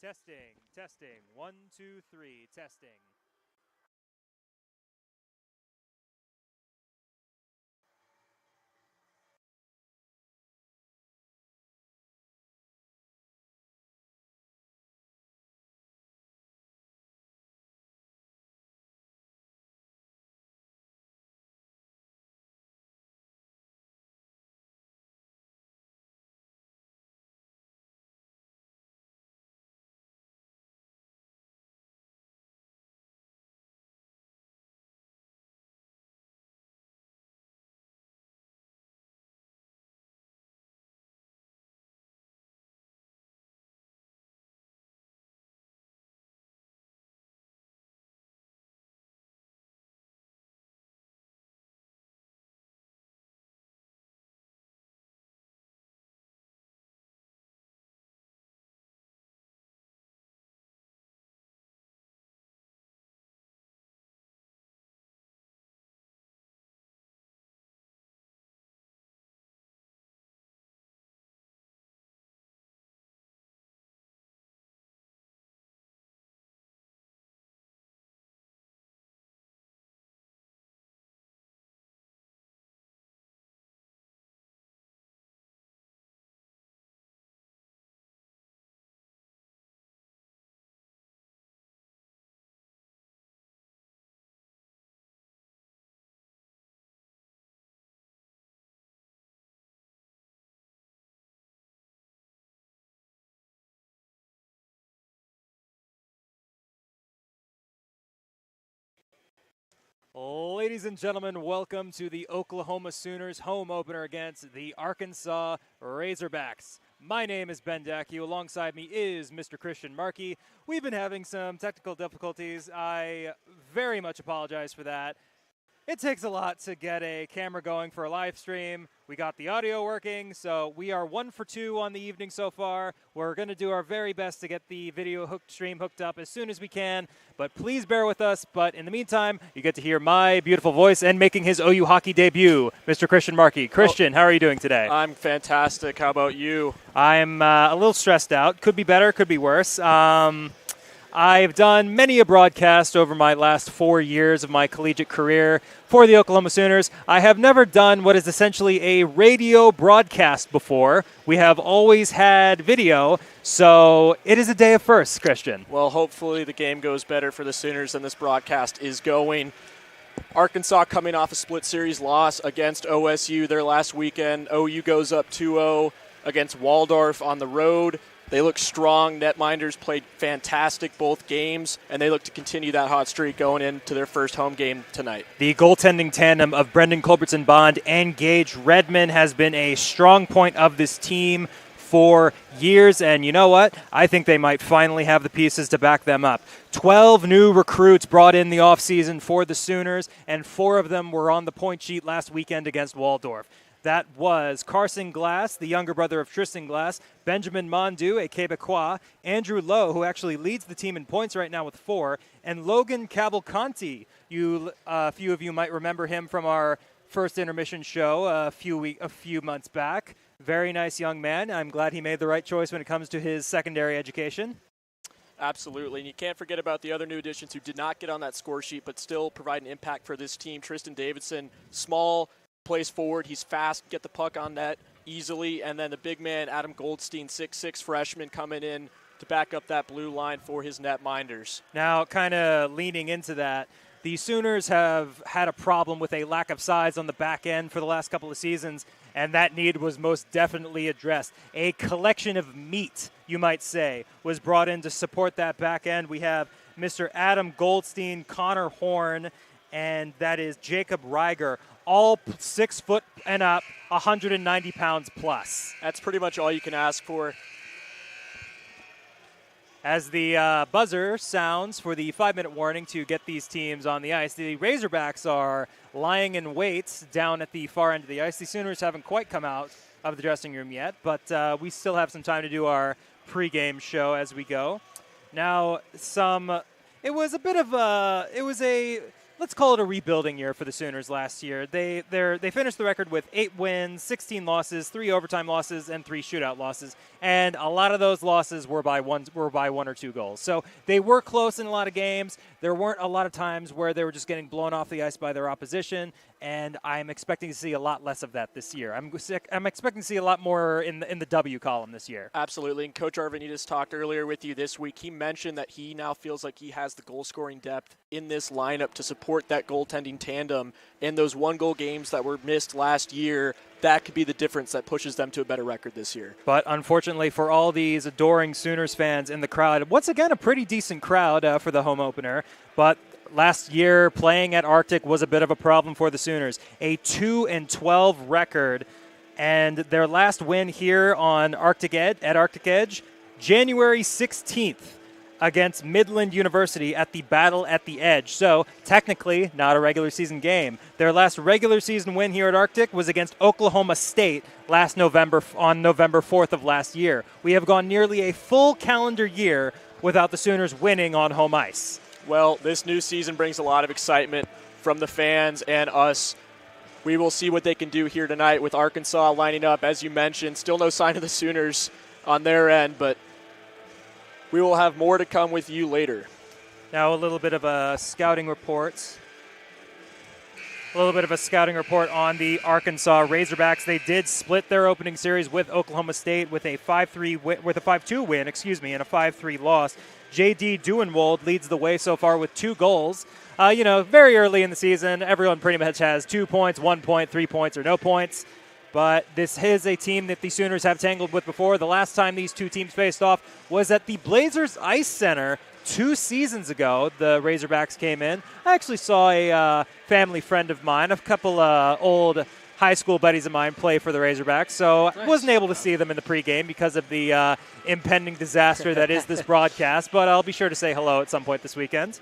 Testing, testing. 1, 2, 3, testing. Ladies and gentlemen, welcome to the Oklahoma Sooners home opener against the Arkansas Razorbacks. My name is Ben Dackey. Alongside me is Mr. Christian Markey. We've been having some technical difficulties. I very much apologize for that. It takes a lot to get a camera going for a live stream. We got the audio working, so we are 1 for 2 on the evening so far. We're going to do our very best to get the video stream hooked up as soon as we can, but please bear with us. But in the meantime, you get to hear my beautiful voice and making his OU hockey debut, Mr. Christian Markey. Christian, how are you doing today? I'm fantastic. How about you? I'm a little stressed out. Could be better, could be worse. I've done many a broadcast over my last 4 years of my collegiate career for the Oklahoma Sooners. I have never done what is essentially a radio broadcast before. We have always had video, so it is a day of firsts, Christian. Well, hopefully the game goes better for the Sooners than this broadcast is going. Arkansas coming off a split series loss against OSU their last weekend. OU goes up 2-0 against Waldorf on the road. They look strong. Netminders played fantastic both games, and they look to continue that hot streak going into their first home game tonight. The goaltending tandem of Brendan Culbertson-Bond and Gage Redman has been a strong point of this team for years, and you know what? I think they might finally have the pieces to back them up. 12 new recruits brought in the offseason for the Sooners, and 4 of them were on the point sheet last weekend against Waldorf. That was Carson Glass, the younger brother of Tristan Glass, Benjamin Mondu, a Quebecois, Andrew Lowe, who actually leads the team in points right now with 4, and Logan Cavalcanti. A few of you might remember him from our first intermission show a few months back. Very nice young man. I'm glad he made the right choice when it comes to his secondary education. Absolutely, and you can't forget about the other new additions who did not get on that score sheet but still provide an impact for this team. Tristan Davidson, small, plays forward. He's fast, get the puck on net easily. And then the big man, Adam Goldstein, 6'6" freshman, coming in to back up that blue line for his netminders. Now, kind of leaning into that, the Sooners have had a problem with a lack of size on the back end for the last couple of seasons, and that need was most definitely addressed. A collection of meat, you might say, was brought in to support that back end. We have Mr. Adam Goldstein, Connor Horn, and that is Jacob Reiger, all 6 foot and up, 190 pounds plus. That's pretty much all you can ask for. As the buzzer sounds for the 5-minute warning to get these teams on the ice, the Razorbacks are lying in wait down at the far end of the ice. The Sooners haven't quite come out of the dressing room yet, but we still have some time to do our pregame show as we go. Now, let's let's call it a rebuilding year for the Sooners last year. They finished the record with 8 wins, 16 losses, 3 overtime losses, and 3 shootout losses. And a lot of those losses were by one or 2 goals. So they were close in a lot of games. There weren't a lot of times where they were just getting blown off the ice by their opposition. And I'm expecting to see a lot less of that this year. I'm expecting to see a lot more in the W column this year. Absolutely. And Coach Arvanitis talked earlier with you this week. He mentioned that he now feels like he has the goal-scoring depth in this lineup to support that goaltending tandem. And those 1-goal games that were missed last year, that could be the difference that pushes them to a better record this year. But unfortunately for all these adoring Sooners fans in the crowd, once again, a pretty decent crowd for the home opener. But last year, playing at Arctic was a bit of a problem for the Sooners. A 2-12 record, and their last win here on Arctic Edge, January 16th against Midland University at the Battle at the Edge. So technically, not a regular season game. Their last regular season win here at Arctic was against Oklahoma State last November, on November 4th of last year. We have gone nearly a full calendar year without the Sooners winning on home ice. Well, this new season brings a lot of excitement from the fans and us. We will see what they can do here tonight with Arkansas lining up. As you mentioned, still no sign of the Sooners on their end, but we will have more to come with you later. Now a little bit of a scouting report. On the Arkansas Razorbacks. They did split their opening series with Oklahoma State with a 5-2 win, and a 5-3 loss. J.D. Duenwold leads the way so far with 2 goals. Very early in the season, everyone pretty much has 2 points, 1 point, 3 points, or no points. But this is a team that the Sooners have tangled with before. The last time these two teams faced off was at the Blazers Ice Center 2 seasons ago. The Razorbacks came in. I actually saw a family friend of mine, a couple old high school buddies of mine play for the Razorbacks, so I wasn't able to see them in the pregame because of the impending disaster that is this broadcast, but I'll be sure to say hello at some point this weekend.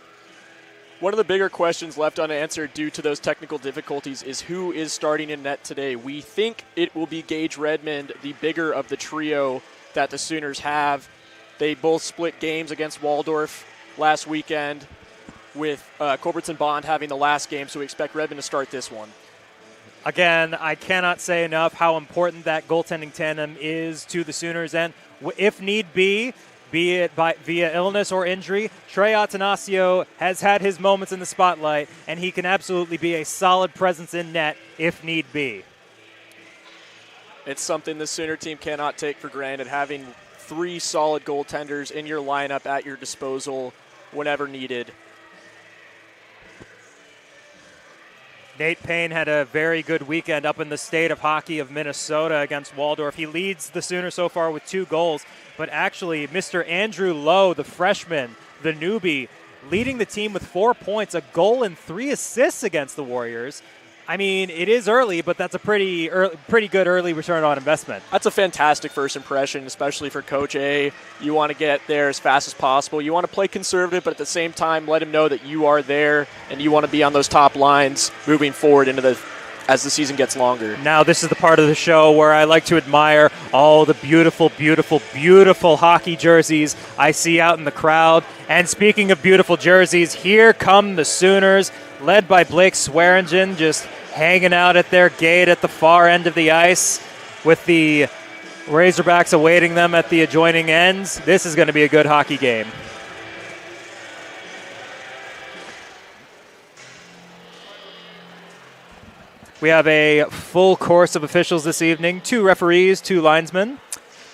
One of the bigger questions left unanswered due to those technical difficulties is who is starting in net today. We think it will be Gage Redmond, the bigger of the trio that the Sooners have. They both split games against Waldorf last weekend, with Culbertson Bond having the last game, so we expect Redmond to start this one. Again, I cannot say enough how important that goaltending tandem is to the Sooners, and if need be it via illness or injury, Trey Attanasio has had his moments in the spotlight, and he can absolutely be a solid presence in net if need be. It's something the Sooner team cannot take for granted, having 3 solid goaltenders in your lineup at your disposal whenever needed. Nate Payne had a very good weekend up in the state of hockey of Minnesota against Waldorf. He leads the Sooners so far with 2 goals, but actually Mr. Andrew Lowe, the freshman, the newbie, leading the team with 4 points, a goal and 3 assists against the Warriors. I mean, it is early, but that's a pretty good early return on investment. That's a fantastic first impression, especially for Coach A. You want to get there as fast as possible. You want to play conservative, but at the same time, let him know that you are there and you want to be on those top lines moving forward as the season gets longer. Now, this is the part of the show where I like to admire all the beautiful, beautiful, beautiful hockey jerseys I see out in the crowd. And speaking of beautiful jerseys, here come the Sooners, led by Blake Swearingen, just hanging out at their gate at the far end of the ice with the Razorbacks awaiting them at the adjoining ends. This is going to be a good hockey game. We have a full course of officials this evening, 2 referees, 2 linesmen,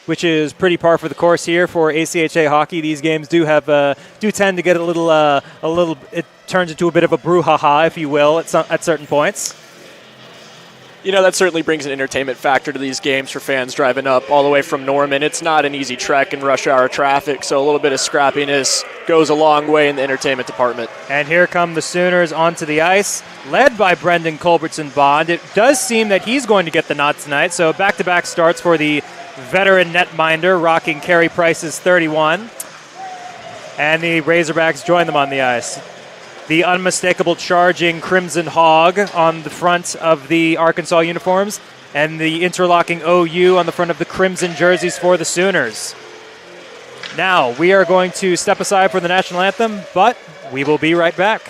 which is pretty par for the course here for ACHA hockey. These games do tend to get a little. It turns into a bit of a brouhaha, if you will, at certain points. You know, that certainly brings an entertainment factor to these games for fans driving up all the way from Norman. It's not an easy trek in rush hour traffic, so a little bit of scrappiness goes a long way in the entertainment department. And here come the Sooners onto the ice, led by Brendan Culbertson Bond. It does seem that he's going to get the nod tonight, so back-to-back starts for the veteran netminder, rocking Carey Price's 31. And the Razorbacks join them on the ice. The unmistakable charging Crimson Hog on the front of the Arkansas uniforms, and the interlocking OU on the front of the crimson jerseys for the Sooners. Now, we are going to step aside for the national anthem, but we will be right back.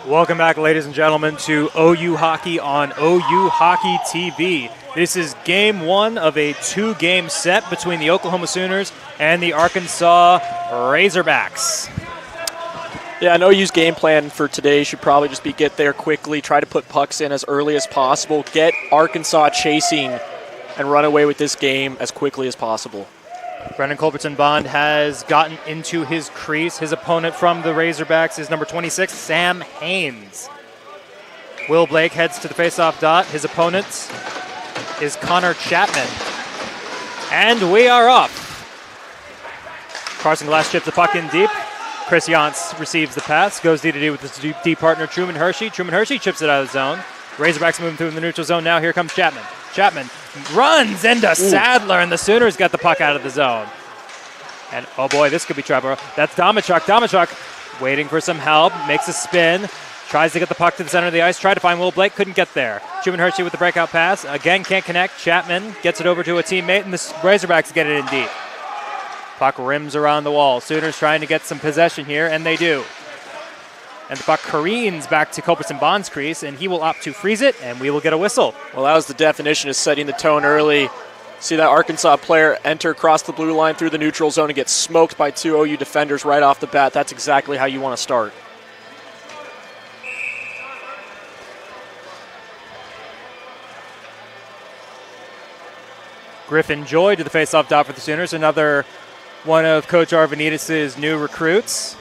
Welcome back, ladies and gentlemen, to OU Hockey on OU Hockey TV. This is game one of a two-game set between the Oklahoma Sooners and the Arkansas Razorbacks. Yeah, an OU's game plan for today should probably just be get there quickly, try to put pucks in as early as possible, get Arkansas chasing, and run away with this game as quickly as possible. Brendan Culbertson-Bond has gotten into his crease. His opponent from the Razorbacks is number 26, Sam Haynes. Will Blake heads to the faceoff dot. His opponent is Connor Chapman. And we are up. Carson Glass chips the puck in deep. Chris Yantz receives the pass, goes D-to-D with his deep partner, Truman Hershey. Truman Hershey chips it out of the zone. Razorbacks moving through in the neutral zone now. Here comes Chapman. Chapman runs into Sadler, and the Sooners got the puck out of the zone. And, oh boy, this could be trouble. That's Domachuk. Domachuk waiting for some help, makes a spin, tries to get the puck to the center of the ice, tried to find Will Blake, couldn't get there. Truman Hershey with the breakout pass. Again, can't connect. Chapman gets it over to a teammate, and the Razorbacks get it in deep. Puck rims around the wall. Sooners trying to get some possession here, and they do. And the puck careens back to Culbertson-Bond's crease, and he will opt to freeze it, and we will get a whistle. Well, that was the definition of setting the tone early. See that Arkansas player enter across the blue line through the neutral zone and get smoked by two OU defenders right off the bat. That's exactly how you want to start. Griffin Joy to the faceoff dot for the Sooners, another one of Coach Arvanitis' new recruits.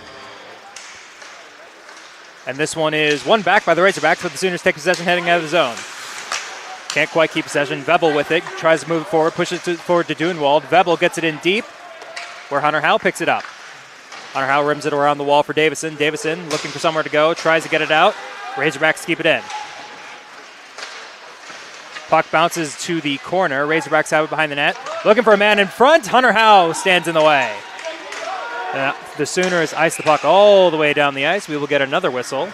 And this one is won back by the Razorbacks, but the Sooners take possession heading out of the zone. Can't quite keep possession. Vebel with it, tries to move it forward, pushes it forward to Dunewald. Vebel gets it in deep, where Hunter Howe picks it up. Hunter Howe rims it around the wall for Davison. Davison looking for somewhere to go, tries to get it out. Razorbacks keep it in. Puck bounces to the corner. Razorbacks have it behind the net. Looking for a man in front. Hunter Howe stands in the way. The Sooners ice the puck all the way down the ice. We will get another whistle.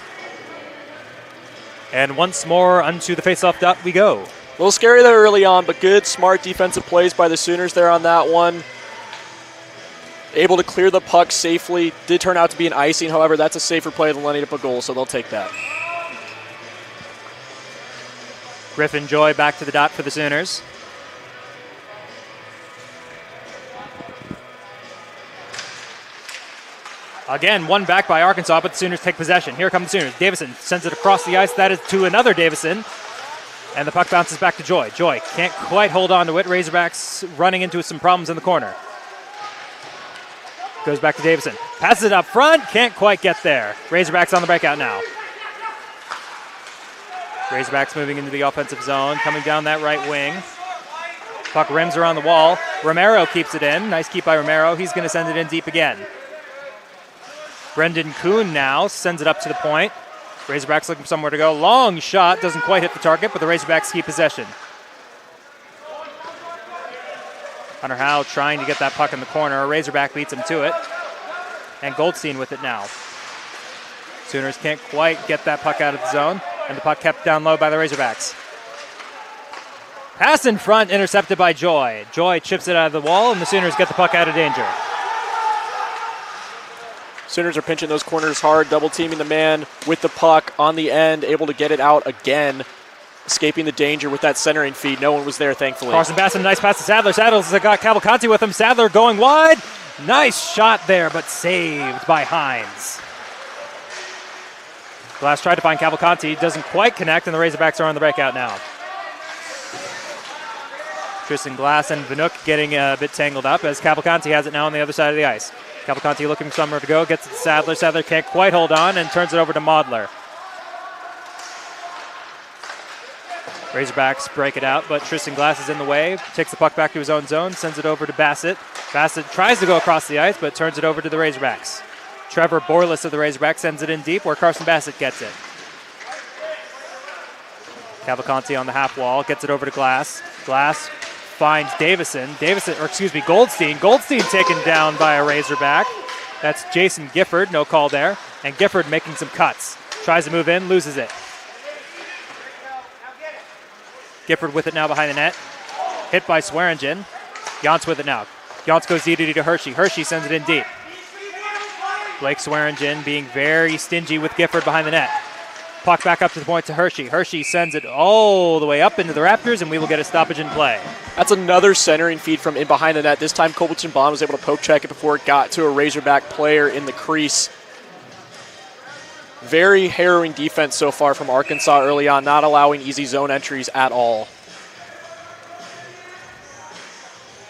And once more onto the faceoff dot we go. A little scary there early on, but good, smart defensive plays by the Sooners there on that one. Able to clear the puck safely. Did turn out to be an icing, however, that's a safer play than letting up a goal, so they'll take that. Griffin Joy back to the dot for the Sooners. Again, one back by Arkansas, but the Sooners take possession. Here come the Sooners. Davison sends it across the ice. That is to another Davison. And the puck bounces back to Joy. Joy can't quite hold on to it. Razorbacks running into some problems in the corner. Goes back to Davison. Passes it up front. Can't quite get there. Razorbacks on the breakout now. Razorbacks moving into the offensive zone. Coming down that right wing. Puck rims around the wall. Romero keeps it in. Nice keep by Romero. He's going to send it in deep again. Brendan Kuhn now sends it up to the point. Razorbacks looking for somewhere to go. Long shot. Doesn't quite hit the target, but the Razorbacks keep possession. Hunter Howe trying to get that puck in the corner. Razorback beats him to it. And Goldstein with it now. Sooners can't quite get that puck out of the zone, and the puck kept down low by the Razorbacks. Pass in front, intercepted by Joy. Joy chips it out of the wall, and the Sooners get the puck out of danger. Sooners are pinching those corners hard, double teaming the man with the puck on the end, able to get it out again, escaping the danger with that centering feed. No one was there, thankfully. Carson Bassett, nice pass to Sadler. Sadler's got Cavalcanti with him. Sadler going wide. Nice shot there, but saved by Hines. Glass tried to find Cavalcanti, doesn't quite connect, and the Razorbacks are on the breakout now. Tristan Glass and Vanook getting a bit tangled up as Cavalcanti has it now on the other side of the ice. Cavalcanti looking for somewhere to go, gets it to Sadler. Sadler can't quite hold on and turns it over to Maudler. Razorbacks break it out, but Tristan Glass is in the way, takes the puck back to his own zone, sends it over to Bassett. Bassett tries to go across the ice, but turns it over to the Razorbacks. Trevor Borlis of the Razorbacks sends it in deep where Carson Bassett gets it. Cavalcanti on the half wall, gets it over to Glass. Glass finds Goldstein. Goldstein taken down by a Razorback. That's Jason Gifford, no call there. And Gifford making some cuts. Tries to move in, loses it. Gifford with it now behind the net. Hit by Swearingen. Yantz with it now. Yantz goes D to Hershey. Hershey sends it in deep. Blake Swearingen being very stingy with Gifford behind the net. Puck back up to the point to Hershey. Hershey sends it all the way up into the Raptors, and we will get a stoppage in play. That's another centering feed from in behind the net. This time, Culbertson Bond was able to poke check it before it got to a Razorback player in the crease. Very harrowing defense so far from Arkansas early on, not allowing easy zone entries at all.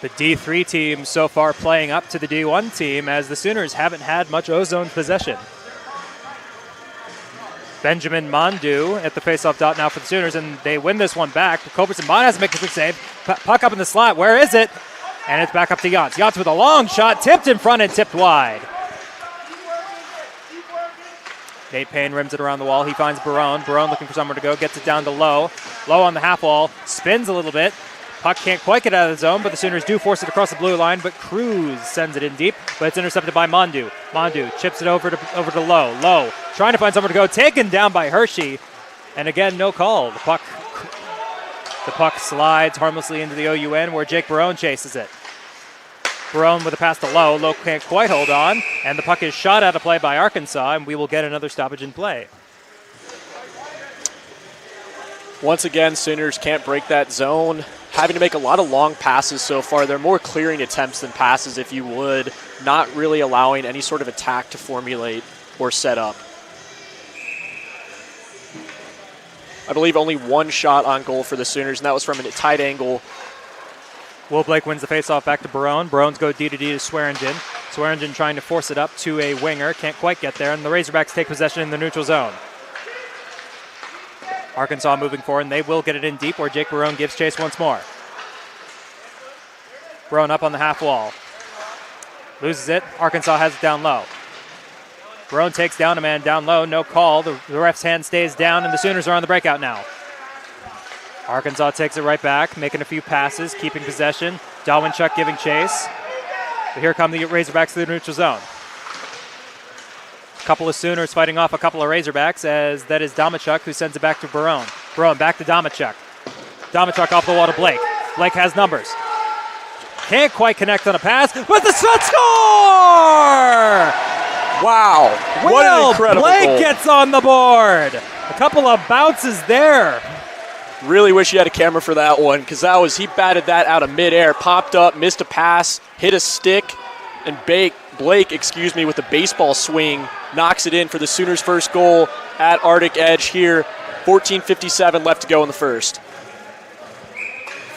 The D3 team so far playing up to the D1 team as the Sooners haven't had much O-zone possession. Benjamin Mondu at the faceoff dot now for the Sooners, and they win this one back. Culbertson Bond has to make a quick save. Puck up in the slot. Where is it? And it's back up to Yance. Yance with a long shot, tipped in front and tipped wide. Nate Payne rims it around the wall. He finds Barone. Barone looking for somewhere to go. Gets it down to Lowe. Lowe on the half wall. Spins a little bit. Puck can't quite get out of the zone, but the Sooners do force it across the blue line, but Cruz sends it in deep, but it's intercepted by Mondu. Mondu chips it over to Lowe. Lowe trying to find somewhere to go. Taken down by Hershey. And again, no call. The puck slides harmlessly into the OUN where Jake Barone chases it. Barone with a pass to Lowe. Lowe can't quite hold on, and the puck is shot out of play by Arkansas, and we will get another stoppage in play. Once again, Sooners can't break that zone. Having to make a lot of long passes so far. They're more clearing attempts than passes, if you would. Not really allowing any sort of attack to formulate or set up. I believe only one shot on goal for the Sooners, and that was from a tight angle. Will Blake wins the faceoff back to Barone. Barone's go D to D to Swearingen. Swearingen trying to force it up to a winger. Can't quite get there, and the Razorbacks take possession in the neutral zone. Arkansas moving forward, and they will get it in deep where Jake Barone gives chase once more. Barone up on the half wall. Loses it. Arkansas has it down low. Barone takes down a man down low. No call. The ref's hand stays down, and the Sooners are on the breakout now. Arkansas takes it right back, making a few passes, keeping possession. Dalwinchuk giving chase. But here come the Razorbacks to the neutral zone. A couple of Sooners fighting off a couple of Razorbacks, as that is Damachuk who sends it back to Barone. Barone back to Damachuk. Damachuk off the wall to Blake. Blake has numbers. Can't quite connect on a pass, but the shot score! Wow, what an incredible Blake goal. Gets on the board. A couple of bounces there. Really wish you had a camera for that one, because he batted that out of midair, popped up, missed a pass, hit a stick, and Blake, with a baseball swing, knocks it in for the Sooners' first goal at Arctic Edge here. 14:57 left to go in the first.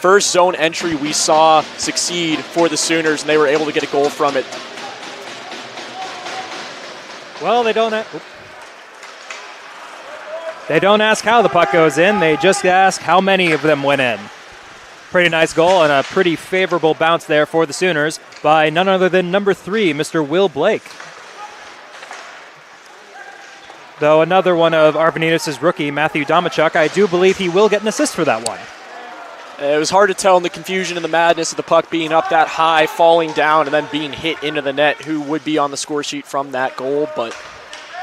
First zone entry we saw succeed for the Sooners, and they were able to get a goal from it. Well, they don't ask how the puck goes in. They just ask how many of them went in. Pretty nice goal and a pretty favorable bounce there for the Sooners by none other than number 3, Mr. Will Blake. Though another one of Arvanitas' rookie, Matthew Damachuk, I do believe he will get an assist for that one. It was hard to tell in the confusion and the madness of the puck being up that high, falling down, and then being hit into the net who would be on the score sheet from that goal. But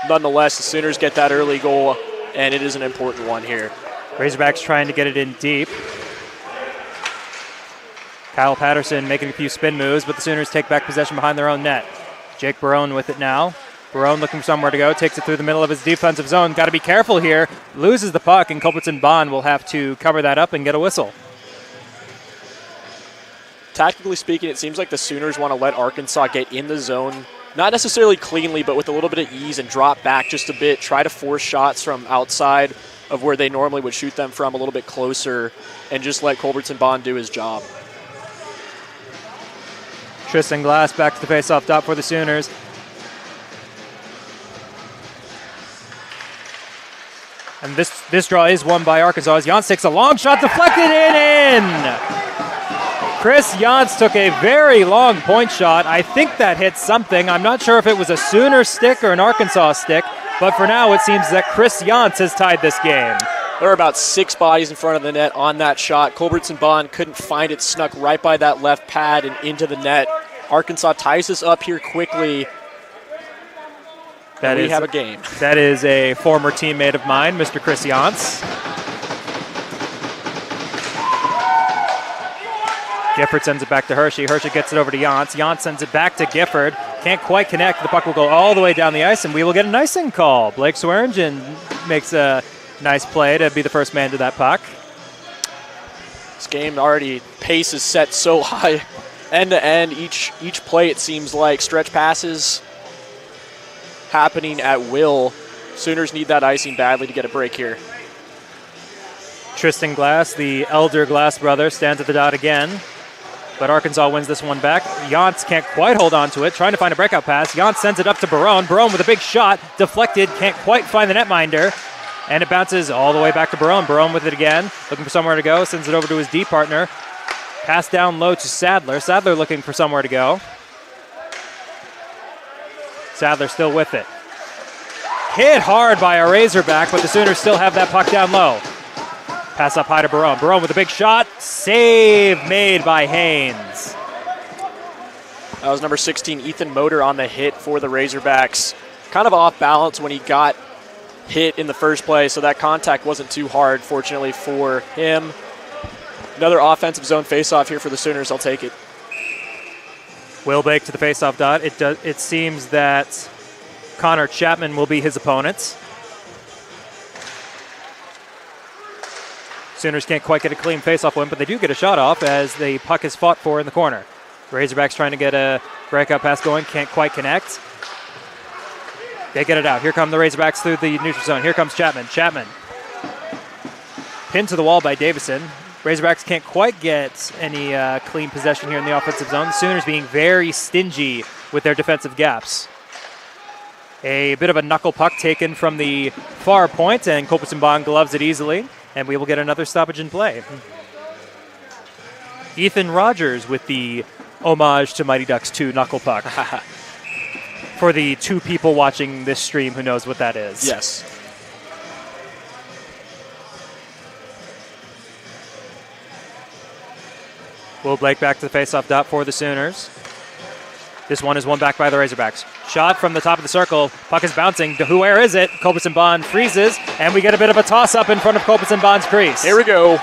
nonetheless, the Sooners get that early goal, and it is an important one here. Razorbacks trying to get it in deep. Kyle Patterson making a few spin moves, but the Sooners take back possession behind their own net. Jake Barone with it now. Barone looking for somewhere to go, takes it through the middle of his defensive zone. Got to be careful here. Loses the puck, and Culbertson Bond will have to cover that up and get a whistle. Tactically speaking, it seems like the Sooners want to let Arkansas get in the zone, not necessarily cleanly, but with a little bit of ease and drop back just a bit, try to force shots from outside of where they normally would shoot them from a little bit closer, and just let Culbertson Bond do his job. Tristan Glass back to the face-off dot for the Sooners. And this draw is won by Arkansas as Yance takes a long shot, deflected in. Chris Yance took a very long point shot. I think that hit something. I'm not sure if it was a Sooner stick or an Arkansas stick, but for now it seems that Chris Yance has tied this game. There were about 6 bodies in front of the net on that shot. Culbertson Bond couldn't find it, snuck right by that left pad and into the net. Arkansas ties this up here quickly. We have a game. That is a former teammate of mine, Mr. Chris Yance. Gifford sends it back to Hershey. Hershey gets it over to Jantz. Jantz sends it back to Gifford. Can't quite connect. The puck will go all the way down the ice, and we will get an icing call. Blake Swearingen makes a nice play to be the first man to that puck. This game already, pace is set so high. End to end, each play it seems like stretch passes happening at will. Sooners need that icing badly to get a break here. Tristan Glass, the elder Glass brother, stands at the dot again. But Arkansas wins this one back. Jantz can't quite hold on to it, trying to find a breakout pass. Jantz sends it up to Barone. Barone with a big shot, deflected, can't quite find the netminder. And it bounces all the way back to Barone. Barone with it again, looking for somewhere to go, sends it over to his D partner. Pass down low to Sadler. Sadler looking for somewhere to go. Sadler still with it. Hit hard by a Razorback, but the Sooners still have that puck down low. Pass up high to Barone. Barone with a big shot. Save made by Haynes. That was number 16, Ethan Motor, on the hit for the Razorbacks. Kind of off balance when he got hit in the first play, so that contact wasn't too hard, fortunately for him. Another offensive zone faceoff here for the Sooners. I'll take it. Will Bake to the faceoff dot. It seems that Connor Chapman will be his opponent. Sooners can't quite get a clean faceoff win, but they do get a shot off as the puck is fought for in the corner. Razorbacks trying to get a breakout pass going, can't quite connect. They get it out. Here come the Razorbacks through the neutral zone. Here comes Chapman. Chapman pinned to the wall by Davison. Razorbacks can't quite get any clean possession here in the offensive zone. The Sooners being very stingy with their defensive gaps. A bit of a knuckle puck taken from the far point, and Culbertson Bond gloves it easily, and we will get another stoppage in play. Ethan Rogers with the homage to Mighty Ducks 2 knuckle puck. For the two people watching this stream who knows what that is. Yes. Will Blake back to the faceoff dot for the Sooners. This one is won back by the Razorbacks. Shot from the top of the circle. Puck is bouncing. Where is it? Culbertson Bond freezes, and we get a bit of a toss-up in front of Culbertson Bond's crease. Here we go.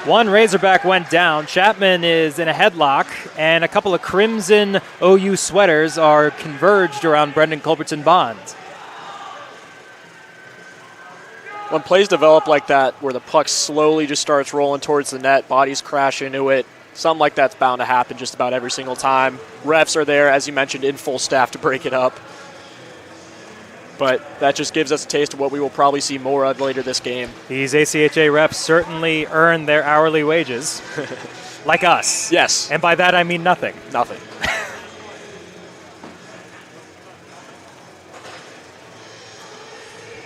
One Razorback went down. Chapman is in a headlock, and a couple of crimson OU sweaters are converged around Brendan Culbertson Bond. When plays develop like that, where the puck slowly just starts rolling towards the net, bodies crash into it, something like that's bound to happen just about every single time. Refs are there, as you mentioned, in full staff to break it up. But that just gives us a taste of what we will probably see more of later this game. These ACHA refs certainly earn their hourly wages, like us. Yes. And by that I mean nothing. Nothing.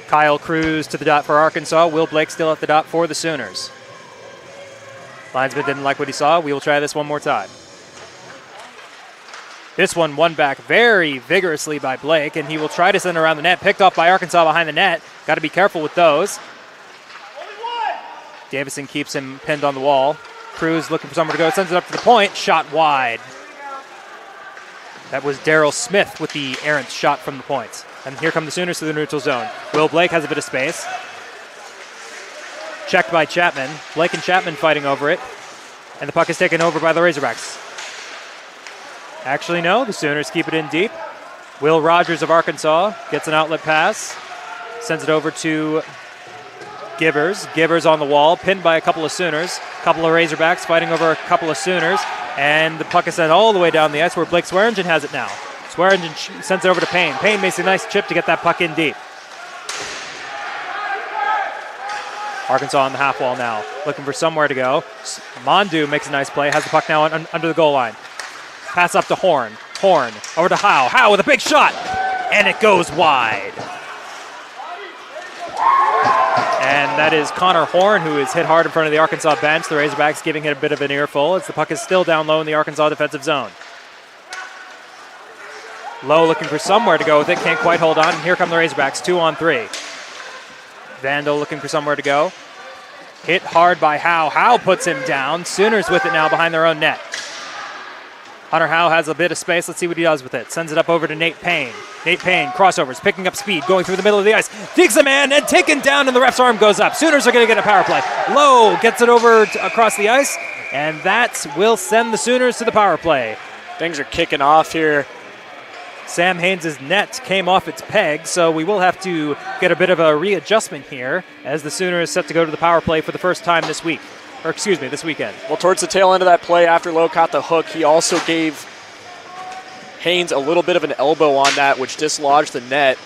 Kyle Cruz to the dot for Arkansas. Will Blake still at the dot for the Sooners. Linesman didn't like what he saw. We will try this one more time. This one won back very vigorously by Blake, and he will try to send it around the net. Picked off by Arkansas behind the net. Got to be careful with those. Davison keeps him pinned on the wall. Cruz looking for somewhere to go. Sends it up to the point. Shot wide. That was Daryl Smith with the errant shot from the point. And here come the Sooners to the neutral zone. Will Blake has a bit of space. Checked by Chapman. Blake and Chapman fighting over it. And the puck is taken over by the Razorbacks. Actually, no. The Sooners keep it in deep. Will Rogers of Arkansas gets an outlet pass. Sends it over to Givers. Givers on the wall. Pinned by a couple of Sooners. A couple of Razorbacks fighting over a couple of Sooners. And the puck is sent all the way down the ice where Blake Swearingen has it now. Swearingen sends it over to Payne. Payne makes a nice chip to get that puck in deep. Arkansas on the half wall now, looking for somewhere to go. Mondu makes a nice play, has the puck now under the goal line. Pass up to Horn. Horn over to Howe. Howe with a big shot, and it goes wide. And that is Connor Horn, who is hit hard in front of the Arkansas bench. The Razorbacks giving it a bit of an earful as the puck is still down low in the Arkansas defensive zone. Lowe looking for somewhere to go with it, can't quite hold on. And here come the Razorbacks, 2-on-3. Vandal looking for somewhere to go. Hit hard by Howe. Howe puts him down. Sooners with it now behind their own net. Hunter Howe has a bit of space. Let's see what he does with it. Sends it up over to Nate Payne. Nate Payne, crossovers, picking up speed, going through the middle of the ice. Digs a man and taken down, and the ref's arm goes up. Sooners are going to get a power play. Lowe gets it over across the ice. and that will send the Sooners to the power play. Things are kicking off here. Sam Haynes' net came off its peg, so we will have to get a bit of a readjustment here as the Sooners set to go to the power play for the first time this week. Or excuse me, this weekend. Well, towards the tail end of that play after Lowe caught the hook, he also gave Haynes a little bit of an elbow on that, which dislodged the net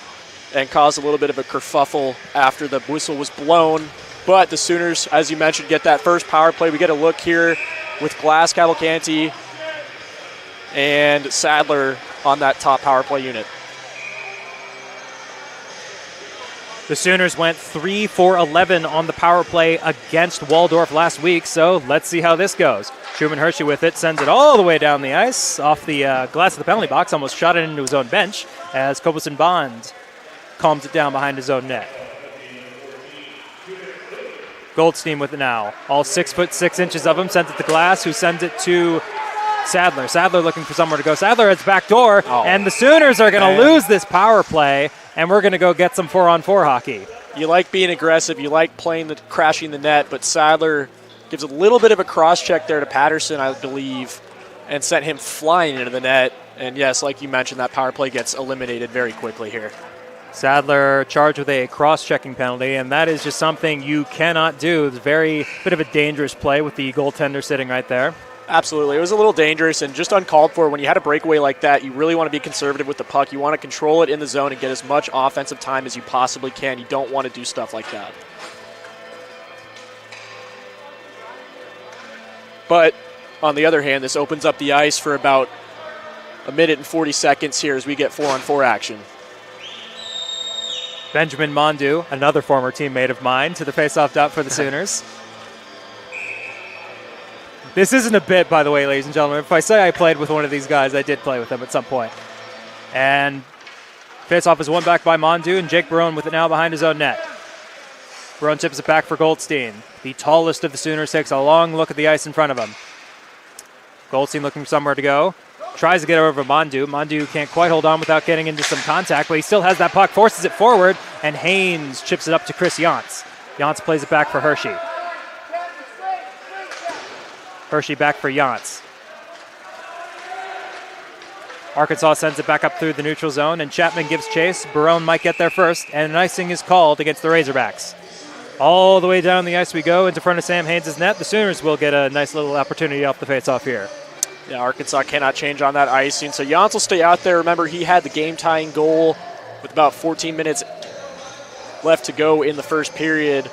and caused a little bit of a kerfuffle after the whistle was blown. But the Sooners, as you mentioned, get that first power play. We get a look here with Glass, Cavalcanti, and Sadler on that top power play unit. The Sooners went 3 for 11 on the power play against Waldorf last week, so let's see how this goes. Truman Hershey with it, sends it all the way down the ice, off the glass of the penalty box, almost shot it into his own bench as Culbertson Bond calms it down behind his own net. Goldstein with it now. All 6'6" of him, sends it to Glass, who sends it to Sadler. Sadler looking for somewhere to go. Sadler heads back door, and the Sooners are going to lose this power play, and we're going to go get some 4-on-4 hockey. You like being aggressive. You like crashing the net, but Sadler gives a little bit of a cross-check there to Patterson, I believe, and sent him flying into the net. And, yes, like you mentioned, that power play gets eliminated very quickly here. Sadler charged with a cross-checking penalty, and that is just something you cannot do. It's a very bit of a dangerous play with the goaltender sitting right there. Absolutely. It was a little dangerous and just uncalled for. When you had a breakaway like that, you really want to be conservative with the puck. You want to control it in the zone and get as much offensive time as you possibly can. You don't want to do stuff like that. But on the other hand, this opens up the ice for about a minute and 40 seconds here as we get 4-on-4 action. Benjamin Mondu, another former teammate of mine, to the faceoff dot for the Sooners. This isn't a bit, by the way, ladies and gentlemen. If I say I played with one of these guys, I did play with them at some point. And faceoff is won back by Mondu, and Jake Barone with it now behind his own net. Barone tips it back for Goldstein. The tallest of the Sooners takes a long look at the ice in front of him. Goldstein looking for somewhere to go. Tries to get over Mondu. Mondu can't quite hold on without getting into some contact, but he still has that puck, forces it forward, and Haynes chips it up to Chris Yantz. Yantz plays it back for Hershey. Hershey back for Yantz. Arkansas sends it back up through the neutral zone, and Chapman gives chase. Barone might get there first, and an icing is called against the Razorbacks. All the way down the ice we go into front of Sam Haynes' net. The Sooners will get a nice little opportunity off the faceoff here. Yeah, Arkansas cannot change on that icing, so Yantz will stay out there. Remember, he had the game-tying goal with about 14 minutes left to go in the first period.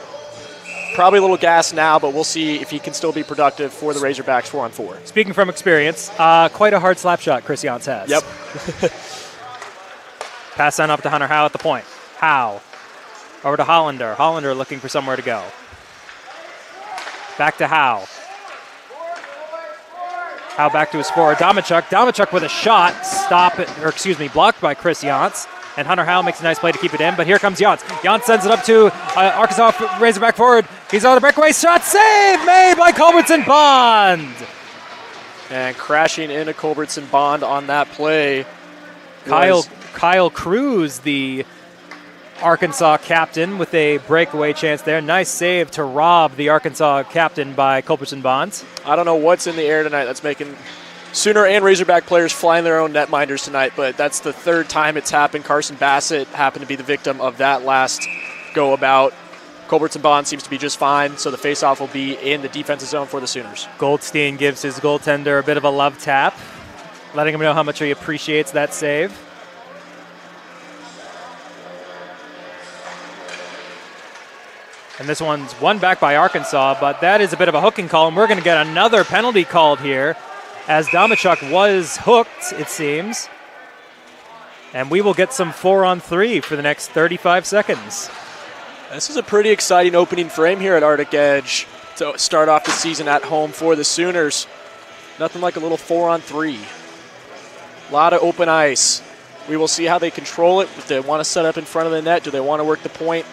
Probably a little gas now, but we'll see if he can still be productive for the Razorbacks 4-on-4. Speaking from experience, quite a hard slap shot Chris Yantz has. Yep. Pass on up to Hunter Howe at the point. Howe. Over to Hollander. Hollander looking for somewhere to go. Back to Howe. Howe back to his forward. Damachuk. Damachuk with a shot. Blocked by Chris Yantz. And Hunter Howe makes a nice play to keep it in, but here comes Yantz. Yantz sends it up to Arkansas Razorback forward. He's on a breakaway shot. Save made by Culbertson Bond. And crashing into Culbertson Bond on that play. Kyle Cruz, the Arkansas captain, with a breakaway chance there. Nice save to rob the Arkansas captain by Culbertson Bond. I don't know what's in the air tonight that's making Sooner and Razorback players flying their own netminders tonight, but that's the third time it's happened. Carson Bassett happened to be the victim of that last go-about. Culbertson Bond seems to be just fine, so the faceoff will be in the defensive zone for the Sooners. Goldstein gives his goaltender a bit of a love tap, letting him know how much he appreciates that save. And this one's won back by Arkansas, but that is a bit of a hooking call, and we're going to get another penalty called here, as Damachuk was hooked, it seems. And we will get some 4-on-3 for the next 35 seconds. This is a pretty exciting opening frame here at Arctic Edge to start off the season at home for the Sooners. Nothing like a little 4-on-3. A lot of open ice. We will see how they control it. If they want to set up in front of the net, do they want to work the point,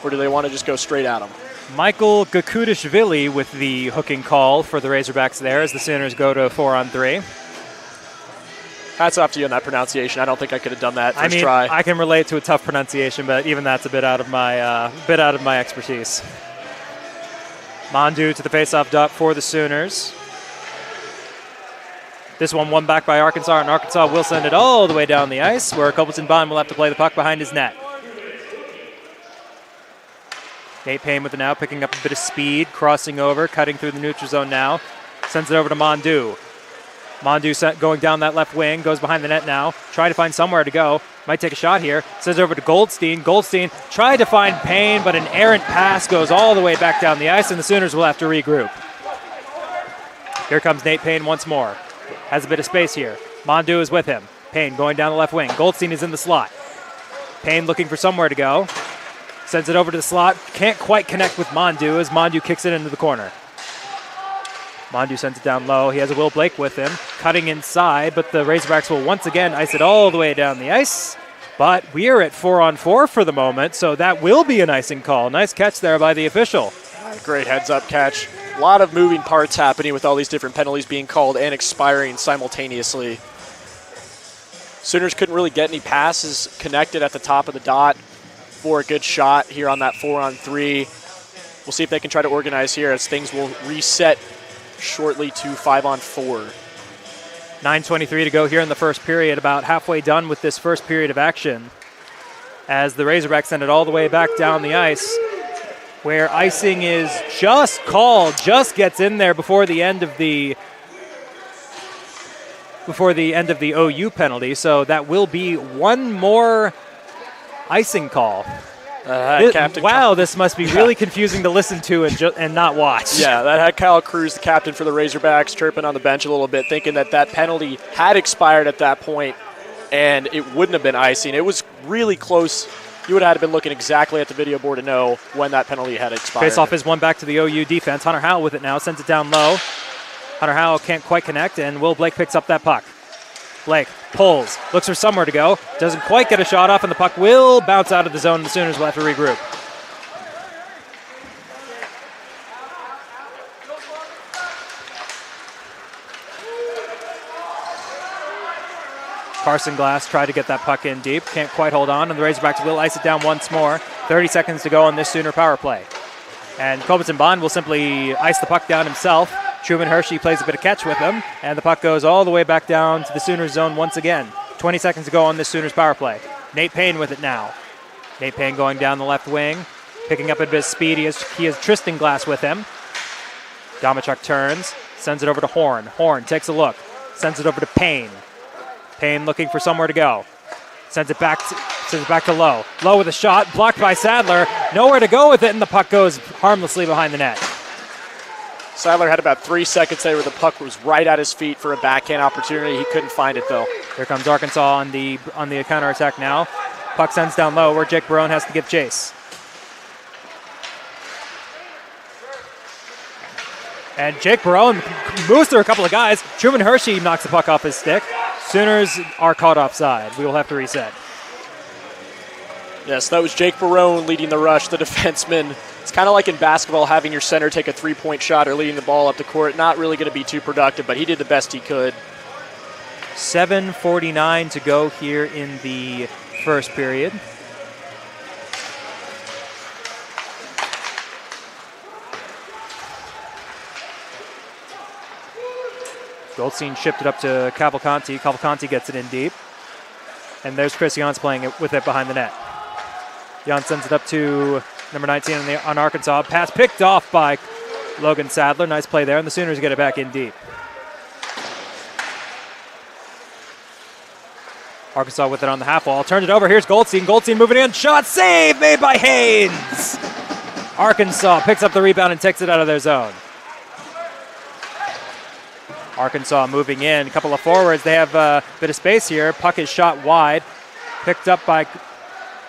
or do they want to just go straight at them? Michael Gakudishvili with the hooking call for the Razorbacks there as the Sooners go to 4-on-3. Hats off to you on that pronunciation. I don't think I could have done that first try. I can relate to a tough pronunciation, but even that's a bit out of my expertise. Mondu to the faceoff dot for the Sooners. This one won back by Arkansas, and Arkansas will send it all the way down the ice, where Culbertson Bond will have to play the puck behind his net. Nate Payne with it now, picking up a bit of speed, crossing over, cutting through the neutral zone now. Sends it over to Mondu. Mondu going down that left wing, goes behind the net now, trying to find somewhere to go. Might take a shot here. Sends it over to Goldstein. Goldstein tried to find Payne, but an errant pass goes all the way back down the ice, and the Sooners will have to regroup. Here comes Nate Payne once more. Has a bit of space here. Mondu is with him. Payne going down the left wing. Goldstein is in the slot. Payne looking for somewhere to go. Sends it over to the slot. Can't quite connect with Mondu as Mondu kicks it into the corner. Mondu sends it down low. He has a Will Blake with him, cutting inside, but the Razorbacks will once again ice it all the way down the ice. But we are at 4-on-4 for the moment, so that will be an icing call. Nice catch there by the official. Great heads-up catch. A lot of moving parts happening with all these different penalties being called and expiring simultaneously. Sooners couldn't really get any passes connected at the top of the dot for a good shot here on that 4-on-3. We'll see if they can try to organize here as things will reset shortly to 5-on-4. 9:23 to go here in the first period, about halfway done with this first period of action, as the Razorbacks send it all the way back down the ice, where icing is just called, just gets in there before the end of the OU penalty. So that will be one more icing call. This must be really confusing to listen to and not watch. Yeah, that had Kyle Cruz, the captain for the Razorbacks, chirping on the bench a little bit, thinking that that penalty had expired at that point, and it wouldn't have been icing. It was really close. You would have had to been looking exactly at the video board to know when that penalty had expired. Face-off is one back to the OU defense. Hunter Howell with it now, sends it down low. Hunter Howell can't quite connect, and Will Blake picks up that puck. Blake pulls, looks for somewhere to go, doesn't quite get a shot off, and the puck will bounce out of the zone, and the Sooners will have to regroup. Carson Glass tried to get that puck in deep, can't quite hold on, and the Razorbacks will ice it down once more. 30 seconds to go on this Sooner power play. And Culbertson Bond will simply ice the puck down himself. Truman Hershey plays a bit of catch with him, and the puck goes all the way back down to the Sooners zone once again. 20 seconds to go on this Sooners power play. Nate Payne with it now. Nate Payne going down the left wing, picking up a bit of speed. He has Tristan Glass with him. Domachuk turns, sends it over to Horn. Horn takes a look, sends it over to Payne. Payne looking for somewhere to go. Sends it back to Lowe. Lowe with a shot, blocked by Sadler. Nowhere to go with it, and the puck goes harmlessly behind the net. Sadler had about 3 seconds there where the puck was right at his feet for a backhand opportunity. He couldn't find it, though. Here comes Arkansas on the counterattack now. Puck sends down low where Jake Barone has to give chase. And Jake Barone moves through a couple of guys. Truman Hershey knocks the puck off his stick. Sooners are caught offside. We will have to reset. Yes, that was Jake Barone leading the rush, the defenseman. It's kind of like in basketball having your center take a three-point shot or leading the ball up the court. Not really going to be too productive, but he did the best he could. 7:49 to go here in the first period. Goldstein shipped it up to Cavalcanti. Cavalcanti gets it in deep. And there's Chris Jans playing it with it behind the net. Jans sends it up to number 19 on Arkansas. Pass picked off by Logan Sadler. Nice play there, and the Sooners get it back in deep. Arkansas with it on the half wall. Turned it over. Here's Goldstein. Goldstein moving in. Shot save made by Haynes. Arkansas picks up the rebound and takes it out of their zone. Arkansas moving in. A couple of forwards. They have a bit of space here. Puck is shot wide. Picked up by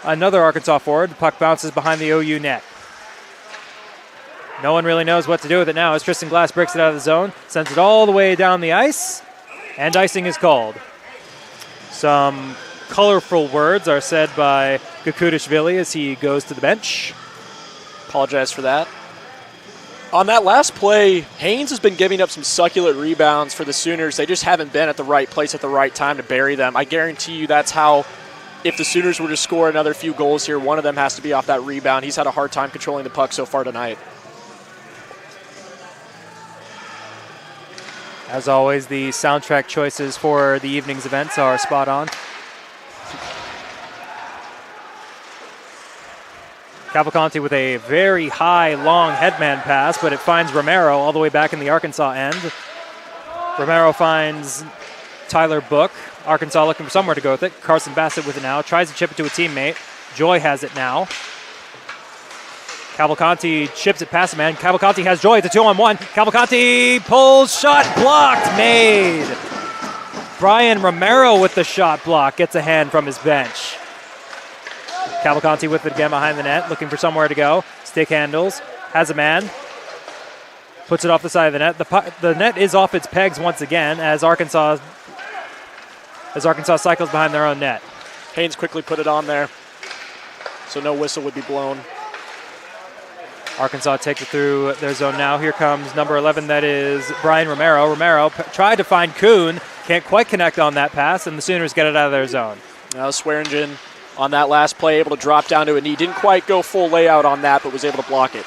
another Arkansas forward. The puck bounces behind the OU net. No one really knows what to do with it now as Tristan Glass breaks it out of the zone. Sends it all the way down the ice. And icing is called. Some colorful words are said by Gakudashvili as he goes to the bench. Apologize for that. On that last play, Haynes has been giving up some succulent rebounds for the Sooners. They just haven't been at the right place at the right time to bury them. I guarantee you that's how, if the Sooners were to score another few goals here, one of them has to be off that rebound. He's had a hard time controlling the puck so far tonight. As always, the soundtrack choices for the evening's events are spot on. Cavalcanti with a very high, long headman pass, but it finds Romero all the way back in the Arkansas end. Romero finds Tyler Book. Arkansas looking for somewhere to go with it. Carson Bassett with it now. Tries to chip it to a teammate. Joy has it now. Cavalcanti chips it past the man. Cavalcanti has Joy. It's a 2-on-1. Cavalcanti pulls. Shot blocked. Made. Brian Romero with the shot block. Gets a hand from his bench. Cavalcanti with it again behind the net. Looking for somewhere to go. Stick handles. Has a man. Puts it off the side of the net. The net is off its pegs once again as Arkansas cycles behind their own net. Haynes quickly put it on there, so no whistle would be blown. Arkansas takes it through their zone now. Here comes number 11, that is Brian Romero. Romero tried to find Kuhn, can't quite connect on that pass, and the Sooners get it out of their zone. Now Swearingen on that last play, able to drop down to a knee. Didn't quite go full layout on that, but was able to block it.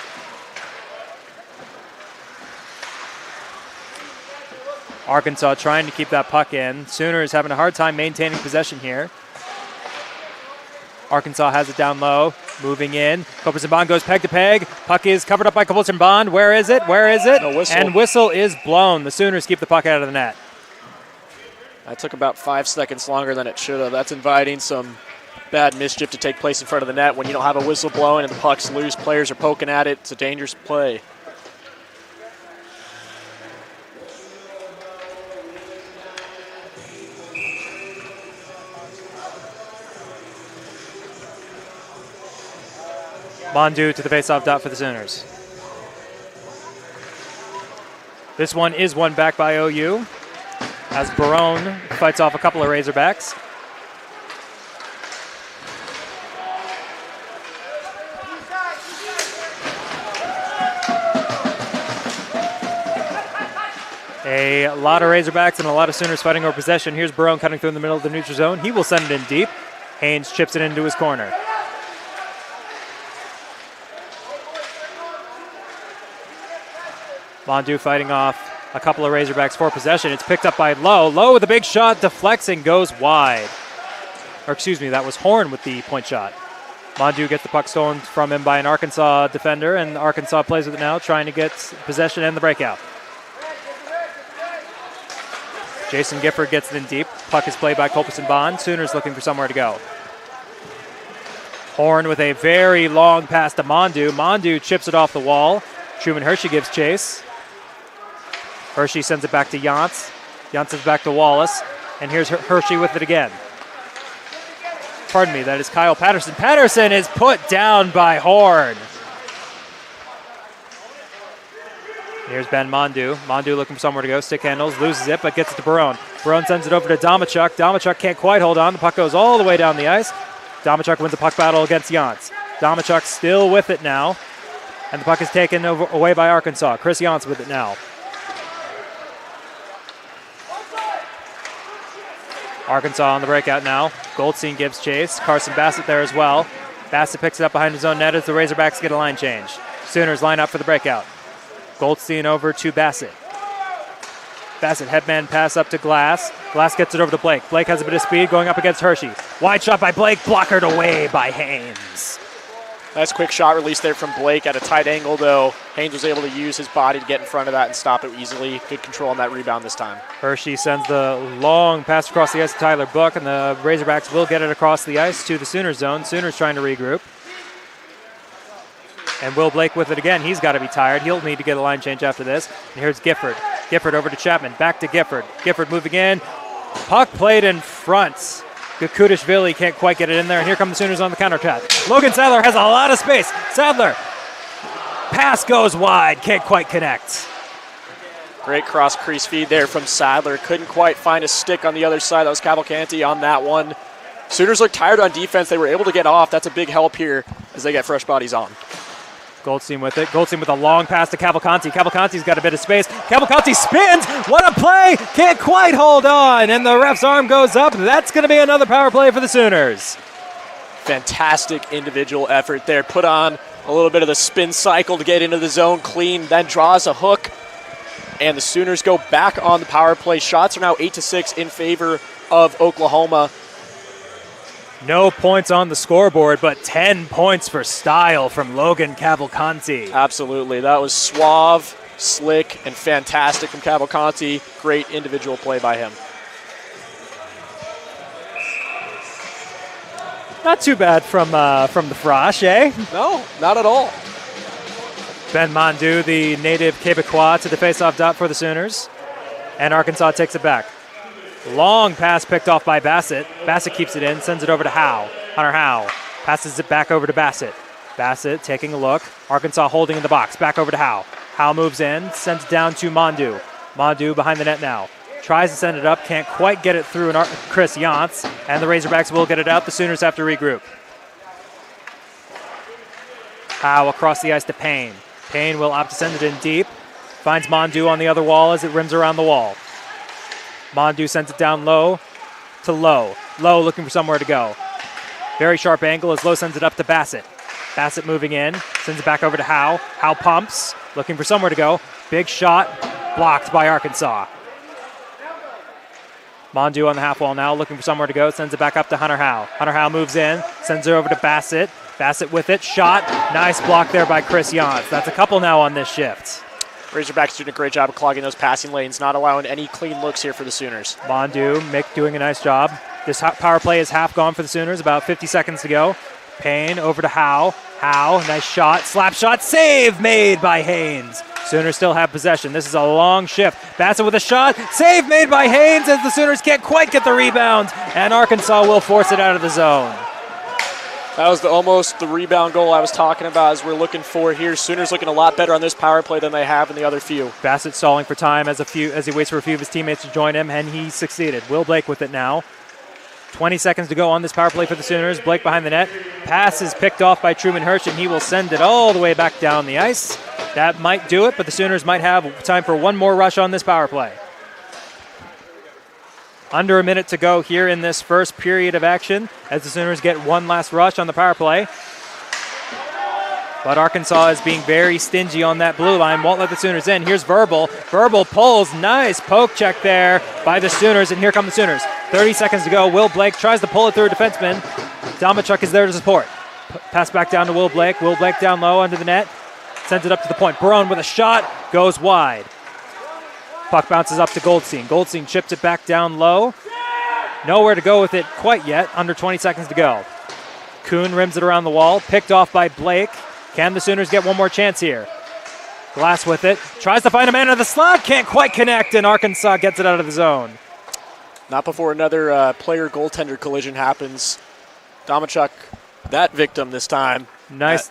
Arkansas trying to keep that puck in. Sooners having a hard time maintaining possession here. Arkansas has it down low, moving in. Culbertson Bond goes peg to peg. Puck is covered up by Culbertson Bond. Where is it? No whistle. And whistle is blown. The Sooners keep the puck out of the net. That took about 5 seconds longer than it should have. That's inviting some bad mischief to take place in front of the net when you don't have a whistle blowing and the puck's loose. Players are poking at it. It's a dangerous play. Mondu to the faceoff dot for the Sooners. This one is won back by OU as Barone fights off a couple of Razorbacks. A lot of Razorbacks and a lot of Sooners fighting over possession. Here's Barone cutting through in the middle of the neutral zone. He will send it in deep. Haynes chips it into his corner. Mondu fighting off a couple of Razorbacks for possession. It's picked up by Lowe. Lowe with a big shot, deflects and goes wide. Or excuse me, that was Horn with the point shot. Mondu gets the puck stolen from him by an Arkansas defender, and Arkansas plays with it now, trying to get possession and the breakout. Jason Gifford gets it in deep. Puck is played by Culbertson Bond. Sooners looking for somewhere to go. Horn with a very long pass to Mondu. Mondu chips it off the wall. Truman Hershey gives chase. Hershey sends it back to Yantz. Yantz sends it back to Wallace. And here's Hershey with it again. Pardon me, that is Kyle Patterson. Patterson is put down by Horn. Here's Ben Mondu. Mondu looking for somewhere to go. Stick handles, loses it, but gets it to Barone. Barone sends it over to Domachuk. Domachuk can't quite hold on. The puck goes all the way down the ice. Domachuk wins the puck battle against Yantz. Domachuk still with it now. And the puck is taken away by Arkansas. Chris Yantz with it now. Arkansas on the breakout now. Goldstein gives chase. Carson Bassett there as well. Bassett picks it up behind his own net as the Razorbacks get a line change. Sooners line up for the breakout. Goldstein over to Bassett. Bassett headman pass up to Glass. Glass gets it over to Blake. Blake has a bit of speed going up against Hershey. Wide shot by Blake, blockered away by Haynes. Nice quick shot release there from Blake at a tight angle, though. Haynes was able to use his body to get in front of that and stop it easily. Good control on that rebound this time. Hershey sends the long pass across the ice to Tyler Book, and the Razorbacks will get it across the ice to the Sooners zone. Sooners trying to regroup. And Will Blake with it again. He's got to be tired. He'll need to get a line change after this. And here's Gifford. Gifford over to Chapman. Back to Gifford. Gifford moving in. Puck played in front. Gakudishvili can't quite get it in there. And here come the Sooners on the counter attack. Logan Sadler has a lot of space. Sadler. Pass goes wide. Can't quite connect. Great cross crease feed there from Sadler. Couldn't quite find a stick on the other side. That was Cavalcanti on that one. Sooners look tired on defense. They were able to get off. That's a big help here as they get fresh bodies on. Goldstein with it. Goldstein with a long pass to Cavalcanti. Cavalcanti's got a bit of space. Cavalcanti spins. What a play. Can't quite hold on. And the ref's arm goes up. That's going to be another power play for the Sooners. Fantastic individual effort there. Put on a little bit of the spin cycle to get into the zone clean, then draws a hook. And the Sooners go back on the power play. Shots are now 8-6 in favor of Oklahoma. No points on the scoreboard, but 10 points for style from Logan Cavalcanti. Absolutely. That was suave, slick, and fantastic from Cavalcanti. Great individual play by him. Not too bad from the Frosh, eh? No, not at all. Ben Mondu, the native Quebecois, to the faceoff dot for the Sooners. And Arkansas takes it back. Long pass picked off by Bassett. Bassett keeps it in, sends it over to Howe. Hunter Howe passes it back over to Bassett. Bassett taking a look. Arkansas holding in the box. Back over to Howe. Howe moves in, sends it down to Mondu. Mondu behind the net now. Tries to send it up, can't quite get it through Chris Yantz, and the Razorbacks will get it out. The Sooners have to regroup. Howe across the ice to Payne. Payne will opt to send it in deep. Finds Mondu on the other wall as it rims around the wall. Mondu sends it down low to Lowe. Lowe looking for somewhere to go. Very sharp angle as Lowe sends it up to Bassett. Bassett moving in, sends it back over to Howe. Howe pumps, looking for somewhere to go. Big shot, blocked by Arkansas. Mondu on the half wall now, looking for somewhere to go. Sends it back up to Hunter Howe. Hunter Howe moves in, sends it over to Bassett. Bassett with it, shot. Nice block there by Chris Yantz. That's a couple now on this shift. Razorbacks doing a great job of clogging those passing lanes, not allowing any clean looks here for the Sooners. Mondu, Mick doing a nice job. This power play is half gone for the Sooners, about 50 seconds to go. Payne over to Howe. Howe, nice shot, slap shot, save made by Haynes. Sooners still have possession. This is a long shift. Bassett with a shot, save made by Haynes as the Sooners can't quite get the rebound, and Arkansas will force it out of the zone. That was almost the rebound goal I was talking about as we're looking for here. Sooners looking a lot better on this power play than they have in the other few. Bassett stalling for time as he waits for a few of his teammates to join him, and he succeeded. Will Blake with it now. 20 seconds to go on this power play for the Sooners. Blake behind the net. Pass is picked off by Truman Hirsch, and he will send it all the way back down the ice. That might do it, but the Sooners might have time for one more rush on this power play. Under a minute to go here in this first period of action as the Sooners get one last rush on the power play. But Arkansas is being very stingy on that blue line, won't let the Sooners in. Here's Verbal. Verbal pulls, nice poke check there by the Sooners, and here come the Sooners. 30 seconds to go. Will Blake tries to pull it through a defenseman. Domachuk is there to support. Pass back down to Will Blake. Will Blake down low under the net. Sends it up to the point. Barone with a shot, goes wide. Puck bounces up to Goldstein. Goldstein chips it back down low. Nowhere to go with it quite yet. Under 20 seconds to go. Kuhn rims it around the wall. Picked off by Blake. Can the Sooners get one more chance here? Glass with it. Tries to find a man in the slot. Can't quite connect, and Arkansas gets it out of the zone. Not before another player-goaltender collision happens. Domachuk, that victim this time. Nice.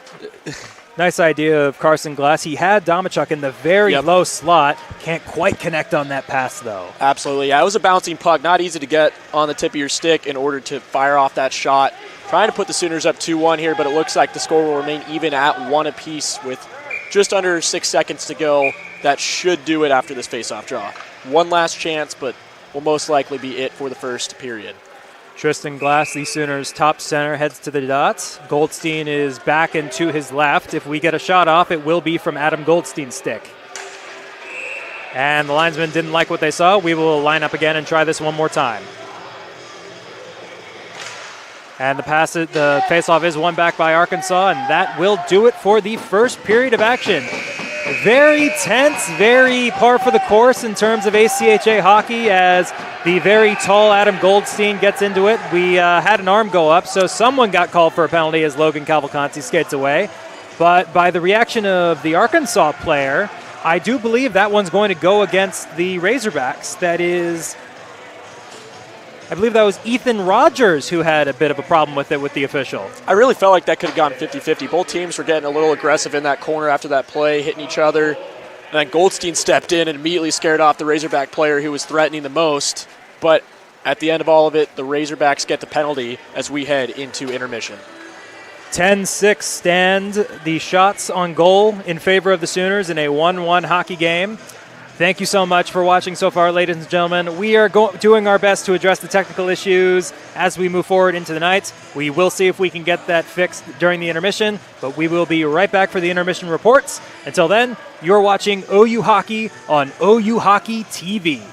Nice idea of Carson Glass. He had Domachuk in the very low slot. Can't quite connect on that pass, though. Absolutely. Yeah, it was a bouncing puck. Not easy to get on the tip of your stick in order to fire off that shot. Trying to put the Sooners up 2-1 here, but it looks like the score will remain even at 1 apiece with just under 6 seconds to go. That should do it after this faceoff draw. One last chance, but will most likely be it for the first period. Tristan Glass, the Sooners' top center, heads to the dots. Goldstein is back and to his left. If we get a shot off, it will be from Adam Goldstein's stick. And the linesmen didn't like what they saw. We will line up again and try this one more time. And the faceoff is won back by Arkansas, and that will do it for the first period of action. Very tense, very par for the course in terms of ACHA hockey as the very tall Adam Goldstein gets into it. We had an arm go up, so someone got called for a penalty as Logan Cavalcanti skates away. But by the reaction of the Arkansas player, I do believe that one's going to go against the Razorbacks. That is, I believe that was Ethan Rogers who had a bit of a problem with it with the official. I really felt like that could have gone 50-50. Both teams were getting a little aggressive in that corner after that play, hitting each other. And then Goldstein stepped in and immediately scared off the Razorback player who was threatening the most. But at the end of all of it, the Razorbacks get the penalty as we head into intermission. 10-6 stand the shots on goal in favor of the Sooners in a 1-1 hockey game. Thank you so much for watching so far, ladies and gentlemen. We are doing our best to address the technical issues as we move forward into the night. We will see if we can get that fixed during the intermission, but we will be right back for the intermission reports. Until then, you're watching OU Hockey on OU Hockey TV.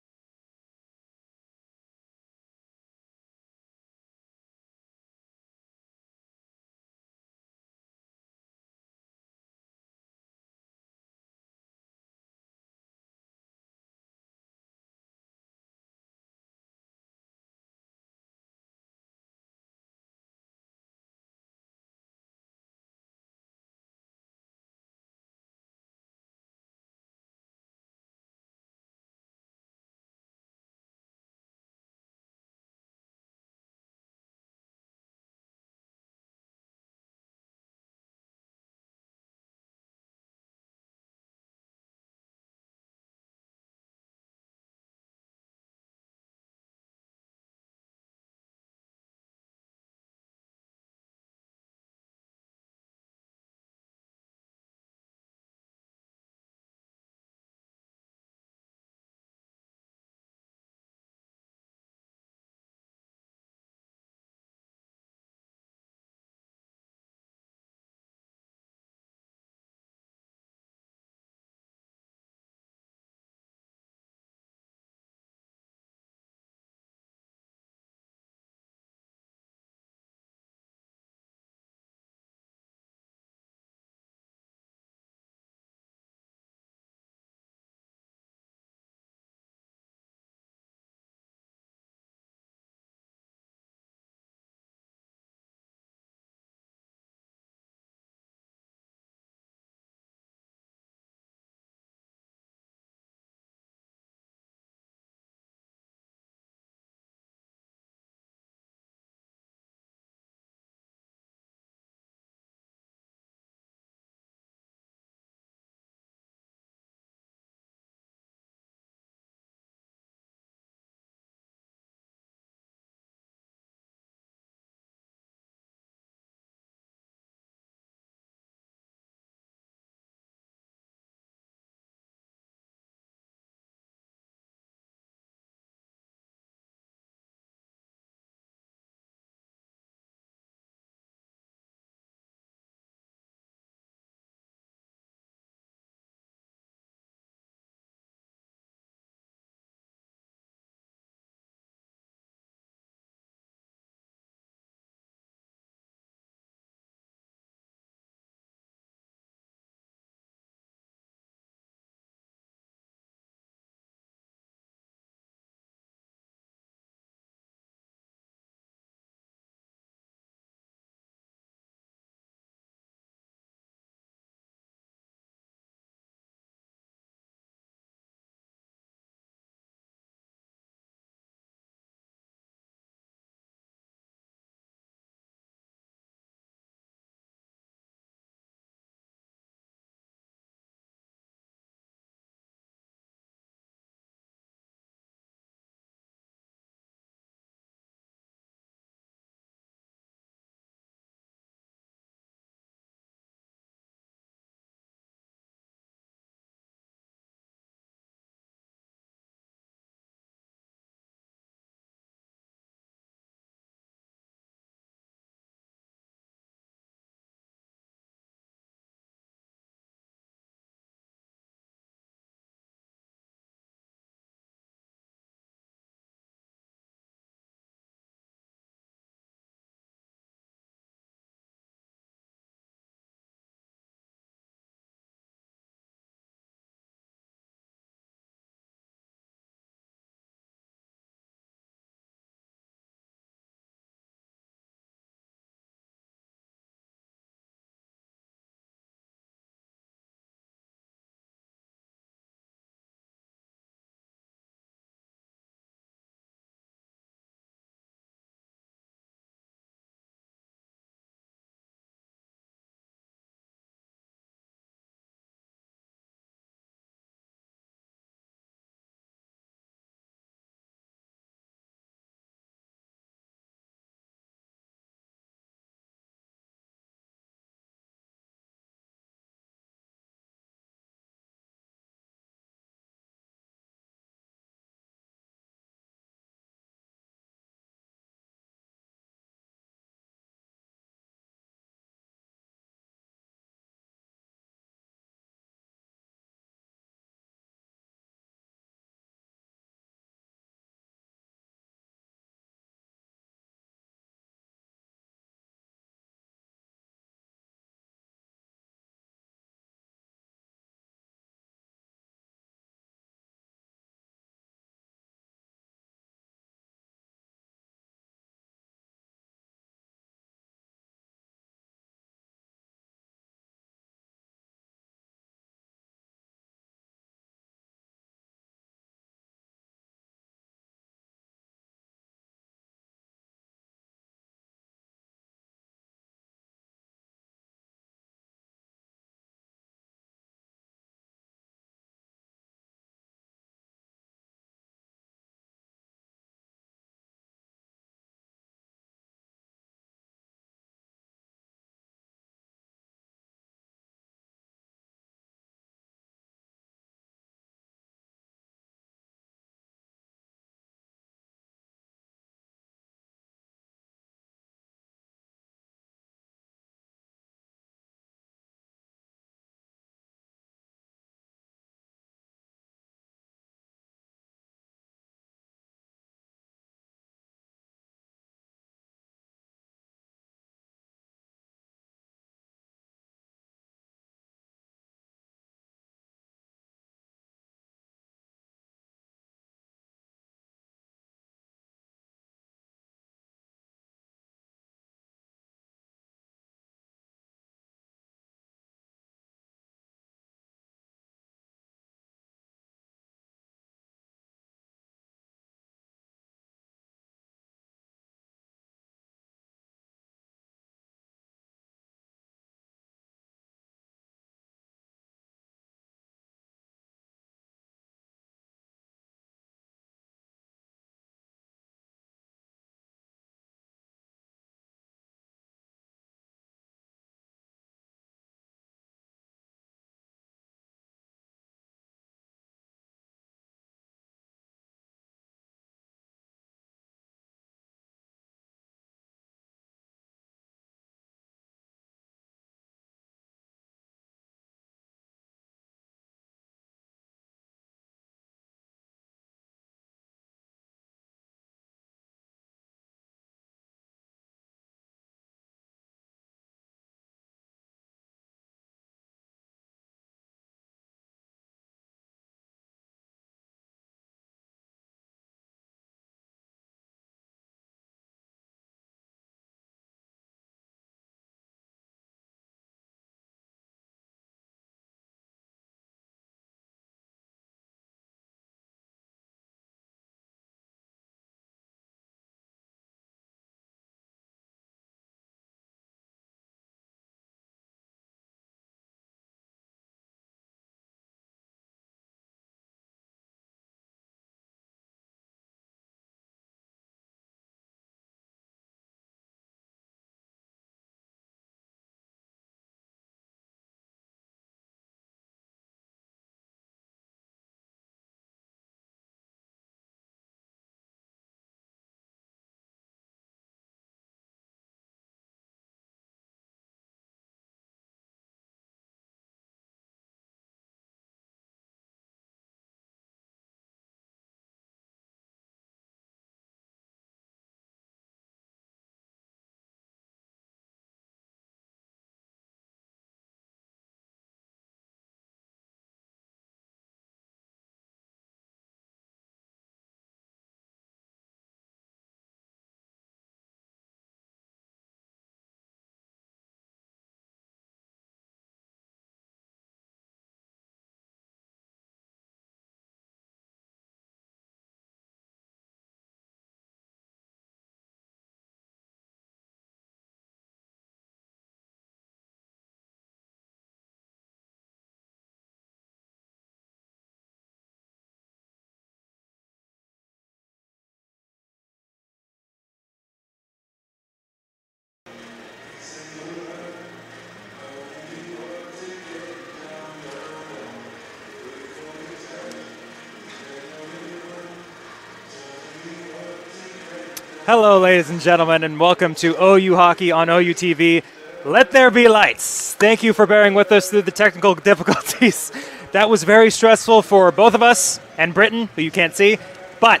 Hello, ladies and gentlemen, and welcome to OU Hockey on OU TV. Let there be lights. Thank you for bearing with us through the technical difficulties. That was very stressful for both of us and Britton, who you can't see, but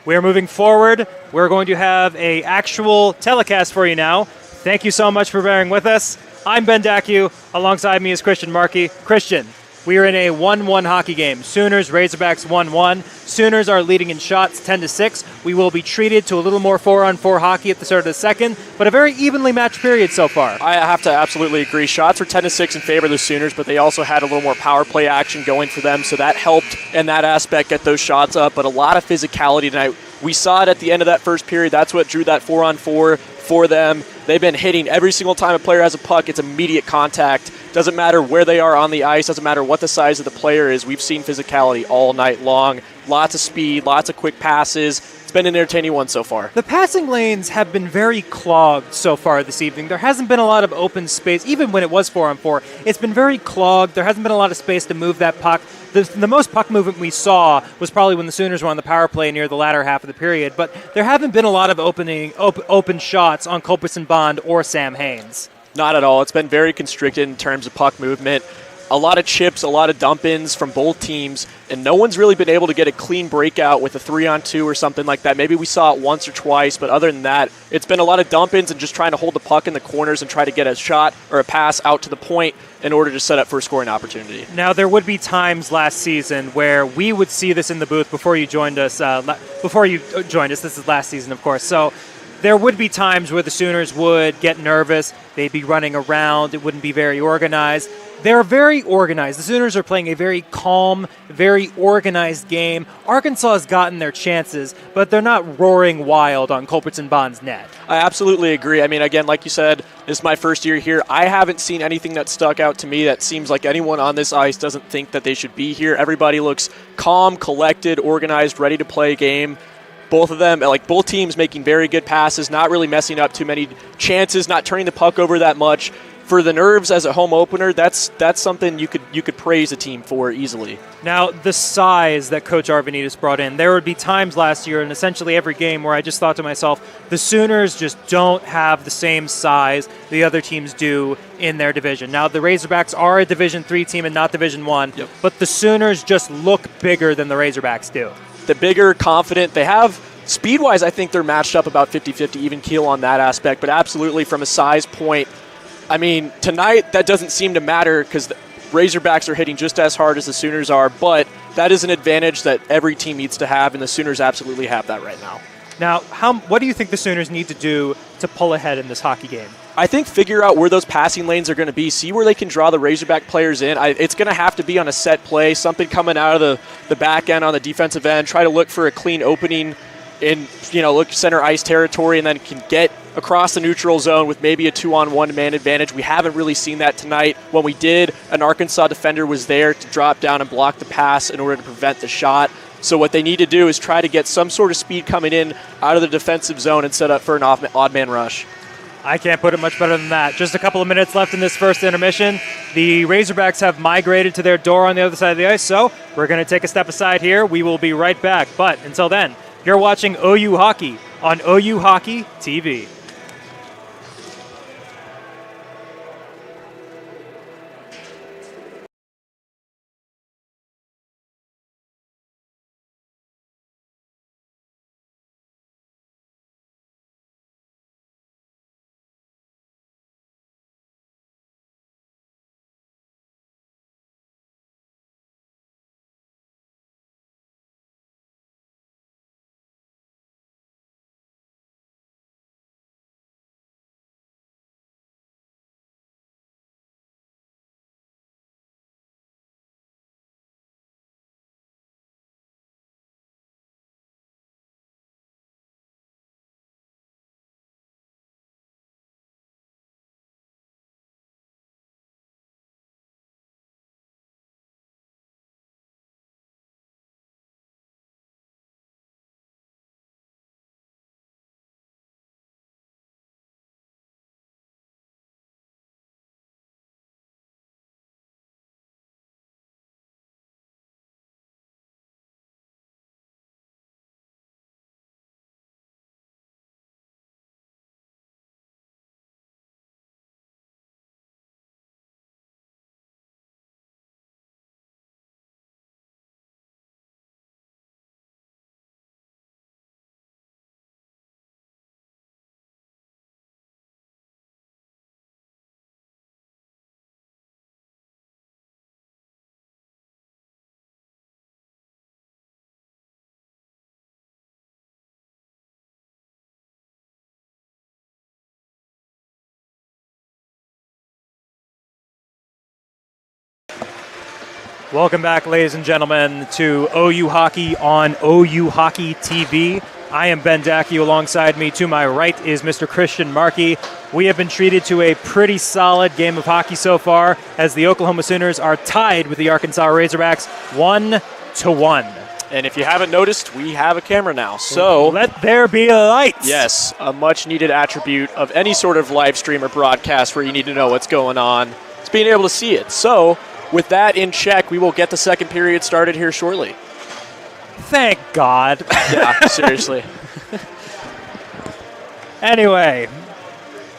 we're moving forward. We're going to have an actual telecast for you now. Thank you so much for bearing with us. I'm Ben Dacu. Alongside me is Christian Markey. Christian, we are in a 1-1 hockey game. Sooners, Razorbacks 1-1. Sooners are leading in shots 10-6. We will be treated to a little more 4-on-4 hockey at the start of the second, but a very evenly matched period so far. I have to absolutely agree. Shots were 10-6 in favor of the Sooners, but they also had a little more power play action going for them, so that helped in that aspect get those shots up, but a lot of physicality tonight. We saw it at the end of that first period. That's what drew that 4-on-4 for them. They've been hitting every single time a player has a puck. It's immediate contact. Doesn't matter where they are on the ice. Doesn't matter what the size of the player is. We've seen physicality all night long. Lots of speed, lots of quick passes. It's been an entertaining one so far. The passing lanes have been very clogged so far this evening. There hasn't been a lot of open space, even when it was 4-on-4. It's been very clogged. There hasn't been a lot of space to move that puck. The most puck movement we saw was probably when the Sooners were on the power play near the latter half of the period, but there haven't been a lot of open shots on Culbertson Bond or Sam Haynes. Not at all. It's been very constricted in terms of puck movement. A lot of chips, a lot of dump-ins from both teams, and no one's really been able to get a clean breakout with a 3-on-2 or something like that. Maybe we saw it once or twice, but other than that, it's been a lot of dump-ins and just trying to hold the puck in the corners and try to get a shot or a pass out to the point in order to set up for a scoring opportunity. Now, there would be times last season where we would see this in the booth before you joined us. This is last season, of course. So there would be times where the Sooners would get nervous. They'd be running around. It wouldn't be very organized. They're very organized. The Sooners are playing a very calm, very organized game. Arkansas has gotten their chances, but they're not roaring wild on Culbertson Bond's net. I absolutely agree. I mean, again, like you said, this is my first year here. I haven't seen anything that stuck out to me that seems like anyone on this ice doesn't think that they should be here. Everybody looks calm, collected, organized, ready to play a game. Both of them, like both teams, making very good passes, not really messing up too many chances, not turning the puck over that much. For the nerves as a home opener, that's something you could praise a team for easily. Now, the size that Coach Arvanitis brought in, there would be times last year in essentially every game where I just thought to myself, the Sooners just don't have the same size the other teams do in their division. Now, the Razorbacks are a Division-3 team and not Division-1, yep. But the Sooners just look bigger than the Razorbacks do. The bigger, confident, they have speed-wise, I think they're matched up about 50-50, even keel on that aspect, but absolutely from a size point, I mean, tonight that doesn't seem to matter because the Razorbacks are hitting just as hard as the Sooners are, but that is an advantage that every team needs to have, and the Sooners absolutely have that right now. Now, what do you think the Sooners need to do to pull ahead in this hockey game? I think figure out where those passing lanes are going to be, see where they can draw the Razorback players in. It's going to have to be on a set play, something coming out of the back end on the defensive end, try to look for a clean opening in, look center ice territory, and then can get across the neutral zone with maybe a 2-on-1 man advantage. We haven't really seen that tonight. When we did, an Arkansas defender was there to drop down and block the pass in order to prevent the shot. So what they need to do is try to get some sort of speed coming in out of the defensive zone and set up for an odd man rush. I can't put it much better than that. Just a couple of minutes left in this first intermission. The Razorbacks have migrated to their door on the other side of the ice, so we're going to take a step aside here. We will be right back. But until then, you're watching OU Hockey on OU Hockey TV. Welcome back, ladies and gentlemen, to OU Hockey on OU Hockey TV. I am Ben Dackey. Alongside me to my right is Mr. Christian Markey. We have been treated to a pretty solid game of hockey so far as the Oklahoma Sooners are tied with the Arkansas Razorbacks 1-1. And if you haven't noticed, we have a camera now. So let there be a light. Yes, a much needed attribute of any sort of live stream or broadcast where you need to know what's going on. It's being able to see it. So with that in check, we will get the second period started here shortly. Thank God. Yeah, seriously. Anyway,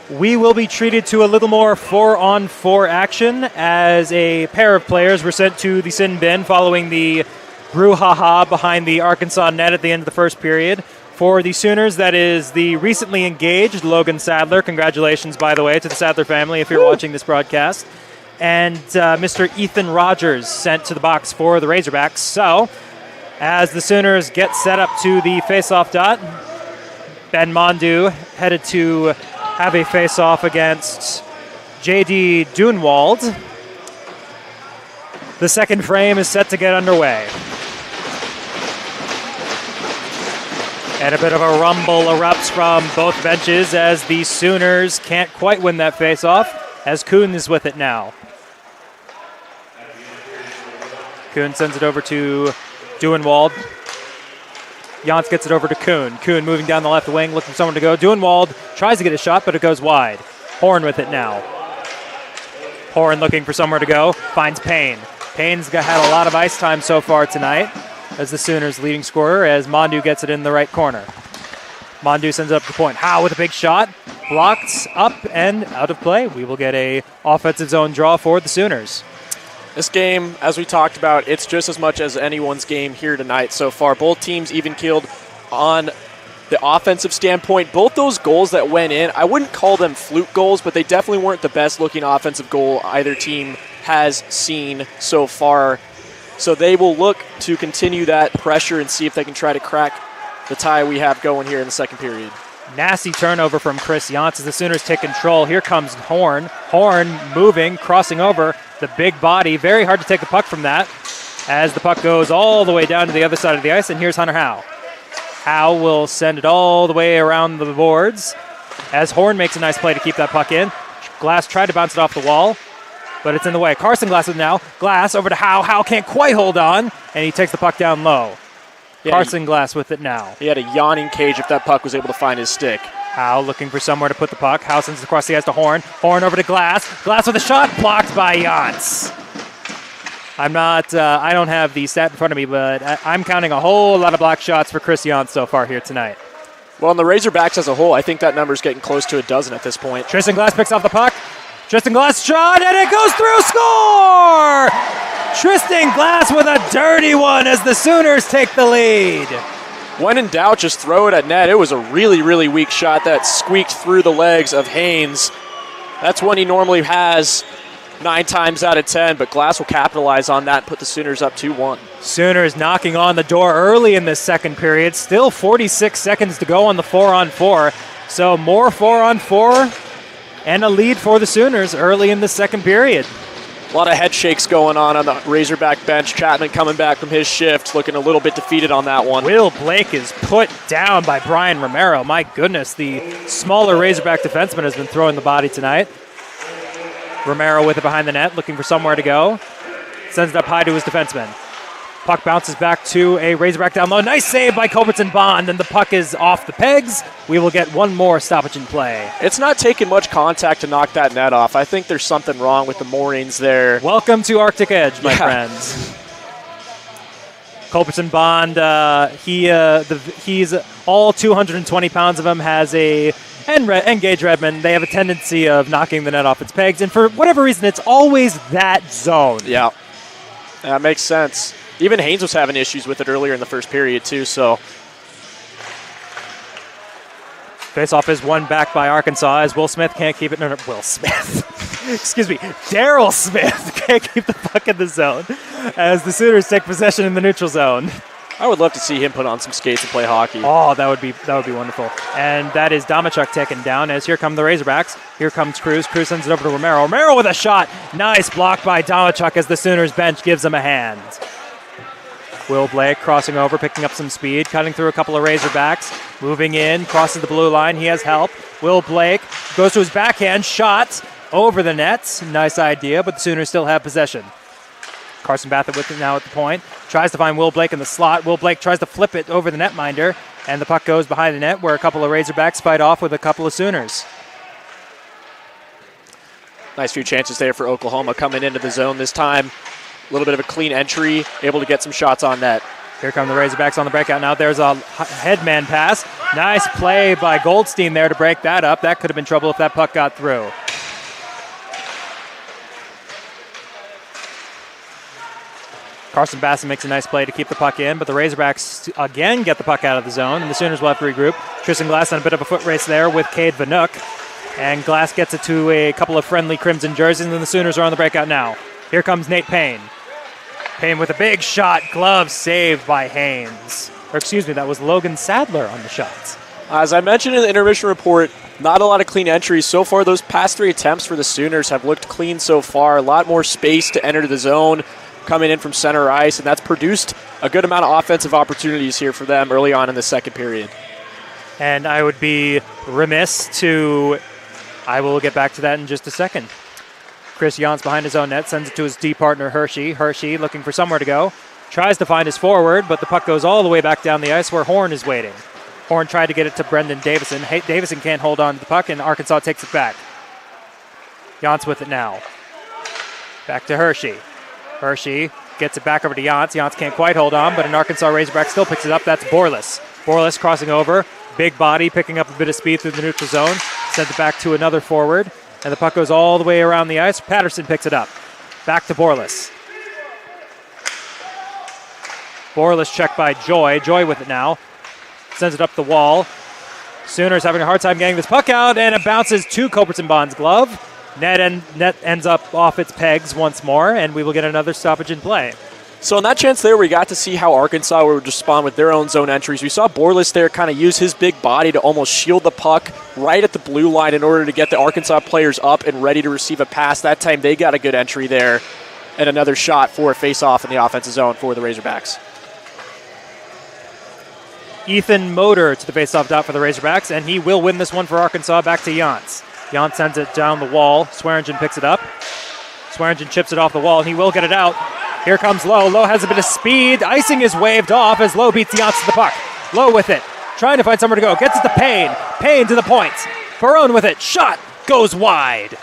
we will be treated to a little more 4-on-4 action as a pair of players were sent to the sin bin following the brouhaha behind the Arkansas net at the end of the first period. For the Sooners, that is the recently engaged Logan Sadler. Congratulations, by the way, to the Sadler family if you're watching this broadcast. And Mr. Ethan Rogers sent to the box for the Razorbacks. So, as the Sooners get set up to the face-off dot, Ben Mondu headed to have a face-off against J.D. Dunewald. The second frame is set to get underway. And a bit of a rumble erupts from both benches as the Sooners can't quite win that face-off, as Kuhn is with it now. Kuhn sends it over to Dunewald. Jantz gets it over to Kuhn. Kuhn moving down the left wing, looking for someone to go. Dunewald tries to get a shot, but it goes wide. Horn with it now. Horn looking for somewhere to go, finds Payne. Payne's had a lot of ice time so far tonight as the Sooners' leading scorer, as Mondu gets it in the right corner. Mondu sends it up the point. Howe with a big shot. Blocked up and out of play. We will get a offensive zone draw for the Sooners. This game, as we talked about, it's just as much as anyone's game here tonight so far. Both teams even-keeled on the offensive standpoint. Both those goals that went in, I wouldn't call them fluke goals, but they definitely weren't the best-looking offensive goal either team has seen so far. So they will look to continue that pressure and see if they can try to crack the tie we have going here in the second period. Nasty turnover from Chris Jantz as the Sooners take control. Here comes Horn. Horn moving, crossing over the big body. Very hard to take the puck from that as the puck goes all the way down to the other side of the ice, and here's Hunter Howe. Howe will send it all the way around the boards as Horn makes a nice play to keep that puck in. Glass tried to bounce it off the wall, but it's in the way. Carson Glass with now. Glass over to Howe. Howe can't quite hold on, and he takes the puck down low. Yeah, Carson Glass with it now. He had a yawning cage if that puck was able to find his stick. Howe looking for somewhere to put the puck. Howe sends it across the ice to Horn. Horn over to Glass. Glass with a shot blocked by Jantz. I don't have the stat in front of me, but I'm counting a whole lot of block shots for Chris Jantz so far here tonight. Well, in the Razorbacks as a whole, I think that number's getting close to a dozen at this point. Tristan Glass picks off the puck. Tristan Glass shot, and it goes through. Score! Tristan Glass with a dirty one as the Sooners take the lead. When in doubt, just throw it at net. It was a really, really weak shot that squeaked through the legs of Haynes. That's one he normally has 9 times out of 10, but Glass will capitalize on that and put the Sooners up 2-1. Sooners knocking on the door early in this second period. Still 46 seconds to go on the 4-on-4. So more 4-on-4 and a lead for the Sooners early in the second period. A lot of head shakes going on the Razorback bench. Chapman coming back from his shift, looking a little bit defeated on that one. Will Blake is put down by Brian Romero. My goodness, the smaller Razorback defenseman has been throwing the body tonight. Romero with it behind the net, looking for somewhere to go. Sends it up high to his defenseman. Puck bounces back to a Razorback down low. Nice save by Culbertson Bond, and the puck is off the pegs. We will get one more stoppage in play. It's not taking much contact to knock that net off. I think there's something wrong with the moorings there. Welcome to Arctic Edge, my friends. Culbertson Bond, he's all 220 pounds of him, and Gage Redmond, they have a tendency of knocking the net off its pegs, and for whatever reason, it's always that zone. Yeah, that makes sense. Even Haynes was having issues with it earlier in the first period, too, so. Face-off is won back by Arkansas as Will Smith can't keep it. No, Will Smith. Excuse me. Daryl Smith can't keep the puck in the zone as the Sooners take possession in the neutral zone. I would love to see him put on some skates and play hockey. Oh, that would be wonderful. And that is Damachuk taken down as here come the Razorbacks. Here comes Cruz. Cruz sends it over to Romero. Romero with a shot. Nice block by Damachuk as the Sooners bench gives him a hand. Will Blake crossing over, picking up some speed, cutting through a couple of Razorbacks, moving in, crosses the blue line. He has help. Will Blake goes to his backhand, shot over the nets. Nice idea, but the Sooners still have possession. Carson Bathett with it now at the point. Tries to find Will Blake in the slot. Will Blake tries to flip it over the netminder, and the puck goes behind the net where a couple of Razorbacks fight off with a couple of Sooners. Nice few chances there for Oklahoma coming into the zone this time. A little bit of a clean entry, able to get some shots on net. Here come the Razorbacks on the breakout now. There's a headman pass. Nice play by Goldstein there to break that up. That could have been trouble if that puck got through. Carson Bassett makes a nice play to keep the puck in, but the Razorbacks again get the puck out of the zone, and the Sooners will have to regroup. Tristan Glass on a bit of a foot race there with Cade Vanook, and Glass gets it to a couple of friendly Crimson jerseys, and then the Sooners are on the breakout now. Here comes Nate Payne. Payne with a big shot, glove saved by Haynes. Or excuse me, that was Logan Sadler on the shots. As I mentioned in the intermission report, not a lot of clean entries. So far, those past 3 attempts for the Sooners have looked clean so far. A lot more space to enter the zone coming in from center ice, and that's produced a good amount of offensive opportunities here for them early on in the second period. And I would be remiss to... I will get back to that in just a second. Chris Jans behind his own net, sends it to his D partner Hershey. Hershey looking for somewhere to go. Tries to find his forward, but the puck goes all the way back down the ice where Horn is waiting. Horn tried to get it to Brendan Davison. Davison can't hold on to the puck, and Arkansas takes it back. Jans with it now. Back to Hershey. Hershey gets it back over to Jans. Jans can't quite hold on, but an Arkansas Razorback still picks it up. That's Borlis. Borlis crossing over. Big body, picking up a bit of speed through the neutral zone. Sends it back to another forward. And the puck goes all the way around the ice. Patterson picks it up. Back to Borlis. Borlis checked by Joy. Joy with it now. Sends it up the wall. Sooners having a hard time getting this puck out, and it bounces to Culbertson Bond's glove. Net ends up off its pegs once more, and we will get another stoppage in play. So in that chance there, we got to see how Arkansas would respond with their own zone entries. We saw Borlis there kind of use his big body to almost shield the puck right at the blue line in order to get the Arkansas players up and ready to receive a pass. That time they got a good entry there, and another shot for a face-off in the offensive zone for the Razorbacks. Ethan Motor to the face-off dot for the Razorbacks, and he will win this one for Arkansas. Back to Jans. Jans sends it down the wall. Swearingen picks it up. Swearingen chips it off the wall, and he will get it out. Here comes Lowe. Lowe has a bit of speed. Icing is waved off as Lowe beats Jans to the puck. Lowe with it. Trying to find somewhere to go. Gets it to Payne. Payne to the point. Barone with it. Shot. Goes wide.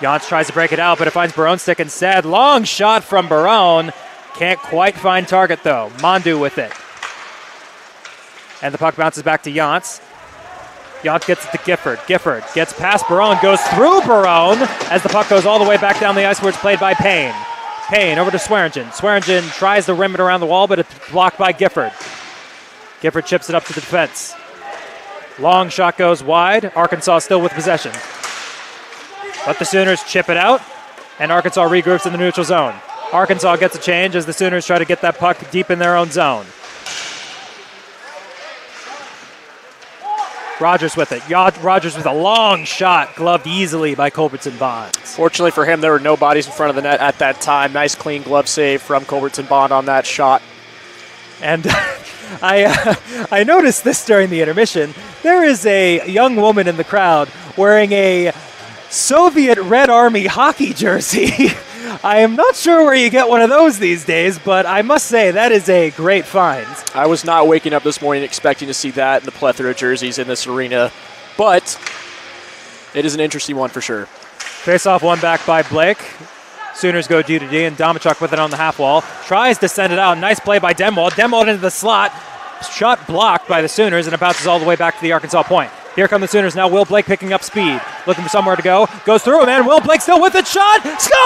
Jans tries to break it out, but it finds Barone's stick instead. Long shot from Barone. Can't quite find target, though. Mondu with it. And the puck bounces back to Jans. Jans gets it to Gifford. Gifford gets past Barone, goes through Barone as the puck goes all the way back down the ice where it's played by Payne. Payne over to Swearingen. Swearingen tries to rim it around the wall, but it's blocked by Gifford. Gifford chips it up to the defense. Long shot goes wide. Arkansas still with possession. But the Sooners chip it out, and Arkansas regroups in the neutral zone. Arkansas gets a change as the Sooners try to get that puck deep in their own zone. Rogers with it. Rogers with a long shot, gloved easily by Culbertson Bond. Fortunately for him, there were no bodies in front of the net at that time. Nice clean glove save from Culbertson Bond on that shot. And I noticed this during the intermission. There is a young woman in the crowd wearing a Soviet Red Army hockey jersey. I am not sure where you get one of those these days, but I must say that is a great find. I was not waking up this morning expecting to see that in the plethora of jerseys in this arena, but it is an interesting one for sure. Face-off one back by Blake. Sooners go D to D, and Damachuk with it on the half wall. Tries to send it out. Nice play by Demwald. Demwald into the slot. Shot blocked by the Sooners, and it bounces all the way back to the Arkansas point. Here come the Sooners now. Will Blake picking up speed. Looking for somewhere to go. Goes through him, and Will Blake still with it. Shot! Score!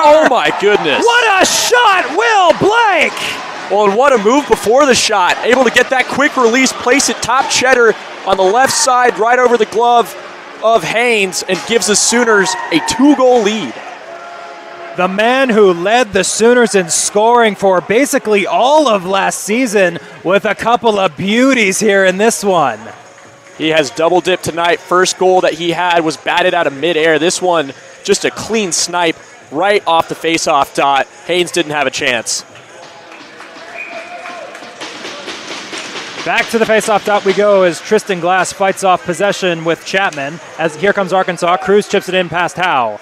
Oh, my goodness. What a shot, Will Blake! Well, and what a move before the shot. Able to get that quick release, place it top cheddar on the left side, right over the glove of Haynes, and gives the Sooners a 2-goal lead. The man who led the Sooners in scoring for basically all of last season with a couple of beauties here in this one. He has double dipped tonight. First goal that he had was batted out of midair. This one, just a clean snipe right off the faceoff dot. Haynes didn't have a chance. Back to the faceoff dot we go as Tristan Glass fights off possession with Chapman. As here comes Arkansas. Cruz chips it in past Howe.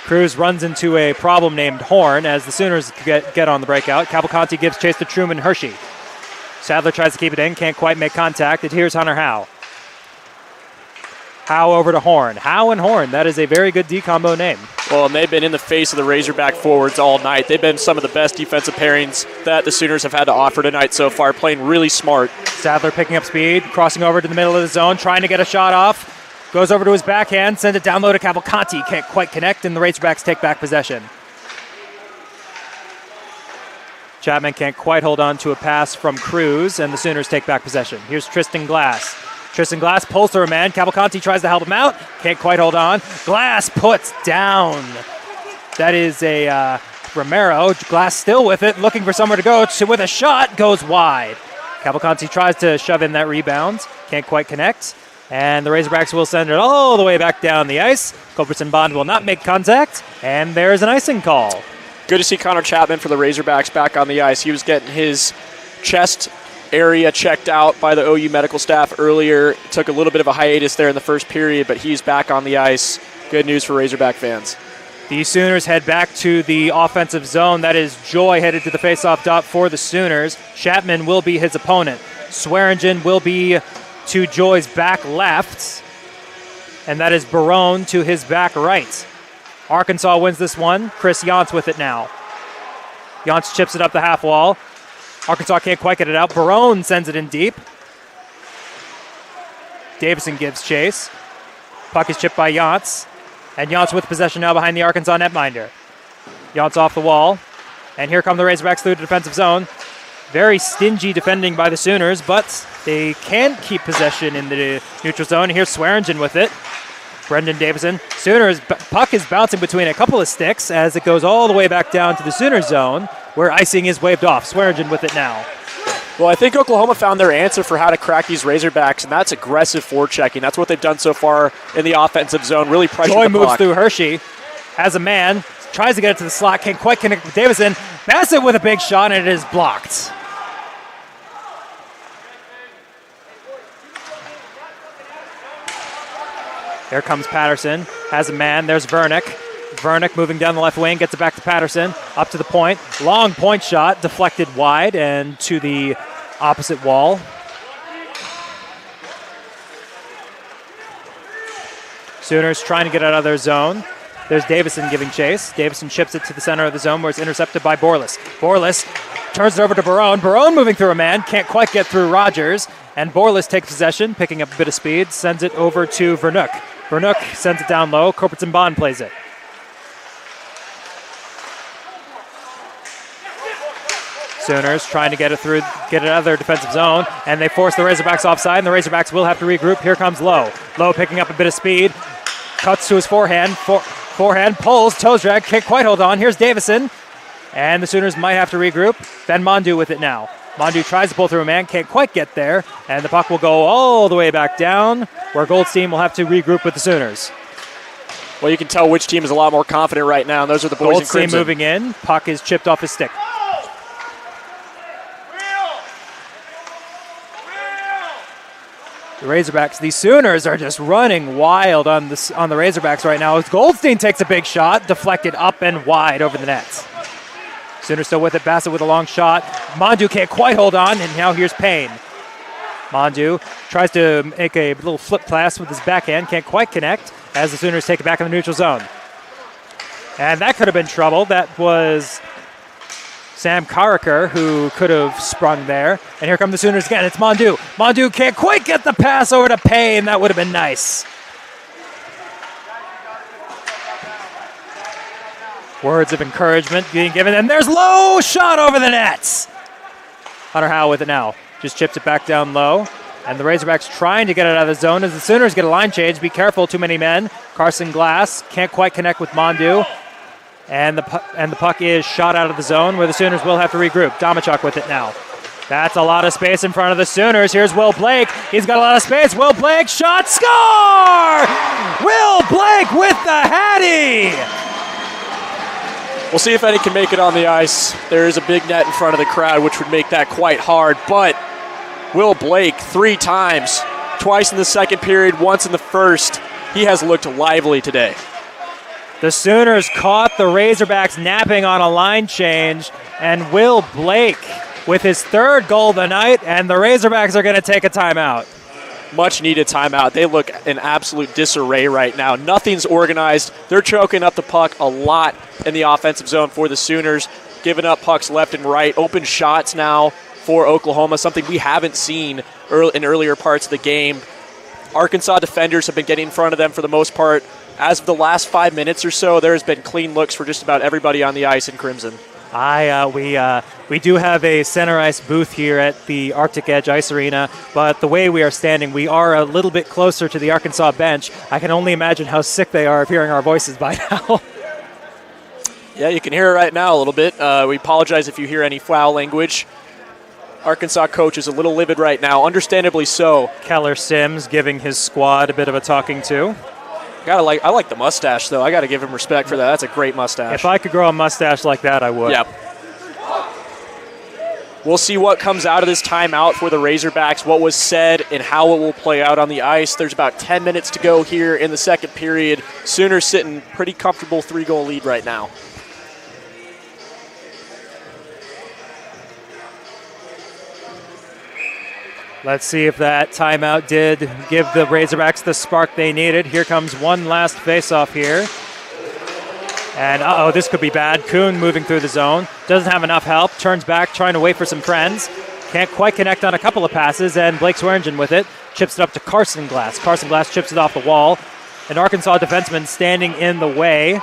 Cruz runs into a problem named Horn as the Sooners get on the breakout. Cavalcanti gives chase to Truman Hershey. Sadler tries to keep it in, can't quite make contact. Here's Hunter Howe. Howe over to Horn. Howe and Horn, that is a very good D-combo name. Well, and they've been in the face of the Razorback forwards all night. They've been some of the best defensive pairings that the Sooners have had to offer tonight so far, playing really smart. Sadler picking up speed, crossing over to the middle of the zone, trying to get a shot off. Goes over to his backhand, sends it down low to Cavalcanti. Can't quite connect, and the Razorbacks take back possession. Chapman can't quite hold on to a pass from Cruz, and the Sooners take back possession. Here's Tristan Glass. Tristan Glass pulls through a man. Cavalcanti tries to help him out. Can't quite hold on. Glass puts down. That is a Romero. Glass still with it, looking for somewhere to go. With a shot, goes wide. Cavalcanti tries to shove in that rebound. Can't quite connect. And the Razorbacks will send it all the way back down the ice. Culbertson Bond will not make contact, and there's an icing call. Good to see Connor Chapman for the Razorbacks back on the ice. He was getting his chest area checked out by the OU medical staff earlier. Took a little bit of a hiatus there in the first period, but he's back on the ice. Good news for Razorback fans. The Sooners head back to the offensive zone. That is Joy headed to the faceoff dot for the Sooners. Chapman will be his opponent. Swearingen will be to Joy's back left, and that is Barone to his back right. Arkansas wins this one. Chris Yantz with it now. Yantz chips it up the half wall. Arkansas can't quite get it out. Barone sends it in deep. Davison gives chase. Puck is chipped by Yantz, and Yantz with possession now behind the Arkansas netminder. Yantz off the wall, and here come the Razorbacks through the defensive zone. Very stingy defending by the Sooners, but they can keep possession in the neutral zone. Here's Swearingen with it. Brendan Davison. Sooners, puck is bouncing between a couple of sticks as it goes all the way back down to the Sooners zone, where icing is waved off. Swearingen with it now. Well, I think Oklahoma found their answer for how to crack these Razorbacks, and that's aggressive forechecking. That's what they've done so far in the offensive zone, really pressuring the puck. Joy moves through Hershey, has a man, tries to get it to the slot, can't quite connect with Davison. Bassett with a big shot, and it is blocked. Here comes Patterson, has a man, there's Vernick. Vernick moving down the left wing, gets it back to Patterson, up to the point. Long point shot, deflected wide and to the opposite wall. Sooners trying to get out of their zone. There's Davison giving chase. Davison chips it to the center of the zone where it's intercepted by Borlas. Borlas turns it over to Barone. Barone moving through a man, can't quite get through Rogers. And Borlas takes possession, picking up a bit of speed, sends it over to Vernook. Vernook sends it down low. Culbertson Bond plays it. Sooners trying to get it out of their defensive zone, and they force the Razorbacks offside, and the Razorbacks will have to regroup. Here comes Lowe. Lowe picking up a bit of speed, cuts to his forehand, pulls, toes drag, can't quite hold on. Here's Davison, and the Sooners might have to regroup. Ben Mondu with it now. Mondu tries to pull through a man, can't quite get there, and the puck will go all the way back down, where Goldstein will have to regroup with the Sooners. Well, you can tell which team is a lot more confident right now, and those are the boys in crimson. Goldstein moving in, puck is chipped off his stick. The Razorbacks, the Sooners are just running wild on the Razorbacks right now. As Goldstein takes a big shot, deflected up and wide over the net. Sooners still with it. Bassett with a long shot. Mondu can't quite hold on, and now here's Payne. Mondu tries to make a little flip pass with his backhand, can't quite connect as the Sooners take it back in the neutral zone. And that could have been trouble. That was Sam Carricker who could have sprung there. And here come the Sooners again. It's Mondu. Mondu can't quite get the pass over to Payne. That would have been nice. Words of encouragement being given. And there's Lowe, shot over the net. Hunter Howe with it now. Just chips it back down low. And the Razorbacks trying to get it out of the zone as the Sooners get a line change. Be careful, too many men. Carson Glass can't quite connect with Mondu. And the puck is shot out of the zone where the Sooners will have to regroup. Domachuk with it now. That's a lot of space in front of the Sooners. Here's Will Blake. He's got a lot of space. Will Blake, shot, score! Will Blake with the Hattie! We'll see if any can make it on the ice. There is a big net in front of the crowd, which would make that quite hard. But Will Blake, 3 times, twice in the second period, once in the first. He has looked lively today. The Sooners caught the Razorbacks napping on a line change, and Will Blake with his 3rd goal of the night, and the Razorbacks are going to take a timeout. Much needed timeout. They look in absolute disarray right now. Nothing's organized. They're choking up the puck a lot in the offensive zone for the Sooners, giving up pucks left and right. Open shots now for Oklahoma, something we haven't seen in earlier parts of the game. Arkansas defenders have been getting in front of them for the most part. As of the last 5 minutes or so, there has been clean looks for just about everybody on the ice in Crimson. We do have a center ice booth here at the Arctic Edge Ice Arena, but the way we are standing, we are a little bit closer to the Arkansas bench. I can only imagine how sick they are of hearing our voices by now. Yeah, you can hear it right now a little bit. We apologize if you hear any foul language. Arkansas coach is a little livid right now, understandably so. Keller Sims giving his squad a bit of a talking to. I like the mustache, though. I got to give him respect for that. That's a great mustache. If I could grow a mustache like that, I would. Yep. We'll see what comes out of this timeout for the Razorbacks, what was said, and how it will play out on the ice. There's about 10 minutes to go here in the second period. Sooners sitting pretty comfortable 3-goal lead right now. Let's see if that timeout did give the Razorbacks the spark they needed. Here comes one last faceoff here. And, this could be bad. Kuhn moving through the zone. Doesn't have enough help. Turns back, trying to wait for some friends. Can't quite connect on a couple of passes, and Blake Swearingen with it. Chips it up to Carson Glass. Carson Glass chips it off the wall. An Arkansas defenseman standing in the way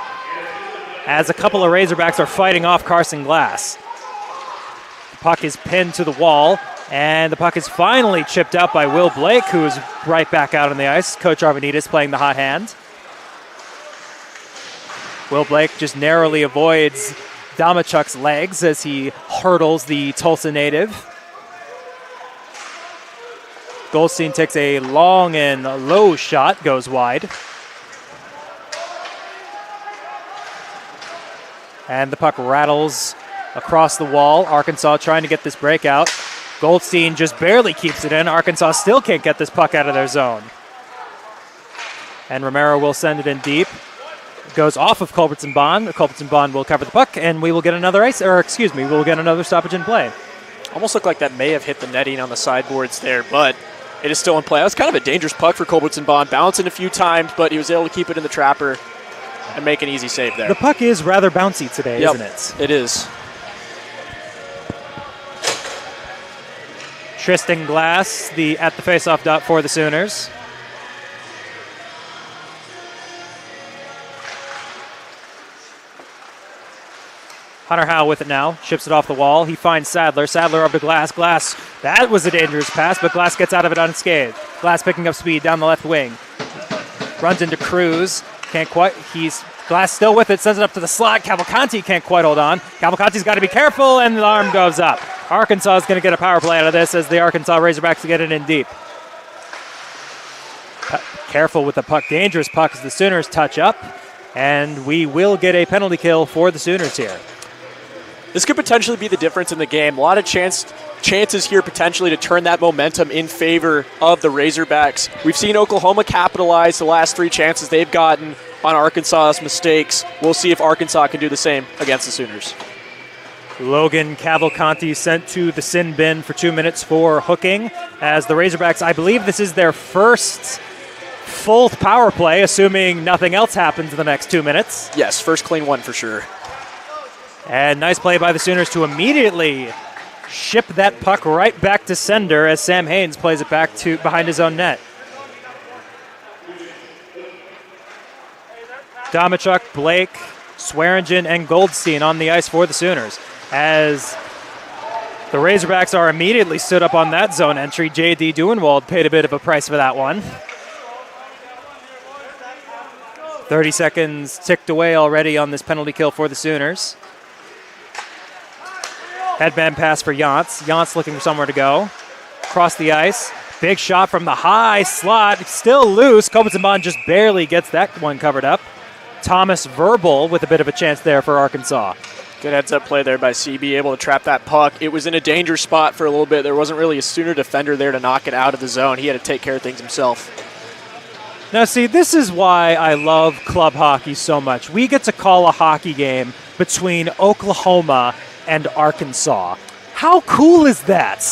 as a couple of Razorbacks are fighting off Carson Glass. The puck is pinned to the wall. And the puck is finally chipped out by Will Blake, who is right back out on the ice. Coach Arvanites playing the hot hand. Will Blake just narrowly avoids Domachuk's legs as he hurdles the Tulsa native. Goldstein takes a long and low shot, goes wide. And the puck rattles across the wall. Arkansas trying to get this breakout. Goldstein just barely keeps it in. Arkansas still can't get this puck out of their zone. And Romero will send it in deep. It goes off of Culbertson Bond. Culbertson Bond will cover the puck, and we will get another we'll get another stoppage in play. Almost looked like that may have hit the netting on the sideboards there, but it is still in play. That was kind of a dangerous puck for Culbertson Bond, bouncing a few times, but he was able to keep it in the trapper and make an easy save there. The puck is rather bouncy today, isn't it? It is. Tristan Glass at the faceoff dot for the Sooners. Hunter Howe with it now. Chips it off the wall. He finds Sadler. Sadler up to Glass. Glass, that was a dangerous pass, but Glass gets out of it unscathed. Glass picking up speed down the left wing. Runs into Cruz. Can't quite. Glass still with it. Sends it up to the slot. Cavalcanti can't quite hold on. Cavalcanti's got to be careful, and the arm goes up. Arkansas is going to get a power play out of this as the Arkansas Razorbacks get it in deep. Careful with the puck. Dangerous puck as the Sooners touch up, and we will get a penalty kill for the Sooners here. This could potentially be the difference in the game. A lot of chances here potentially to turn that momentum in favor of the Razorbacks. We've seen Oklahoma capitalize the last 3 chances they've gotten on Arkansas's mistakes. We'll see if Arkansas can do the same against the Sooners. Logan Cavalcanti sent to the sin bin for 2 minutes for hooking as the Razorbacks, I believe this is their first full power play, assuming nothing else happens in the next 2 minutes. Yes, first clean one for sure. And nice play by the Sooners to immediately ship that puck right back to sender as Sam Haynes plays it back to behind his own net. Domachuk, Blake, Swearingen, and Goldstein on the ice for the Sooners as The Razorbacks are immediately stood up on that zone entry. J.D. Duenwald paid a bit of a price for that one. 30 seconds ticked away already on this penalty kill for the Sooners. Headband pass for Yance. Yance looking for somewhere to go. Across the ice. Big shot from the high slot. Still loose. Culbertson Bond just barely gets that one covered up. Thomas Verbal with a bit of a chance there for Arkansas. Good heads-up play there by CB, able to trap that puck. It was in a danger spot for a little bit. There wasn't really a Sooner defender there to knock it out of the zone. He had to take care of things himself. Now, see, this is why I love club hockey so much. We get to call a hockey game between Oklahoma and Arkansas. How cool is that?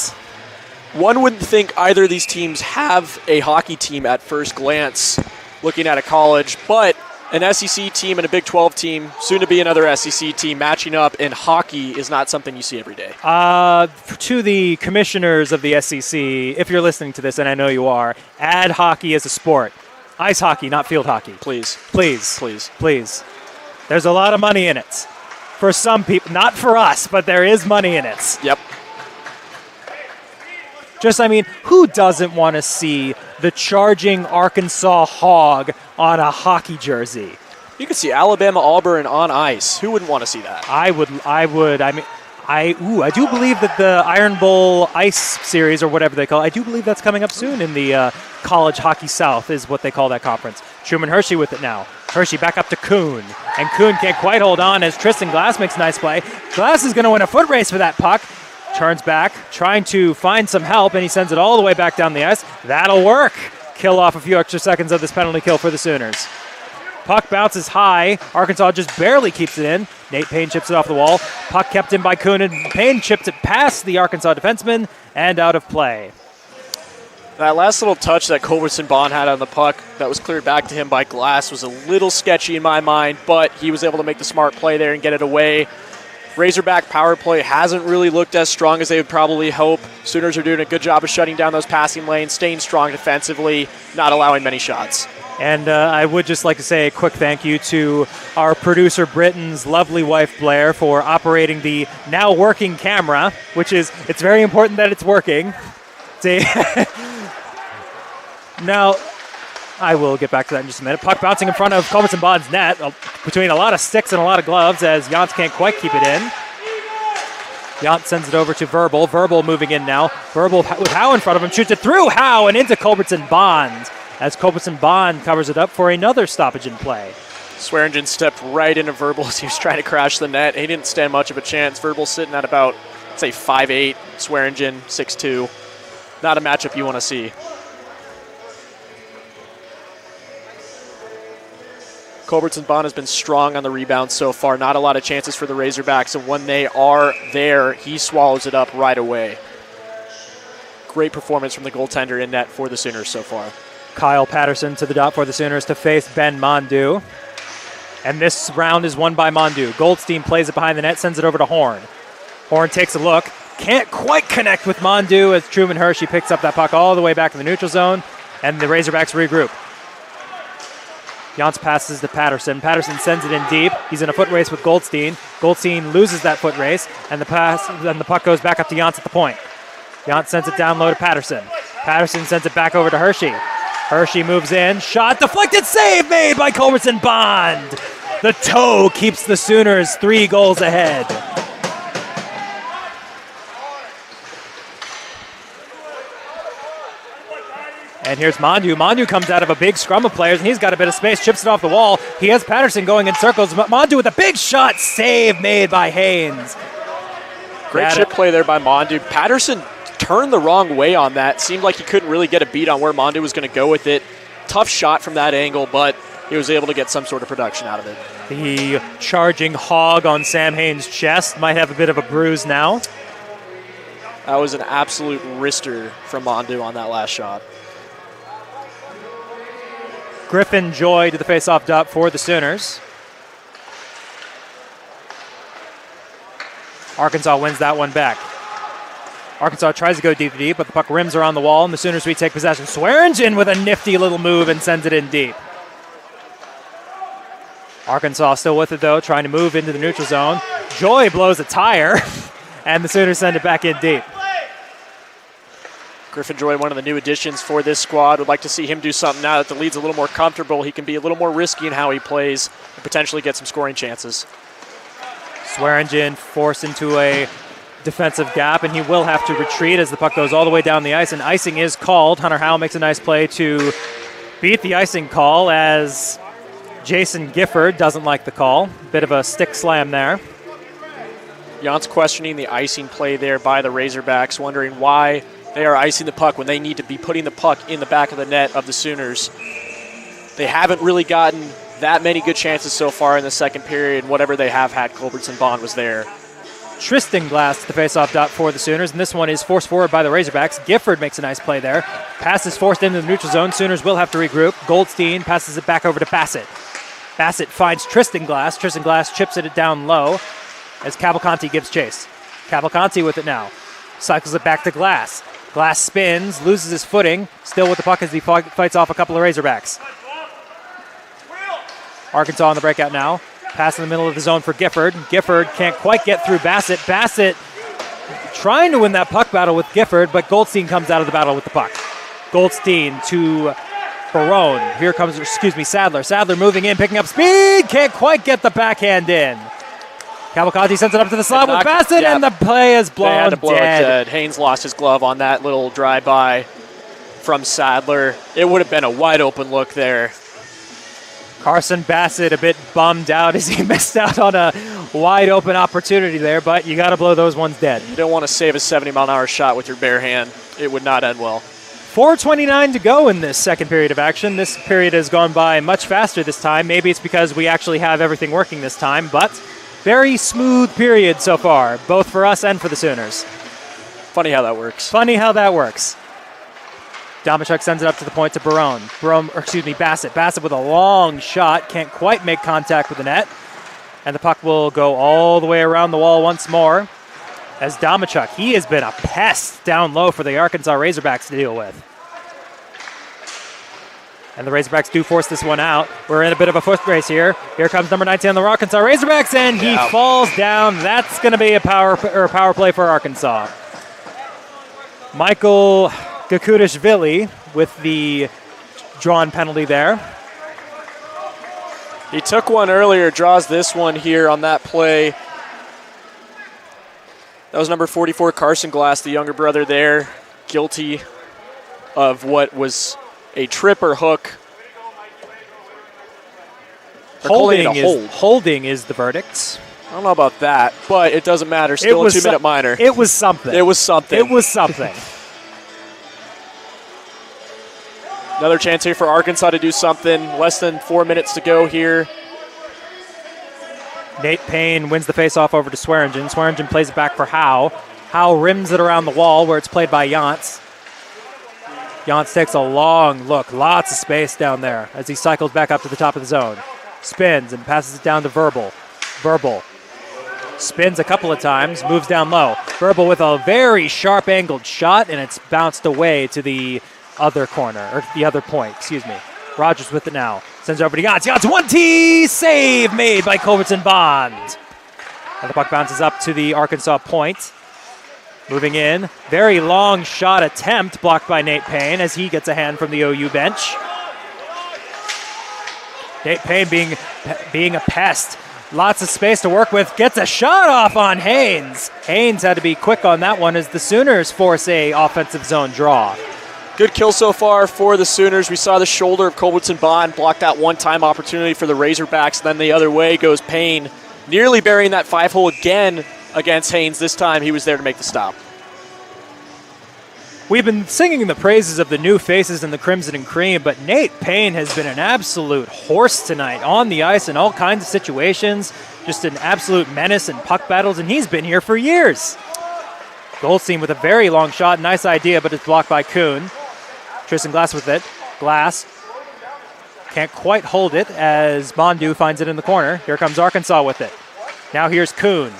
One wouldn't think either of these teams have a hockey team at first glance, looking at a college, but an SEC team and a Big 12 team, soon to be another SEC team, matching up in hockey is not something you see every day. To the commissioners of the SEC, if you're listening to this, and I know you are, add hockey as a sport. Ice hockey, not field hockey. Please. Please. Please. Please. There's a lot of money in it. For some people, not for us, but there is money in it. Yep. Who doesn't want to see the charging Arkansas Hog on a hockey jersey? You could see Alabama Auburn on ice. Who wouldn't want to see that? I would. I do believe that the Iron Bowl Ice Series, or whatever they call it, I do believe that's coming up soon in the College Hockey South is what they call that conference. Truman Hershey with it now. Hershey back up to Kuhn. And Kuhn can't quite hold on as Tristan Glass makes a nice play. Glass is going to win a foot race for that puck. Turns back, trying to find some help, and he sends it all the way back down the ice. That'll work. Kill off a few extra seconds of this penalty kill for the Sooners. Puck bounces high. Arkansas just barely keeps it in. Nate Payne chips it off the wall. Puck kept in by Kuhn, and Payne chips it past the Arkansas defenseman and out of play. That last little touch that Culbertson Bond had on the puck that was cleared back to him by Glass was a little sketchy in my mind, but he was able to make the smart play there and get it away. Razorback power play hasn't really looked as strong as they would probably hope. Sooners are doing a good job of shutting down those passing lanes, staying strong defensively, not allowing many shots. And I would just like to say a quick thank you to our producer Britton's lovely wife Blair for operating the now working camera, it's very important that it's working. Now, I will get back to that in just a minute. Puck bouncing in front of Culbertson Bond's net between a lot of sticks and a lot of gloves as Yance can't quite keep it in. Yance sends it over to Verbal. Verbal moving in now. Verbal with Howe in front of him. Shoots it through Howe and into Culbertson Bond as Culbertson Bond covers it up for another stoppage in play. Swearingen stepped right into Verbal as he was trying to crash the net. He didn't stand much of a chance. Verbal sitting at about, say, 5'8". Swearingen, 6'2". Not a matchup you want to see. Culbertson Bond has been strong on the rebound so far. Not a lot of chances for the Razorbacks, and when they are there, he swallows it up right away. Great performance from the goaltender in net for the Sooners so far. Kyle Patterson to the dot for the Sooners to face Ben Mondu. And this round is won by Mondu. Goldstein plays it behind the net, sends it over to Horn. Horn takes a look. Can't quite connect with Mondu as Truman Hershey picks up that puck all the way back in the neutral zone, and the Razorbacks regroup. Yance passes to Patterson. Patterson sends it in deep. He's in a foot race with Goldstein. Goldstein loses that foot race, and the puck goes back up to Yance at the point. Yance sends it down low to Patterson. Patterson sends it back over to Hershey. Hershey moves in. Shot deflected. Save made by Culbertson Bond. The toe keeps the Sooners 3 goals ahead. And here's Mondu. Mondu comes out of a big scrum of players, and he's got a bit of space, chips it off the wall. He has Patterson going in circles. Mondu with a big shot. Save made by Haynes. Great chip play there by Mondu. Patterson turned the wrong way on that. Seemed like he couldn't really get a beat on where Mondu was going to go with it. Tough shot from that angle, but he was able to get some sort of production out of it. The charging hog on Sam Haynes' chest might have a bit of a bruise now. That was an absolute wrister from Mondu on that last shot. Griffin Joy to the face-off dot for the Sooners. Arkansas wins that one back. Arkansas tries to go deep, but the puck rims around the wall, and the Sooners retake possession. Swearingen with a nifty little move and sends it in deep. Arkansas still with it, though, trying to move into the neutral zone. Joy blows a tire And the Sooners send it back in deep. Griffin Joy, one of the new additions for this squad. Would like to see him do something now that the lead's a little more comfortable. He can be a little more risky in how he plays and potentially get some scoring chances. Swearingen forced into a defensive gap, and he will have to retreat as the puck goes all the way down the ice, and icing is called. Hunter Howell makes a nice play to beat the icing call as Jason Gifford doesn't like the call. Bit of a stick slam there. Jant's questioning the icing play there by the Razorbacks, wondering why they are icing the puck when they need to be putting the puck in the back of the net of the Sooners. They haven't really gotten that many good chances so far in the second period. Whatever they have had, Culbertson Bond was there. Tristan Glass to the faceoff dot for the Sooners, and this one is forced forward by the Razorbacks. Gifford makes a nice play there. Pass is forced into the neutral zone. Sooners will have to regroup. Goldstein passes it back over to Bassett. Bassett finds Tristan Glass. Tristan Glass chips it down low as Cavalcanti gives chase. Cavalcanti with it now. Cycles it back to Glass. Glass spins, loses his footing, still with the puck as he fights off a couple of Razorbacks. Arkansas on the breakout now. Pass in the middle of the zone for Gifford. Gifford can't quite get through Bassett. Bassett trying to win that puck battle with Gifford, but Goldstein comes out of the battle with the puck. Goldstein to Barone. Here comes, Sadler. Sadler moving in, picking up speed. Can't quite get the backhand in. Cavalcanti sends it up to the slot with Bassett, and the play is blown They had to blow dead. it dead. Haynes lost his glove on that little drive-by from Sadler. It would have been a wide-open look there. Carson Bassett a bit bummed out as he missed out on a wide-open opportunity there, but you got to blow those ones dead. You don't want to save a 70-mile-an-hour shot with your bare hand. It would not end well. 4:29 to go in this second period of action. This period has gone by much faster this time. Maybe it's because we actually have everything working this time, but very smooth period so far, both for us and for the Sooners. Funny how that works. Domachuk sends it up to the point to Bassett. Bassett with a long shot, can't quite make contact with the net. And the puck will go all the way around the wall once more. As Domachuk, he has been a pest down low for the Arkansas Razorbacks to deal with. And the Razorbacks do force this one out. We're in a bit of a foot race here. Here comes number 19 on the Arkansas Razorbacks, and he falls down. That's going to be a power play for Arkansas. Michael Gakudashvili with the drawn penalty there. He took one earlier, draws this one here on that play. That was number 44, Carson Glass, the younger brother there, guilty of what was a trip or hook. Holding is the verdict. I don't know about that, but it doesn't matter. Still a 2-minute minor. It was something. Another chance here for Arkansas to do something. Less than 4 minutes to go here. Nate Payne wins the faceoff over to Swearingen. Swearingen plays it back for Howe. Howe rims it around the wall where it's played by Jantz. Jantz takes a long look. Lots of space down there as he cycles back up to the top of the zone. Spins and passes it down to Verbal. Verbal spins a couple of times, moves down low. Verbal with a very sharp angled shot, and it's bounced away to the other corner, or the other point, Rogers with it now. Sends it over to Jantz. Jantz, 1T save made by Culbertson Bond. And the puck bounces up to the Arkansas point. Moving in. Very long shot attempt blocked by Nate Payne as he gets a hand from the OU bench. Nate Payne being a pest. Lots of space to work with. Gets a shot off on Haynes. Haynes had to be quick on that one as the Sooners force a offensive zone draw. Good kill so far for the Sooners. We saw the shoulder of Culbertson Bond block that one-time opportunity for the Razorbacks. Then the other way goes Payne, nearly burying that 5-hole again against Haynes. This time he was there to make the stop. We've been singing the praises of the new faces in the Crimson and Cream, but Nate Payne has been an absolute horse tonight on the ice in all kinds of situations. Just an absolute menace in puck battles, and he's been here for years. Goldstein with a very long shot. Nice idea, but it's blocked by Kuhn. Tristan Glass with it. Glass can't quite hold it as Bondu finds it in the corner. Here comes Arkansas with it. Now here's Kuhn.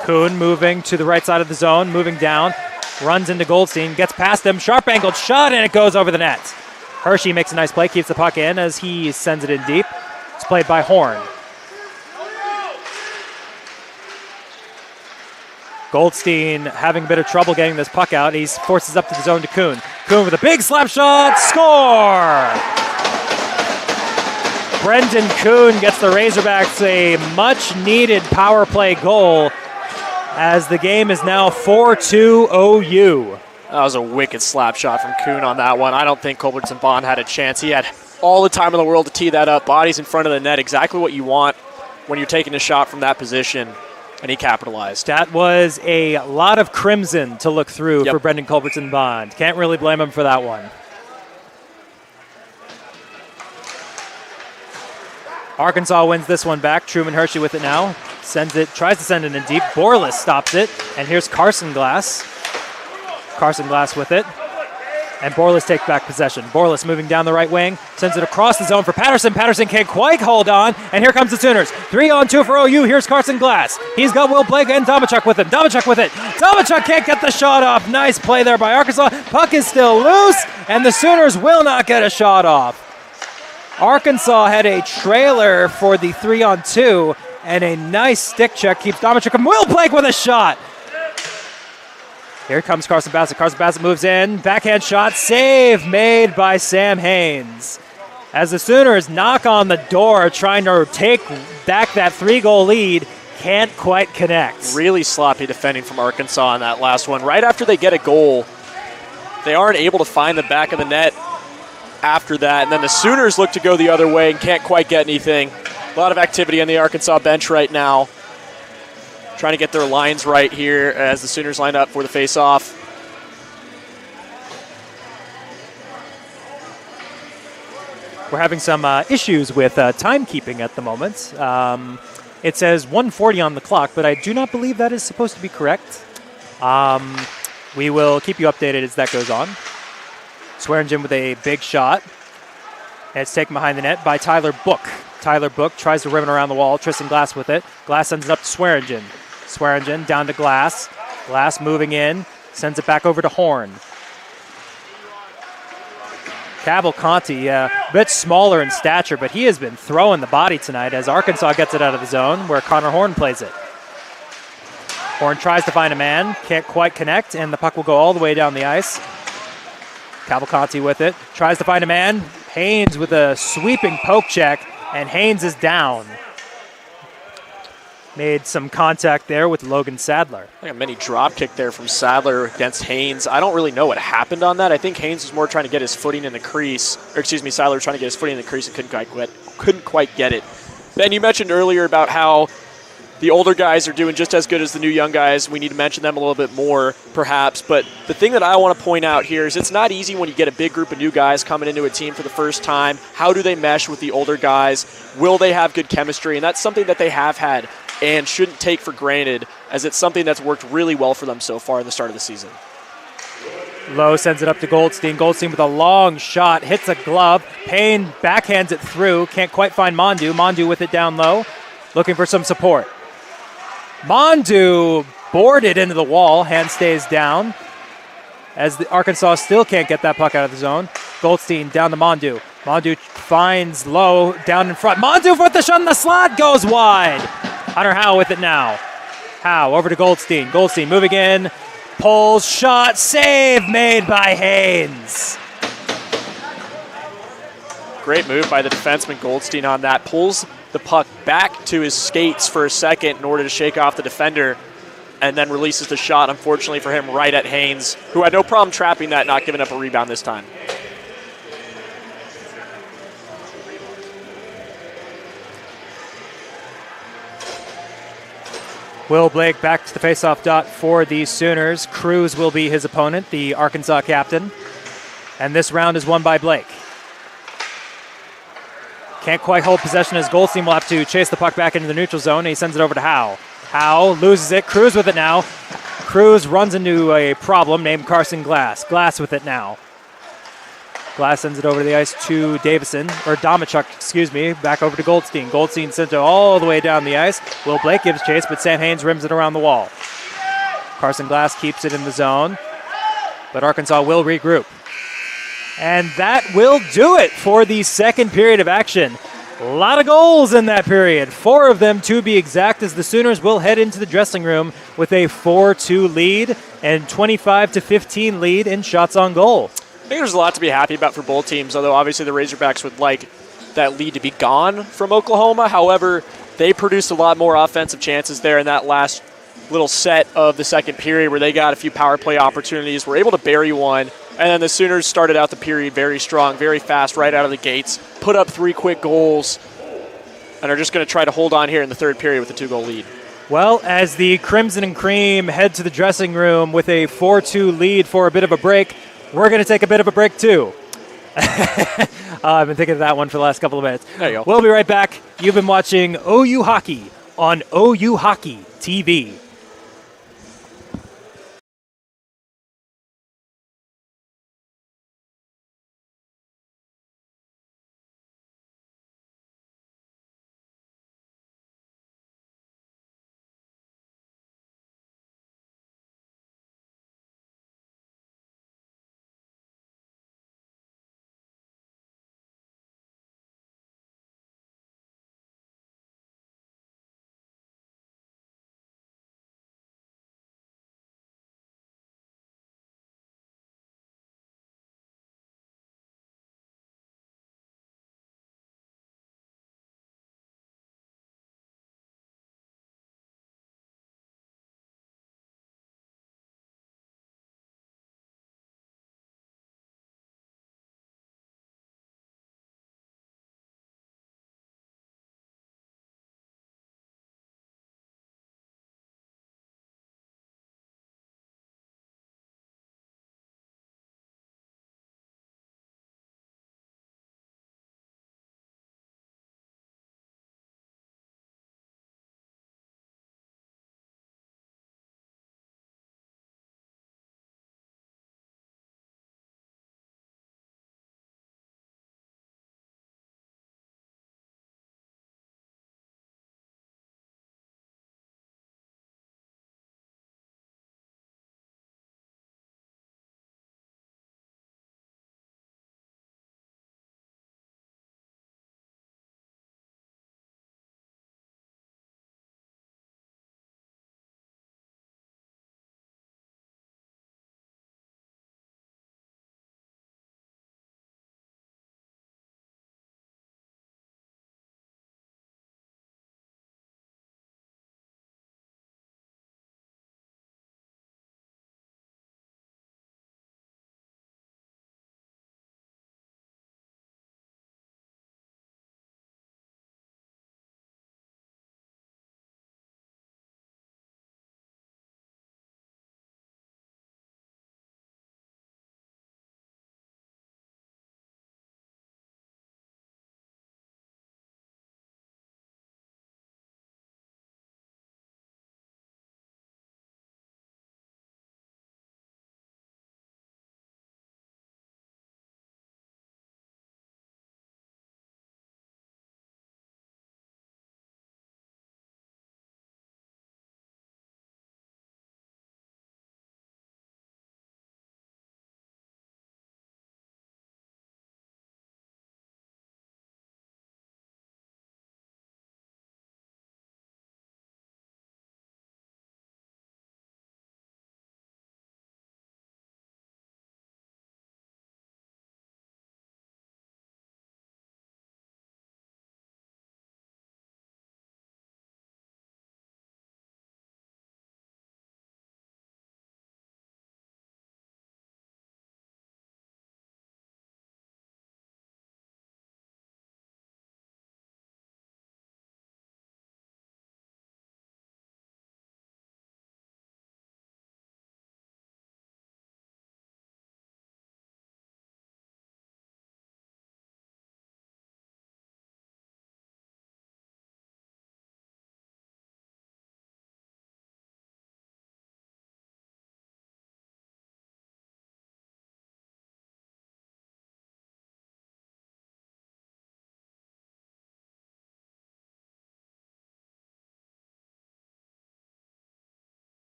Kuhn moving to the right side of the zone, moving down. Runs into Goldstein, gets past him, sharp angled shot, and it goes over the net. Hershey makes a nice play, keeps the puck in as he sends it in deep. It's played by Horn. Goldstein having a bit of trouble getting this puck out. He forces up to the zone to Kuhn. Kuhn with a big slap shot. Score! Brendan Kuhn gets the Razorbacks a much-needed power play goal as the game is now 4-2 OU. That was a wicked slap shot from Kuhn on that one. I don't think Culbertson Bond had a chance. He had all the time in the world to tee that up. Bodies in front of the net, exactly what you want when you're taking a shot from that position, and he capitalized. That was a lot of crimson to look through for Brendan Culbertson Bond. Can't really blame him for that one. Arkansas wins this one back. Truman Hershey with it now. Sends it, tries to send it in deep. Borlas stops it, and here's Carson Glass. Carson Glass with it. And Borlas takes back possession. Borlas moving down the right wing, sends it across the zone for Patterson. Patterson can't quite hold on, and here comes the Sooners. 3-on-2 for OU. Here's Carson Glass. He's got Will Blake and Domachuk with him. Domachuk with it. Domachuk can't get the shot off. Nice play there by Arkansas. Puck is still loose, and the Sooners will not get a shot off. Arkansas had a trailer for the 3-on-2, and a nice stick check keeps Domachuk and Will Blake with a shot. Here comes Carson Bassett. Carson Bassett moves in. Backhand shot. Save made by Sam Haynes. As the Sooners knock on the door trying to take back that 3-goal lead, can't quite connect. Really sloppy defending from Arkansas on that last one. Right after they get a goal, they aren't able to find the back of the net after that. And then the Sooners look to go the other way and can't quite get anything. A lot of activity on the Arkansas bench right now. Trying to get their lines right here as the Sooners line up for the face-off. We're having some issues with timekeeping at the moment. It says 1:40 on the clock, but I do not believe that is supposed to be correct. We will keep you updated as that goes on. Swearingen with a big shot. And it's taken behind the net by Tyler Book. Tyler Book tries to rim it around the wall. Tristan Glass with it. Glass sends it up to Swearingen. Swearingen down to Glass. Glass moving in. Sends it back over to Horn. Cavalcanti, a bit smaller in stature, but he has been throwing the body tonight as Arkansas gets it out of the zone where Connor Horn plays it. Horn tries to find a man. Can't quite connect, and the puck will go all the way down the ice. Cavalcanti with it. Tries to find a man. Haynes with a sweeping poke check, and Haynes is down. Made some contact there with Logan Sadler. Like a mini drop kick there from Sadler against Haynes. I don't really know what happened on that. I think Haynes was more trying to get his footing in the crease. Or excuse me, Sadler trying to get his footing in the crease and couldn't quite get it. Ben, you mentioned earlier about how the older guys are doing just as good as the new young guys. We need to mention them a little bit more, perhaps. But the thing that I want to point out here is it's not easy when you get a big group of new guys coming into a team for the first time. How do they mesh with the older guys? Will they have good chemistry? And that's something that they have had and shouldn't take for granted, as it's something that's worked really well for them so far in the start of the season. Lowe sends it up to Goldstein. Goldstein with a long shot, hits a glove. Payne backhands it through, can't quite find Mondu. Mondu with it down low, looking for some support. Mondu boarded into the wall, hand stays down, as the Arkansas still can't get that puck out of the zone. Goldstein down to Mondu. Mondu finds Lowe down in front. Mondu with the shot in the slot, goes wide. Hunter Howe with it now. Howe over to Goldstein. Goldstein moving in. Pulls, shot, save made by Haynes. Great move by the defenseman Goldstein on that. Pulls the puck back to his skates for a second in order to shake off the defender and then releases the shot, unfortunately for him, right at Haynes, who had no problem trapping that, not giving up a rebound this time. Will Blake back to the faceoff dot for the Sooners. Cruz will be his opponent, the Arkansas captain. And this round is won by Blake. Can't quite hold possession as Goldstein will have to chase the puck back into the neutral zone. And he sends it over to Howe. Howe loses it. Cruz with it now. Cruz runs into a problem named Carson Glass. Glass with it now. Glass sends it over the ice to Davison, or Domachuk, excuse me, back over to Goldstein. Goldstein sends it all the way down the ice. Will Blake gives chase, but Sam Haynes rims it around the wall. Carson Glass keeps it in the zone, but Arkansas will regroup. And that will do it for the second period of action. A lot of goals in that period. 4 of them, to be exact, as the Sooners will head into the dressing room with a 4-2 lead and 25-15 lead in shots on goal. I think there's a lot to be happy about for both teams, although obviously the Razorbacks would like that lead to be gone from Oklahoma. However, they produced a lot more offensive chances there in that last little set of the second period where they got a few power play opportunities, were able to bury one, and then the Sooners started out the period very strong, very fast, right out of the gates, put up 3 quick goals, and are just going to try to hold on here in the third period with a 2-goal lead. Well, as the Crimson and Cream head to the dressing room with a 4-2 lead for a bit of a break, we're going to take a bit of a break too. I've been thinking of that one for the last couple of minutes. There you go. We'll be right back. You've been watching OU Hockey on OU Hockey TV.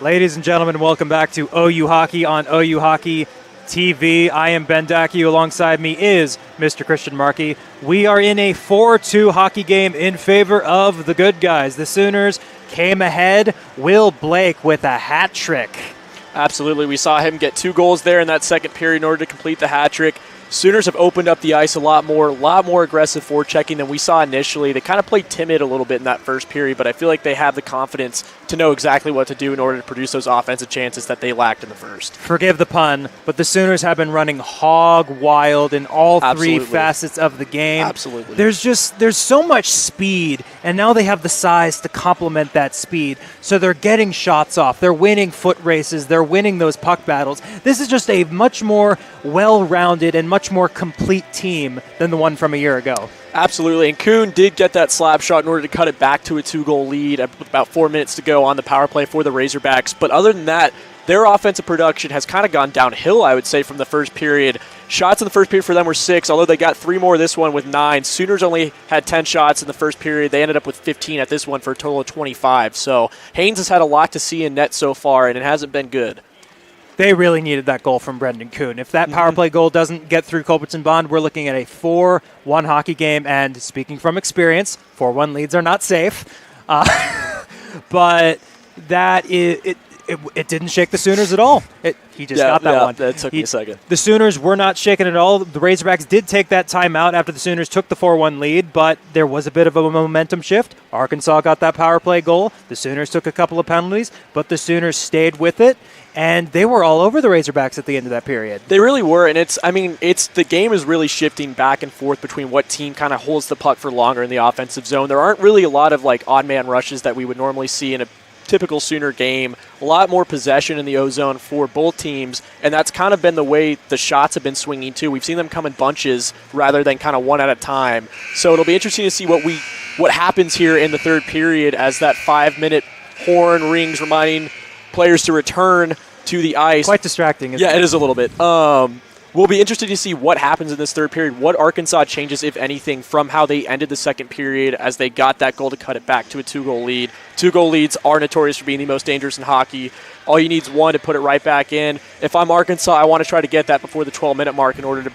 Ladies and gentlemen, welcome back to OU Hockey on OU Hockey TV. I am Ben Dackey. Alongside me is Mr. Christian Markey. We are in a 4-2 hockey game in favor of the good guys. The Sooners came ahead. Will Blake with a hat trick. Absolutely. We saw him get 2 goals there in that second period in order to complete the hat trick. Sooners have opened up the ice a lot more aggressive forechecking than we saw initially. They kind of played timid a little bit in that first period, but I feel like they have the confidence to know exactly what to do in order to produce those offensive chances that they lacked in the first. Forgive the pun, but the Sooners have been running hog wild in all three facets of the game. Absolutely. There's so much speed, and now they have the size to complement that speed. So they're getting shots off. They're winning foot races. They're winning those puck battles. This is just a much more well-rounded and much more complete team than the one from a year ago. Absolutely, and Kuhn did get that slap shot in order to cut it back to a 2-goal lead with about 4 minutes to go on the power play for the Razorbacks. But other than that, their offensive production has kind of gone downhill, I would say, from the first period. Shots in the first period for them were 6, although they got 3 more this one with 9. Sooners only had 10 shots in the first period. They ended up with 15 at this one for a total of 25. So Haynes has had a lot to see in net so far, and it hasn't been good. They really needed that goal from Brendan Kuhn. If that power play goal doesn't get through Culbertson Bond, we're looking at a 4-1 hockey game. And speaking from experience, 4-1 leads are not safe. But that it didn't shake the Sooners at all. He just got that one. That took me a second. The Sooners were not shaken at all. The Razorbacks did take that timeout after the Sooners took the 4-1 lead, but there was a bit of a momentum shift. Arkansas got that power play goal. The Sooners took a couple of penalties, but the Sooners stayed with it. And they were all over the Razorbacks at the end of that period. They really were, and the game is really shifting back and forth between what team kind of holds the puck for longer in the offensive zone. There aren't really a lot of odd man rushes that we would normally see in a typical Sooner game. A lot more possession in the O-zone for both teams, and that's kind of been the way the shots have been swinging too. We've seen them come in bunches rather than kind of one at a time. So it'll be interesting to see what happens here in the third period as that 5-minute horn rings, reminding players to return to the ice. Quite distracting, isn't it? Yeah, it is a little bit. We'll be interested to see what happens in this third period, what Arkansas changes, if anything, from how they ended the second period as they got that goal to cut it back to a 2-goal lead. 2-goal leads are notorious for being the most dangerous in hockey. All you need is one to put it right back in. If I'm Arkansas, I want to try to get that before the 12-minute mark in order to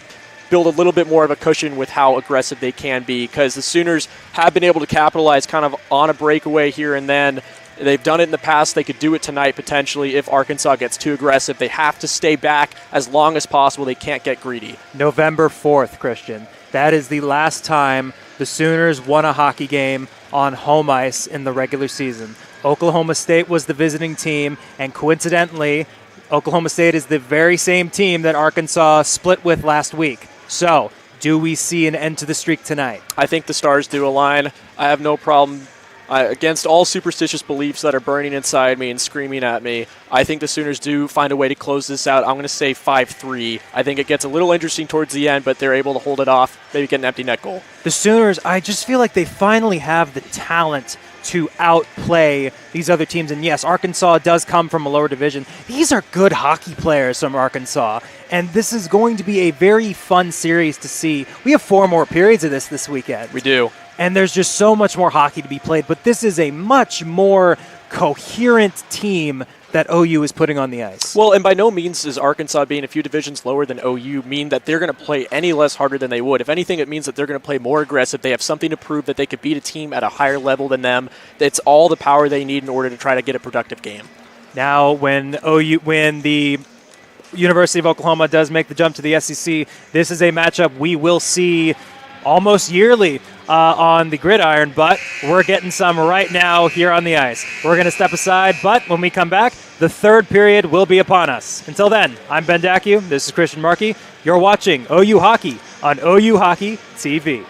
build a little bit more of a cushion with how aggressive they can be, because the Sooners have been able to capitalize kind of on a breakaway here and then. They've done it in the past. They could do it tonight potentially if Arkansas gets too aggressive. They have to stay back as long as possible. They can't get greedy. November 4th, Christian. That is the last time the Sooners won a hockey game on home ice in the regular season. Oklahoma State was the visiting team, and coincidentally, Oklahoma State is the very same team that Arkansas split with last week. So, do we see an end to the streak tonight? I think the stars do align. I have no problem. Against all superstitious beliefs that are burning inside me and screaming at me, I think the Sooners do find a way to close this out. I'm going to say 5-3. I think it gets a little interesting towards the end, but they're able to hold it off, maybe get an empty net goal. The Sooners, I just feel like they finally have the talent to outplay these other teams. And yes, Arkansas does come from a lower division. These are good hockey players from Arkansas. And this is going to be a very fun series to see. We have 4 more periods of this weekend. We do. And there's just so much more hockey to be played. But this is a much more coherent team that OU is putting on the ice. Well, and by no means is Arkansas being a few divisions lower than OU mean that they're going to play any less harder than they would. If anything, it means that they're going to play more aggressive. They have something to prove that they could beat a team at a higher level than them. It's all the power they need in order to try to get a productive game. Now, when the University of Oklahoma does make the jump to the SEC, this is a matchup we will see almost yearly on the gridiron, but we're getting some right now here on the ice. We're going to step aside, but when we come back, the third period will be upon us. Until then, I'm Ben Dackey. This is Christian Markey. You're watching OU Hockey on OU Hockey TV.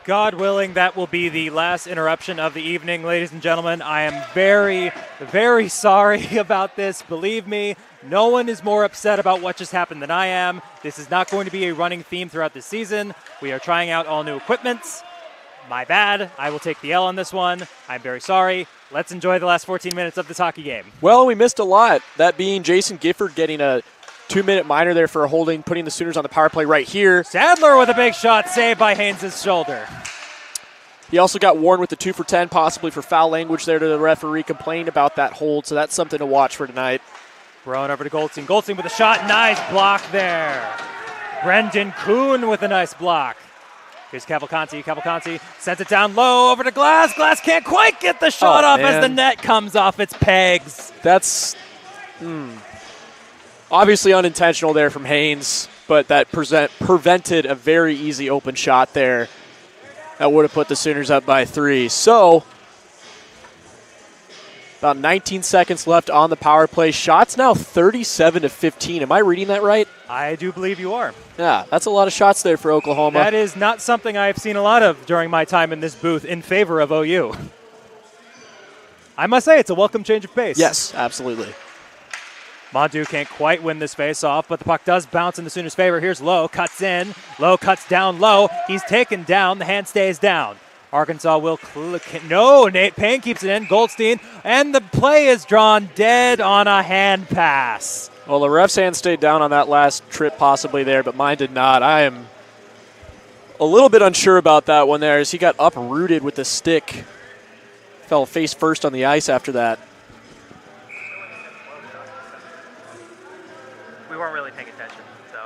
God willing, that will be the last interruption of the evening, ladies and gentlemen. I am very, very sorry about this. Believe me, no one is more upset about what just happened than I am. This is not going to be a running theme throughout the season. We are trying out all new equipments. My bad. I will take the L on this one. I'm very sorry. Let's enjoy the last 14 minutes of this hockey game. Well, we missed a lot. That being Jason Gifford getting a 2-minute minor there for a holding, putting the Sooners on the power play right here. Sadler with a big shot, saved by Haynes' shoulder. He also got warned with the 2 for 10, possibly for foul language there to the referee, complained about that hold, so that's something to watch for tonight. Thrown over to Goldstein. Goldstein with a shot. Nice block there. Brendan Kuhn with a nice block. Here's Cavalcanti. Cavalcanti sends it down low over to Glass. Glass can't quite get the shot off as the net comes off its pegs. That's obviously unintentional there from Haynes, but that prevented a very easy open shot there. That would have put the Sooners up by 3. So, about 19 seconds left on the power play. Shots now 37-15. Am I reading that right? I do believe you are. Yeah, that's a lot of shots there for Oklahoma. That is not something I have seen a lot of during my time in this booth in favor of OU. I must say, it's a welcome change of pace. Yes, absolutely. Mondu can't quite win this face-off, but the puck does bounce in the Sooners' favor. Here's Lowe, cuts in. Lowe cuts down low. He's taken down. The hand stays down. Arkansas will no, Nate Payne keeps it in. Goldstein, and the play is drawn dead on a hand pass. Well, the ref's hand stayed down on that last trip possibly there, but mine did not. I am a little bit unsure about that one there as he got uprooted with the stick. Fell face first on the ice after that. We weren't really paying attention, so.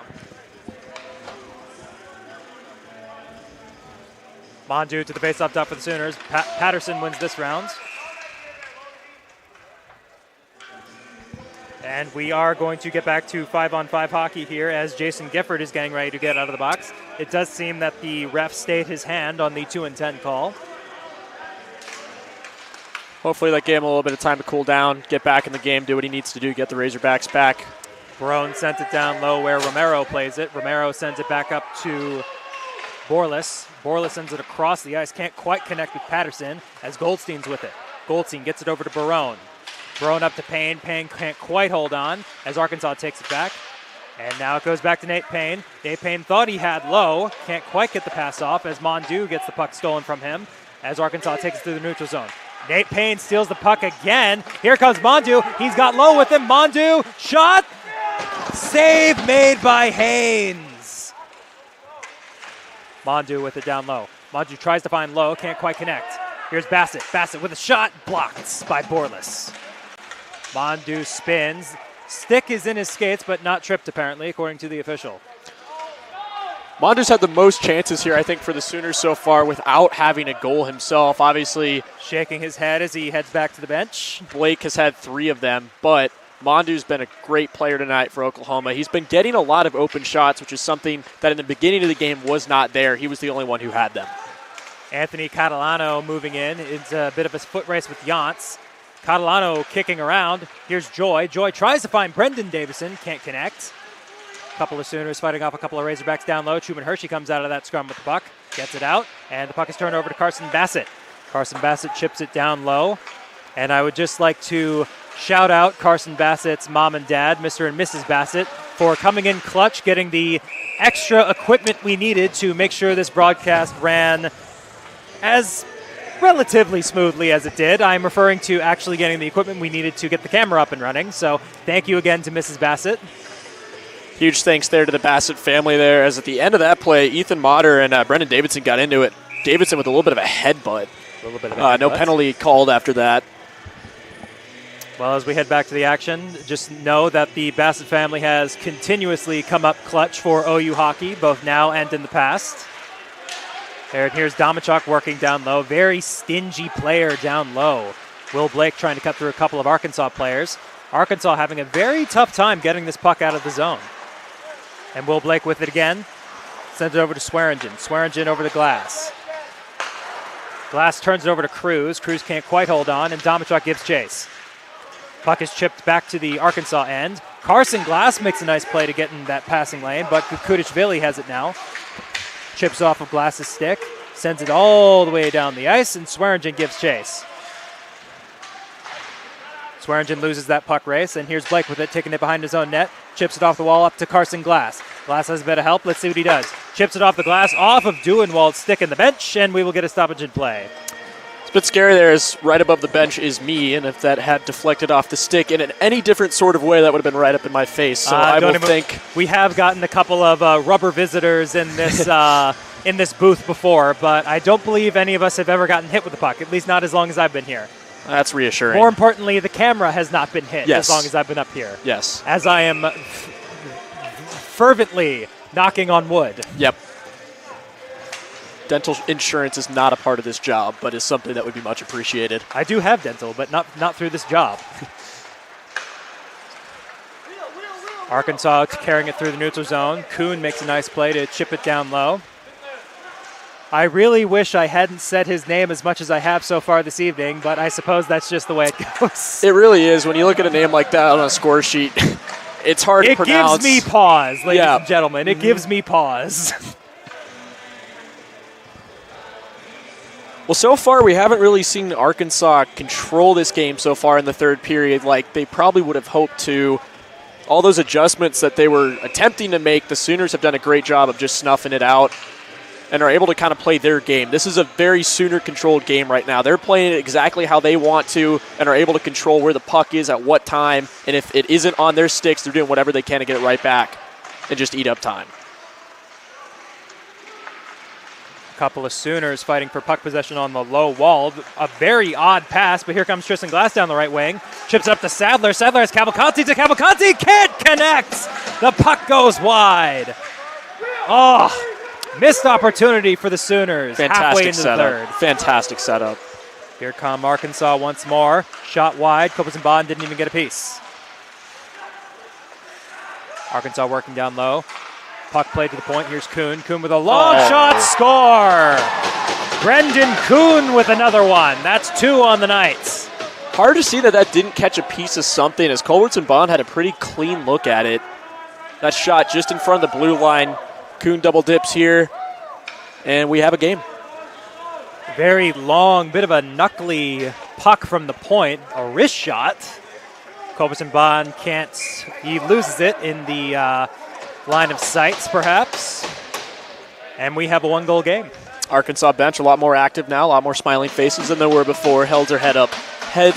Mondu to the faceoff top for the Sooners. Patterson wins this round. And we are going to get back to 5-on-5 hockey here as Jason Gifford is getting ready to get out of the box. It does seem that the ref stayed his hand on the 2-10 call. Hopefully that gave him a little bit of time to cool down, get back in the game, do what he needs to do, get the Razorbacks back. Barone sent it down low where Romero plays it. Romero sends it back up to Borlas. Borlas sends it across the ice. Can't quite connect with Patterson as Goldstein's with it. Goldstein gets it over to Barone. Barone up to Payne. Payne can't quite hold on as Arkansas takes it back. And now it goes back to Nate Payne. Nate Payne thought he had Low. Can't quite get the pass off as Mondu gets the puck stolen from him as Arkansas takes it through the neutral zone. Nate Payne steals the puck again. Here comes Mondu. He's got Low with him. Mondu, shot. Save made by Haynes. Mondu with it down low. Mondu tries to find Low. Can't quite connect. Here's Bassett. Bassett with a shot. Blocked by Borlas. Mondu spins. Stick is in his skates, but not tripped, apparently, according to the official. Mondu's had the most chances here, I think, for the Sooners so far without having a goal himself. Obviously, shaking his head as he heads back to the bench. Blake has had 3 of them, but Mondu's been a great player tonight for Oklahoma. He's been getting a lot of open shots, which is something that in the beginning of the game was not there. He was the only one who had them. Anthony Catalano moving in. It's a bit of a foot race with Yance. Catalano kicking around. Here's Joy. Joy tries to find Brendan Davison. Can't connect. A couple of Sooners fighting off a couple of Razorbacks down low. Truman Hershey comes out of that scrum with the puck. Gets it out. And the puck is turned over to Carson Bassett. Carson Bassett chips it down low. And I would just like to shout out Carson Bassett's mom and dad, Mr. and Mrs. Bassett, for coming in clutch, getting the extra equipment we needed to make sure this broadcast ran as relatively smoothly as it did. I'm referring to actually getting the equipment we needed to get the camera up and running. So thank you again to Mrs. Bassett. Huge thanks there to the Bassett family there, as at the end of that play, Ethan Motter and Brendan Davidson got into it. Davidson with a little bit of a headbutt. No penalty called after that. Well, as we head back to the action, just know that the Bassett family has continuously come up clutch for OU hockey, both now and in the past. There, and here's Domachuk working down low. Very stingy player down low. Will Blake trying to cut through a couple of Arkansas players. Arkansas having a very tough time getting this puck out of the zone. And Will Blake with it again. Sends it over to Swearingen. Swearingen over to Glass. Glass turns it over to Cruz. Cruz can't quite hold on, and Domachuk gives chase. Puck is chipped back to the Arkansas end. Carson Glass makes a nice play to get in that passing lane, but Kukudishvili has it now. Chips off of Glass's stick. Sends it all the way down the ice, and Swearingen gives chase. Swearingen loses that puck race, and here's Blake with it, taking it behind his own net. Chips it off the wall up to Carson Glass. Glass has a bit of help. Let's see what he does. Chips it off the glass, off of Duenwald's stick in the bench, and we will get a stoppage in play. It's a bit scary there, as right above the bench is me, and if that had deflected off the stick in any different sort of way, that would have been right up in my face. So I will think... We have gotten a couple of rubber visitors in this in this booth before, but I don't believe any of us have ever gotten hit with the puck, at least not as long as I've been here. That's reassuring. More importantly, the camera has not been hit as long as I've been up here. Yes. As I am fervently knocking on wood. Yep. Dental insurance is not a part of this job, but is something that would be much appreciated. I do have dental, but not through this job. Arkansas carrying it through the neutral zone. Kuhn makes a nice play to chip it down low. I really wish I hadn't said his name as much as I have so far this evening, but I suppose that's just the way it goes. It really is. When you look at a name like that on a score sheet, it's hard to pronounce. It gives me pause, ladies and gentlemen. It gives me pause. Well, so far we haven't really seen Arkansas control this game so far in the third period like they probably would have hoped to. All those adjustments that they were attempting to make, the Sooners have done a great job of just snuffing it out and are able to kind of play their game. This is a very Sooner-controlled game right now. They're playing it exactly how they want to and are able to control where the puck is at what time, and if it isn't on their sticks, they're doing whatever they can to get it right back and just eat up time. A couple of Sooners fighting for puck possession on the low wall. A very odd pass, but here comes Tristan Glass down the right wing. Chips up to Sadler. Sadler has Cavalcanti to Cavalcanti. Can't connect. The puck goes wide. Oh, missed opportunity for the Sooners. Halfway into the third. Fantastic setup. Here come Arkansas once more. Shot wide. Culbertson Bond didn't even get a piece. Arkansas working down low. Puck played to the point. Here's Kuhn. Kuhn with a long shot. Score! Brendan Kuhn with another one. That's 2 on the night. Hard to see that didn't catch a piece of something, as Culbertson Bond had a pretty clean look at it. That shot just in front of the blue line. Kuhn double dips here, and we have a game. Very long, bit of a knuckly puck from the point. A wrist shot. Culbertson Bond can't. He loses it in the line of sights, perhaps. And we have a 1-goal game. Arkansas bench a lot more active now, a lot more smiling faces than there were before. Heads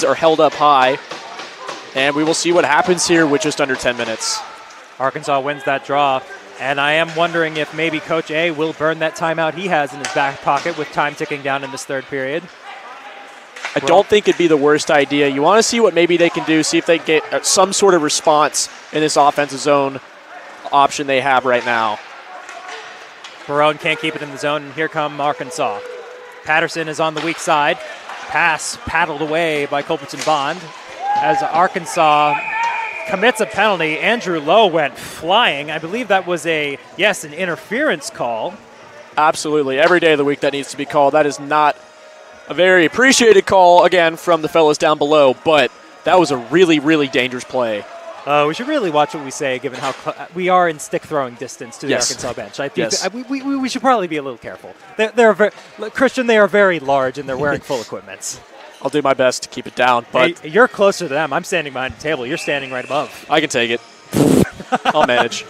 are held up high. And we will see what happens here with just under 10 minutes. Arkansas wins that draw. And I am wondering if maybe Coach A will burn that timeout he has in his back pocket with time ticking down in this third period. I don't think it'd be the worst idea. You want to see what maybe they can do, see if they can get some sort of response in this offensive zone option they have right now. Barone can't keep it in the zone, and here come Arkansas. Patterson is on the weak side. Pass paddled away by Culbertson Bond. As Arkansas commits a penalty, Andrew Lowe went flying. I believe that was an interference call. Absolutely. Every day of the week that needs to be called. That is not a very appreciated call, again, from the fellas down below, but that was a really, really dangerous play. We should really watch what we say, given how we are in stick-throwing distance to the Arkansas bench. I think we should probably be a little careful. Christian, they are very large, and they're wearing full equipments. I'll do my best to keep it down. But hey, you're closer to them. I'm standing behind the table. You're standing right above. I can take it. I'll manage.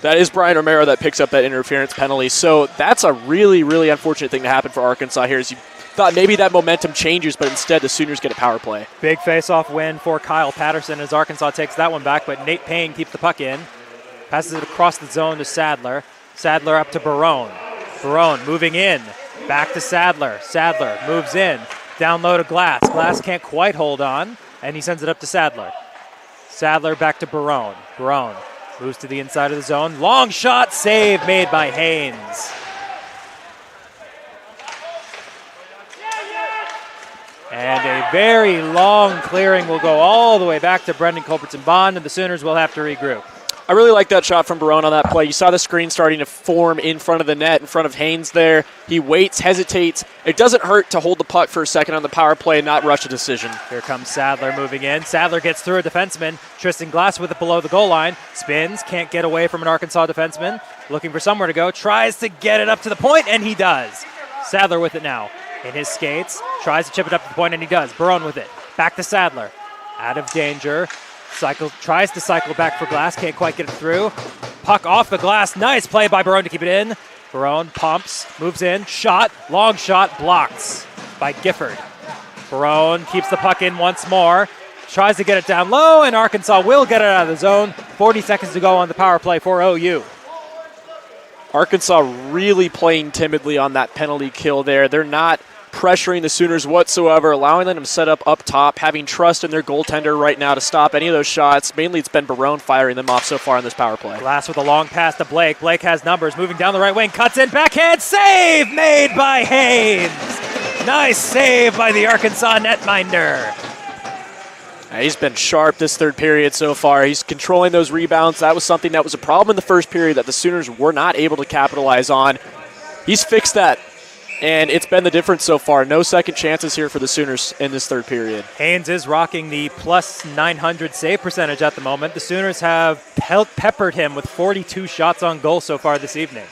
That is Brian Romero that picks up that interference penalty. So that's a really, really unfortunate thing to happen for Arkansas here. As you thought maybe that momentum changes, but instead the Sooners get a power play. Big face-off win for Kyle Patterson as Arkansas takes that one back, but Nate Payne keeps the puck in. Passes it across the zone to Sadler. Sadler up to Barone. Barone moving in. Back to Sadler. Sadler moves in. Down low to Glass. Glass can't quite hold on, and he sends it up to Sadler. Sadler back to Barone. Barone moves to the inside of the zone. Long shot, save made by Haynes. And a very long clearing will go all the way back to Brendan Culbertson Bond, and the Sooners will have to regroup. I really like that shot from Barone on that play. You saw the screen starting to form in front of the net, in front of Haynes there. He waits, hesitates. It doesn't hurt to hold the puck for a second on the power play and not rush a decision. Here comes Sadler moving in. Sadler gets through a defenseman. Tristan Glass with it below the goal line. Spins, can't get away from an Arkansas defenseman. Looking for somewhere to go. Tries to get it up to the point, and he does. Sadler with it now. In his skates, tries to chip it up to the point, and he does. Barone with it. Back to Sadler. Out of danger. Tries to cycle back for Glass. Can't quite get it through. Puck off the glass. Nice play by Barone to keep it in. Barone pumps, moves in, shot, long shot, blocked by Gifford. Barone keeps the puck in once more. Tries to get it down low, and Arkansas will get it out of the zone. 40 seconds to go on the power play for OU. Arkansas really playing timidly on that penalty kill there. They're not pressuring the Sooners whatsoever, allowing them to set up top, having trust in their goaltender right now to stop any of those shots. Mainly it's been Barone firing them off so far in this power play. Glass with a long pass to Blake. Blake has numbers, moving down the right wing, cuts in, backhand save made by Haynes. Nice save by the Arkansas netminder. He's been sharp this third period so far. He's controlling those rebounds. That was something that was a problem in the first period that the Sooners were not able to capitalize on. He's fixed that, and it's been the difference so far. No second chances here for the Sooners in this third period. Haynes is rocking the plus 900 save percentage at the moment. The Sooners have peppered him with 42 shots on goal so far this evening.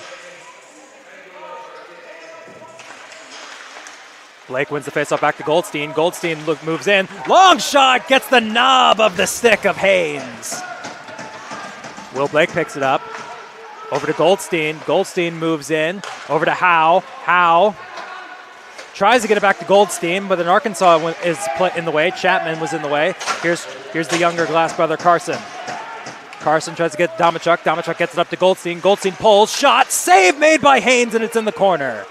Blake wins the faceoff back to Goldstein. Goldstein moves in. Long shot gets the knob of the stick of Haynes. Will Blake picks it up. Over to Goldstein. Goldstein moves in. Over to Howe. Howe tries to get it back to Goldstein, but then Arkansas is in the way. Chapman was in the way. Here's the younger Glass brother, Carson. Carson tries to get Damachuk. Damachuk gets it up to Goldstein. Goldstein pulls. Shot. Save made by Haynes, and it's in the corner.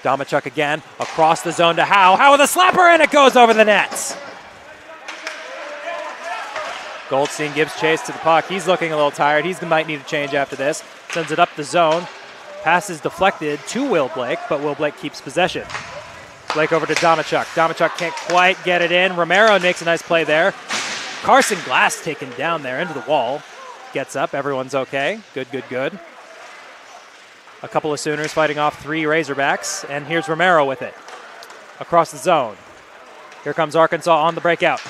Damachuk again, across the zone to Howe. Howe with a slapper, and it goes over the nets. Goldstein gives chase to the puck. He's looking a little tired. He might need a change after this. Sends it up the zone. Pass is deflected to Will Blake, but Will Blake keeps possession. Blake over to Damachuk. Damachuk can't quite get it in. Romero makes a nice play there. Carson Glass taken down there into the wall. Gets up. Everyone's okay. Good, good, good. A couple of Sooners fighting off 3 Razorbacks, and here's Romero with it. Across the zone. Here comes Arkansas on the breakout.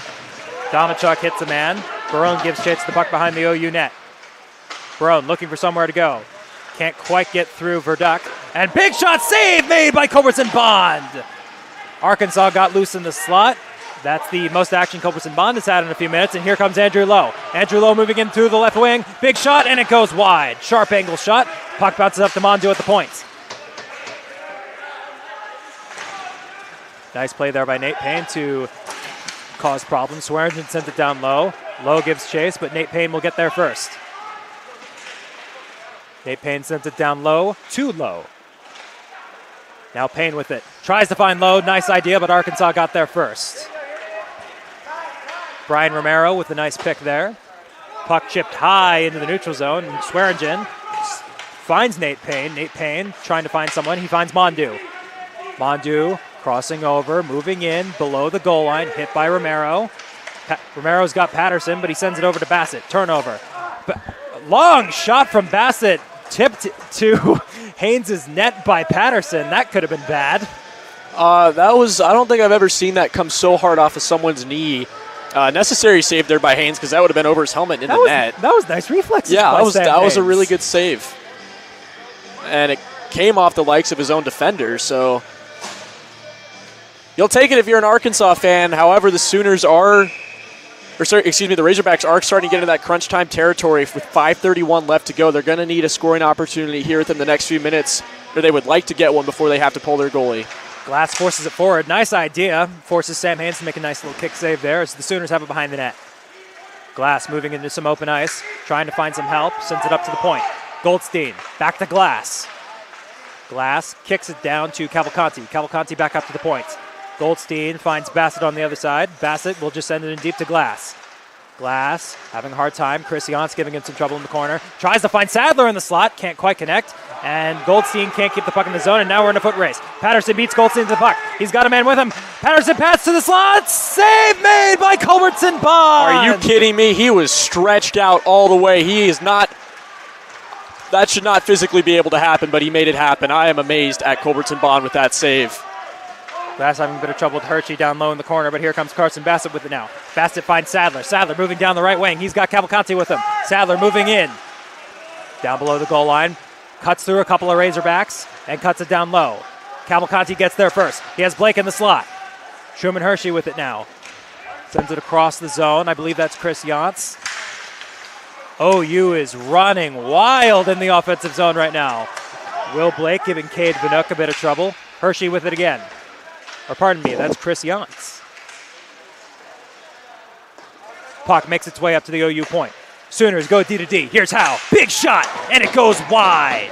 Damachuk hits a man. Barone gives chase to the puck behind the OU net. Barone looking for somewhere to go. Can't quite get through Verduck. And big shot save made by Culbertson Bond. Arkansas got loose in the slot. That's the most action Culbertson Bond has had in a few minutes, and here comes Andrew Lowe. Andrew Lowe moving in through the left wing. Big shot, and it goes wide. Sharp angle shot. Puck bounces up to Mondu at the point. Nice play there by Nate Payne to cause problems. Swearingen sends it down low. Lowe gives chase, but Nate Payne will get there first. Nate Payne sends it down low to Lowe. Now Payne with it. Tries to find Lowe. Nice idea, but Arkansas got there first. Brian Romero with a nice pick there. Puck chipped high into the neutral zone, and Swearingen finds Nate Payne. Nate Payne trying to find someone. He finds Mondu. Mondu crossing over, moving in below the goal line, hit by Romero. Romero's got Patterson, but he sends it over to Bassett. Turnover. Long shot from Bassett, tipped to Haynes' net by Patterson. That could have been bad. I don't think I've ever seen that come so hard off of someone's knee. Necessary save there by Haynes, because that would have been over his helmet in the net. That was nice reflexes. Yeah, that was a really good save. And it came off the likes of his own defender, so you'll take it if you're an Arkansas fan. However, the Sooners the Razorbacks are starting to get into that crunch time territory with 5:31 left to go. They're going to need a scoring opportunity here within the next few minutes, or they would like to get one before they have to pull their goalie. Glass forces it forward. Nice idea. Forces Sam Haynes to make a nice little kick save there as the Sooners have it behind the net. Glass moving into some open ice, trying to find some help, sends it up to the point. Goldstein, back to Glass. Glass kicks it down to Cavalcanti. Cavalcanti back up to the point. Goldstein finds Bassett on the other side. Bassett will just send it in deep to Glass. Glass having a hard time. Chris Yance giving him some trouble in the corner. Tries to find Sadler in the slot. Can't quite connect. And Goldstein can't keep the puck in the zone, and now we're in a foot race. Patterson beats Goldstein to the puck. He's got a man with him. Patterson pass to the slot. Save made by Culbertson Bond. Are you kidding me? He was stretched out all the way. He is not... That should not physically be able to happen, but he made it happen. I am amazed at Culbertson Bond with that save. Glass having a bit of trouble with Hershey down low in the corner, but here comes Carson Bassett with it now. Bassett finds Sadler. Sadler moving down the right wing. He's got Cavalcanti with him. Sadler moving in. Down below the goal line. Cuts through a couple of Razorbacks and cuts it down low. Cavalcanti gets there first. He has Blake in the slot. Truman Hershey with it now. Sends it across the zone. I believe that's Chris Yantz. OU is running wild in the offensive zone right now. Will Blake giving Cade Vanook a bit of trouble. Hershey with it again. Or pardon me, that's Chris Yantz. Puck makes its way up to the OU point. Sooners go D to D. Here's how. Big shot, and it goes wide.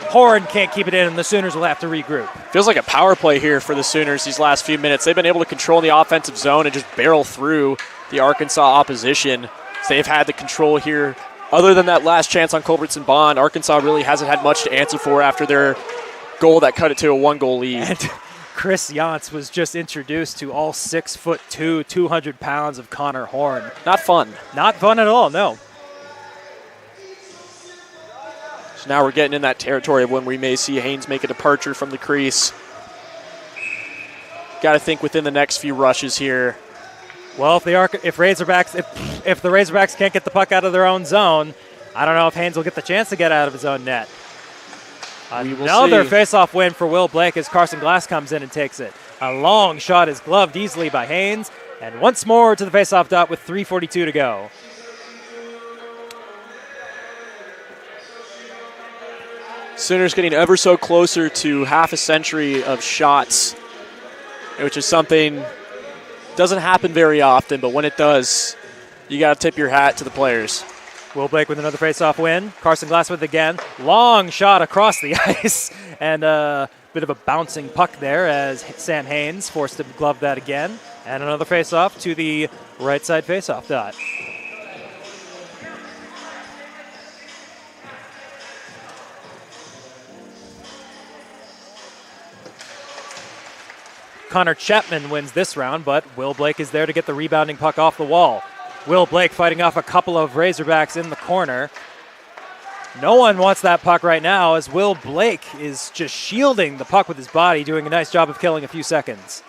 Horn can't keep it in, and the Sooners will have to regroup. Feels like a power play here for the Sooners these last few minutes. They've been able to control the offensive zone and just barrel through the Arkansas opposition. So they've had the control here. Other than that last chance on Culbertson Bond, Arkansas really hasn't had much to answer for after their goal that cut it to a 1-goal lead. And Chris Yantz was just introduced to all 6'2", 200 pounds of Connor Horn. Not fun. Not fun at all, no. So now we're getting in that territory of when we may see Haynes make a departure from the crease. Got to think within the next few rushes here. Well, if the Razorbacks can't get the puck out of their own zone, I don't know if Haynes will get the chance to get out of his own net. Another face-off win for Will Blake as Carson Glass comes in and takes it. A long shot is gloved easily by Haynes, and once more to the face-off dot with 3:42 to go. Sooners getting ever so closer to half a century of shots, which is something doesn't happen very often, but when it does, you got to tip your hat to the players. Will Blake with another face-off win. Carson Glass with it again. Long shot across the ice, and a bit of a bouncing puck there as Sam Haynes forced to glove that again. And another face-off to the right side face-off dot. Connor Chapman wins this round, but Will Blake is there to get the rebounding puck off the wall. Will Blake fighting off a couple of Razorbacks in the corner. No one wants that puck right now as Will Blake is just shielding the puck with his body, doing a nice job of killing a few seconds.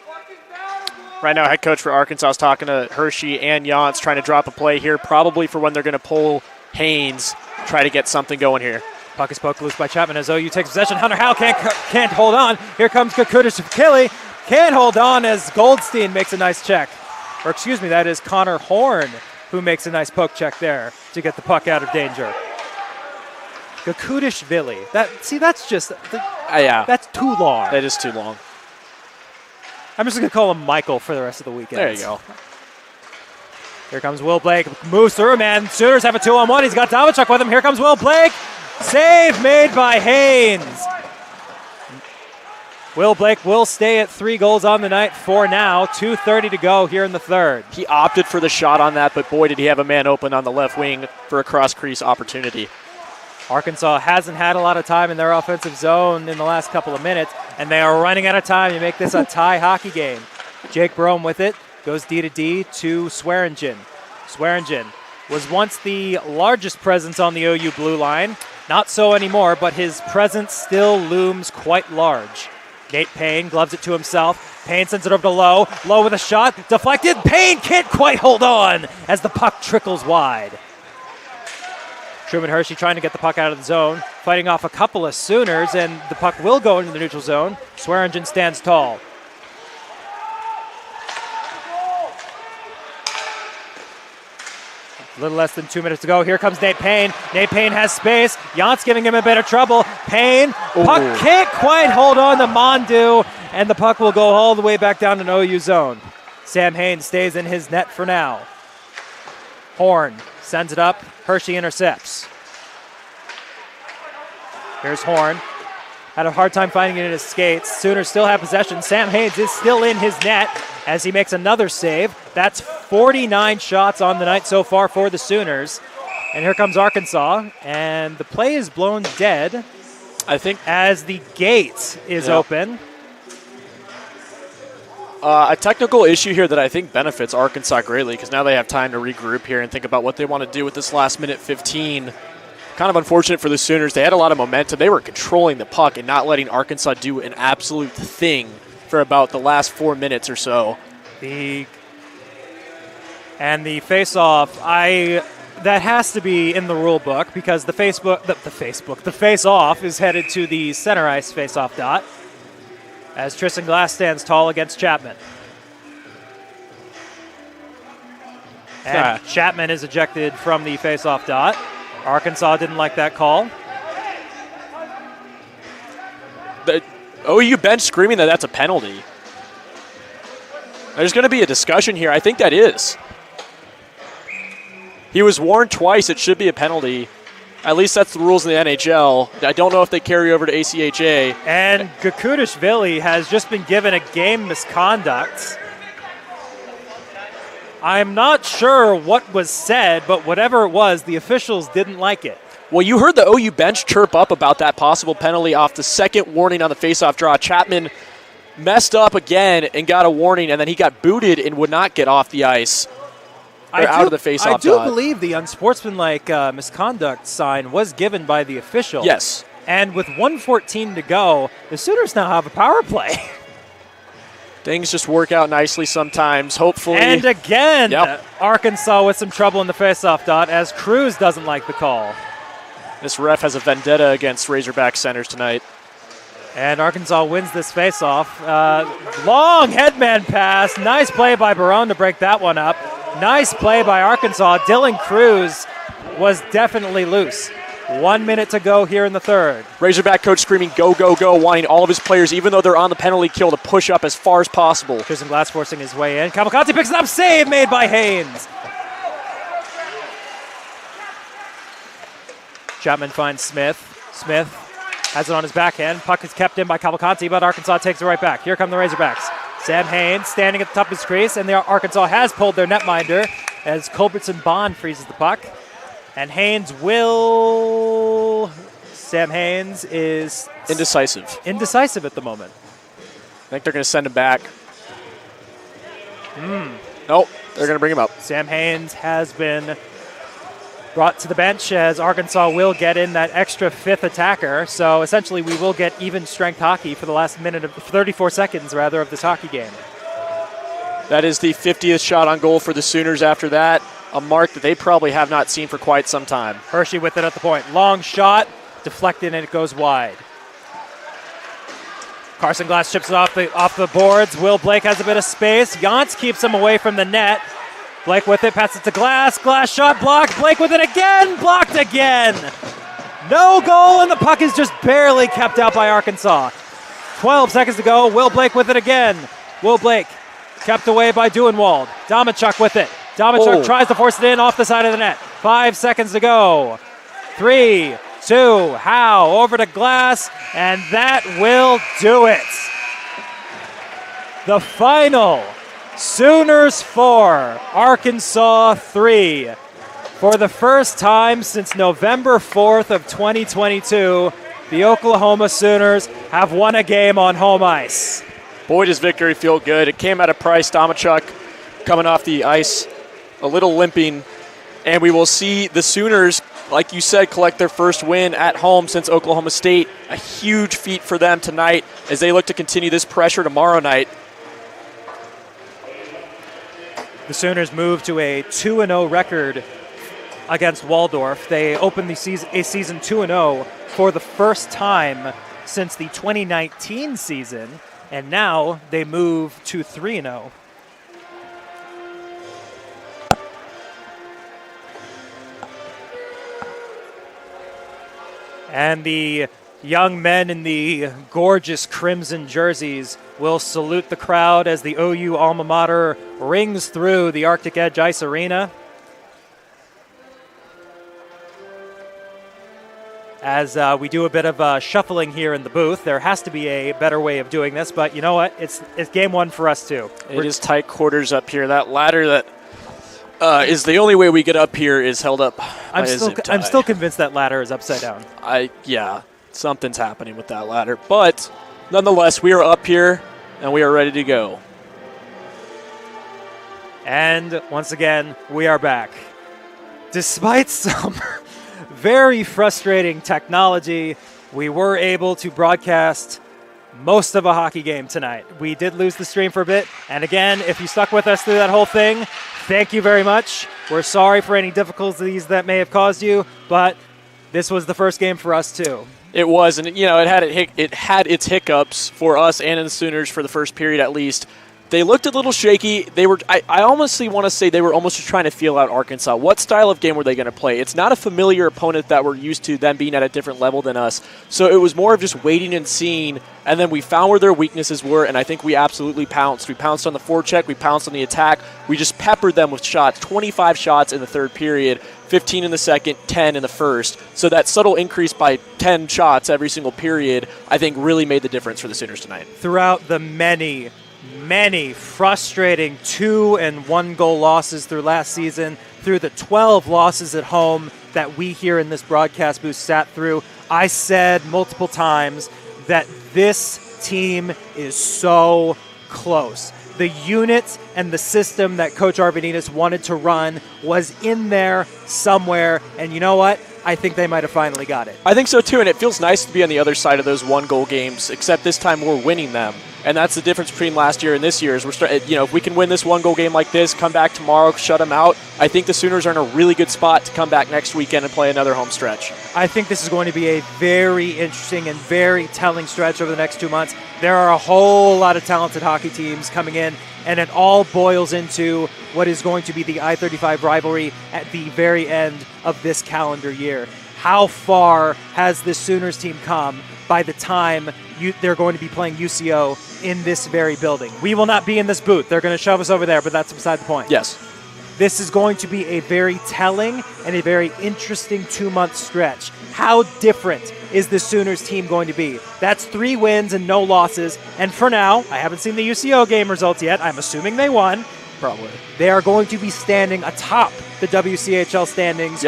Right now, head coach for Arkansas is talking to Hershey and Yantz, trying to drop a play here, probably for when they're going to pull Haynes, try to get something going here. Puck is poked loose by Chapman as OU takes possession. Hunter Howell can't hold on. Here comes Kakutis Killy. Can't hold on as Goldstein makes a nice check. Or excuse me, that is Connor Horn who makes a nice poke check there to get the puck out of danger. Gakudishvili. That's just yeah. That's too long. That is too long. I'm just going to call him Michael for the rest of the weekend. There you go. Here comes Will Blake. Moves through, man. Sooners have a 2-on-1. He's got Davichuk with him. Here comes Will Blake. Save made by Haynes. Will Blake will stay at 3 goals on the night for now. 2:30 to go here in the third. He opted for the shot on that, but boy, did he have a man open on the left wing for a cross-crease opportunity. Arkansas hasn't had a lot of time in their offensive zone in the last couple of minutes, and they are running out of time to make this a tie hockey game. Jake Brome with it. Goes D to D to Swearingen. Swearingen was once the largest presence on the OU blue line. Not so anymore, but his presence still looms quite large. Nate Payne gloves it to himself. Payne sends it over to Lowe. Lowe with a shot. Deflected. Payne can't quite hold on as the puck trickles wide. Truman Hershey trying to get the puck out of the zone. Fighting off a couple of Sooners, and the puck will go into the neutral zone. Swearingen stands tall. A little less than 2 minutes to go. Here comes Nate Payne. Nate Payne has space. Yantz giving him a bit of trouble. Payne, puck can't quite hold on to Mondu, and the puck will go all the way back down to an OU zone. Sam Haynes stays in his net for now. Horn sends it up. Hershey intercepts. Here's Horn. Had a hard time finding it in his skates. Sooners still have possession. Sam Haynes is still in his net as he makes another save. That's 49 shots on the night so far for the Sooners. And here comes Arkansas, and the play is blown dead, I think, as the gate is open. A technical issue here that I think benefits Arkansas greatly, because now they have time to regroup here and think about what they want to do with this last minute 15. Kind of unfortunate for the Sooners. They had a lot of momentum. They were controlling the puck and not letting Arkansas do an absolute thing for about the last 4 minutes or so. The face-off, that has to be in the rule book because the face-off is headed to the center ice face-off dot. as Tristan Glass stands tall against Chapman. And Chapman is ejected from the faceoff dot. Arkansas didn't like that call. The OU bench screaming that that's a penalty. There's going to be a discussion here. I think that is. He was warned twice. It should be a penalty. At least that's the rules in the NHL. I don't know if they carry over to ACHA. And Gakudashvili has just been given a game misconduct. I'm not sure what was said, but whatever it was, the officials didn't like it. Well, you heard the OU bench chirp up about that possible penalty off the second warning on the faceoff draw. Chapman messed up again and got a warning, and then he got booted and would not get off the ice. Out of the faceoff dot. I do believe the unsportsmanlike misconduct sign was given by the official. Yes. And with 1:14 to go, the Sooners now have a power play. Things just work out nicely sometimes, hopefully. And again, Arkansas with some trouble in the faceoff dot as Cruz doesn't like the call. This ref has a vendetta against Razorback centers tonight. And Arkansas wins this faceoff. Long headman pass. Nice play by Barone to break that one up. Nice play by Arkansas. Dylan Cruz was definitely loose. 1 minute to go here in the third. Razorback coach screaming, go, go, go, wanting all of his players, even though they're on the penalty kill, to push up as far as possible. Tristan Glass forcing his way in. Cavalcanti picks it up. Save made by Haynes. Chapman finds Smith. Smith has it on his backhand. Puck is kept in by Cavalcanti, but Arkansas takes it right back. Here come the Razorbacks. Sam Haynes standing at the top of his crease, and Arkansas has pulled their netminder as Culbertson Bond freezes the puck. And Sam Haynes is indecisive at the moment. I think they're going to send him back. Nope, they're going to bring him up. Sam Haynes has been brought to the bench as Arkansas will get in that extra fifth attacker. So essentially we will get even strength hockey for the last 34 seconds of this hockey game. That is the 50th shot on goal for the Sooners after that. A mark that they probably have not seen for quite some time. Hershey with it at the point. Long shot, deflected, and it goes wide. Carson Glass chips it off the boards. Will Blake has a bit of space. Yance keeps him away from the net. Blake with it, passes it to Glass. Glass shot blocked. Blake with it again, blocked again. No goal, and the puck is just barely kept out by Arkansas. 12 seconds to go. Will Blake with it again. Will Blake kept away by Duenwald. Domachuk with it. Domachuk tries to force it in off the side of the net. 5 seconds to go. 3, 2, Howe over to Glass, and that will do it. The final. Sooners 4, Arkansas 3. For the first time since November 4th of 2022, the Oklahoma Sooners have won a game on home ice. Boy, does victory feel good. It came at a price. Domachuk coming off the ice, a little limping, and we will see the Sooners, like you said, collect their first win at home since Oklahoma State. A huge feat for them tonight as they look to continue this pressure tomorrow night. The Sooners move to a 2-0 record against Waldorf. They opened the season 2-0 for the first time since the 2019 season, and now they move to 3-0. And the young men in the gorgeous crimson jerseys will salute the crowd as the OU alma mater rings through the Arctic Edge Ice Arena. As we do a bit of shuffling here in the booth, there has to be a better way of doing this, but you know what? It's game one for us too. It is tight quarters up here. That ladder that is the only way we get up here is held up. I'm still convinced that ladder is upside down. Something's happening with that ladder. But nonetheless, we are up here and we are ready to go. And once again, we are back. Despite some very frustrating technology, we were able to broadcast most of a hockey game tonight. We did lose the stream for a bit. And again, if you stuck with us through that whole thing, thank you very much. We're sorry for any difficulties that may have caused you, but This was the first game for us, too. It was, and it had its hiccups for us and in the Sooners for the first period at least. They looked a little shaky. I honestly want to say they were almost just trying to feel out Arkansas. What style of game were they going to play? It's not a familiar opponent that we're used to, them being at a different level than us. So it was more of just waiting and seeing, and then we found where their weaknesses were, and I think we absolutely pounced. We pounced on the forecheck. We pounced on the attack. We just peppered them with shots, 25 shots in the third period, 15 in the second, 10 in the first. So that subtle increase by 10 shots every single period, I think, really made the difference for the Sooners tonight. Throughout the many frustrating 2- and 1-goal losses through last season, through the 12 losses at home that we here in this broadcast booth sat through, I said multiple times that this team is so close. The unit and the system that Coach Arvanitis wanted to run was in there somewhere, and you know what? I think they might have finally got it. I think so too, and it feels nice to be on the other side of those 1-goal games, except this time we're winning them. And that's the difference between last year and this year. Is if we can win this 1-goal game like this, come back tomorrow, shut them out, I think the Sooners are in a really good spot to come back next weekend and play another home stretch. I think this is going to be a very interesting and very telling stretch over the next 2 months. There are a whole lot of talented hockey teams coming in, and it all boils into what is going to be the I-35 rivalry at the very end of this calendar year. How far has this Sooners team come by the time they're going to be playing UCO in this very building? We will not be in this booth. They're going to shove us over there, but that's beside the point. Yes. This is going to be a very telling and a very interesting 2-month stretch. How different is the Sooners team going to be? That's 3 wins and no losses. And for now, I haven't seen the UCO game results yet. I'm assuming they won. Probably. They are going to be standing atop the WCHL standings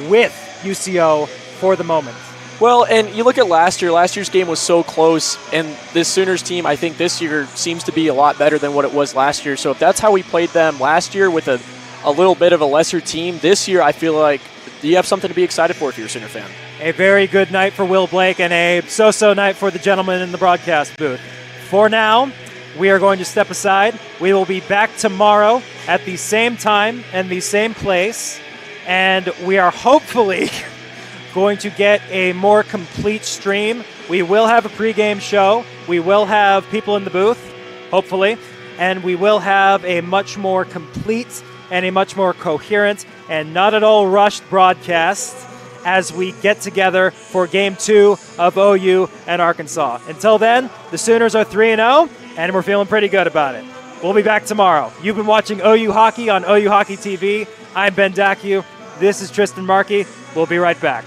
with UCO for the moment. Well, and you look at last year. Last year's game was so close, and this Sooners team, I think this year seems to be a lot better than what it was last year. So if that's how we played them last year with a little bit of a lesser team, this year I feel like you have something to be excited for if you're a Sooner fan. A very good night for Will Blake and a so-so night for the gentleman in the broadcast booth. For now, we are going to step aside. We will be back tomorrow at the same time and the same place, and we are hopefully going to get a more complete stream. We will have a pregame show. We will have people in the booth, hopefully, and we will have a much more complete and a much more coherent and not at all rushed broadcast as we get together for Game 2 of OU and Arkansas. Until then, the Sooners are 3-0, and we're feeling pretty good about it. We'll be back tomorrow. You've been watching OU Hockey on OU Hockey TV. I'm Ben Dacu. This is Tristan Markey. We'll be right back.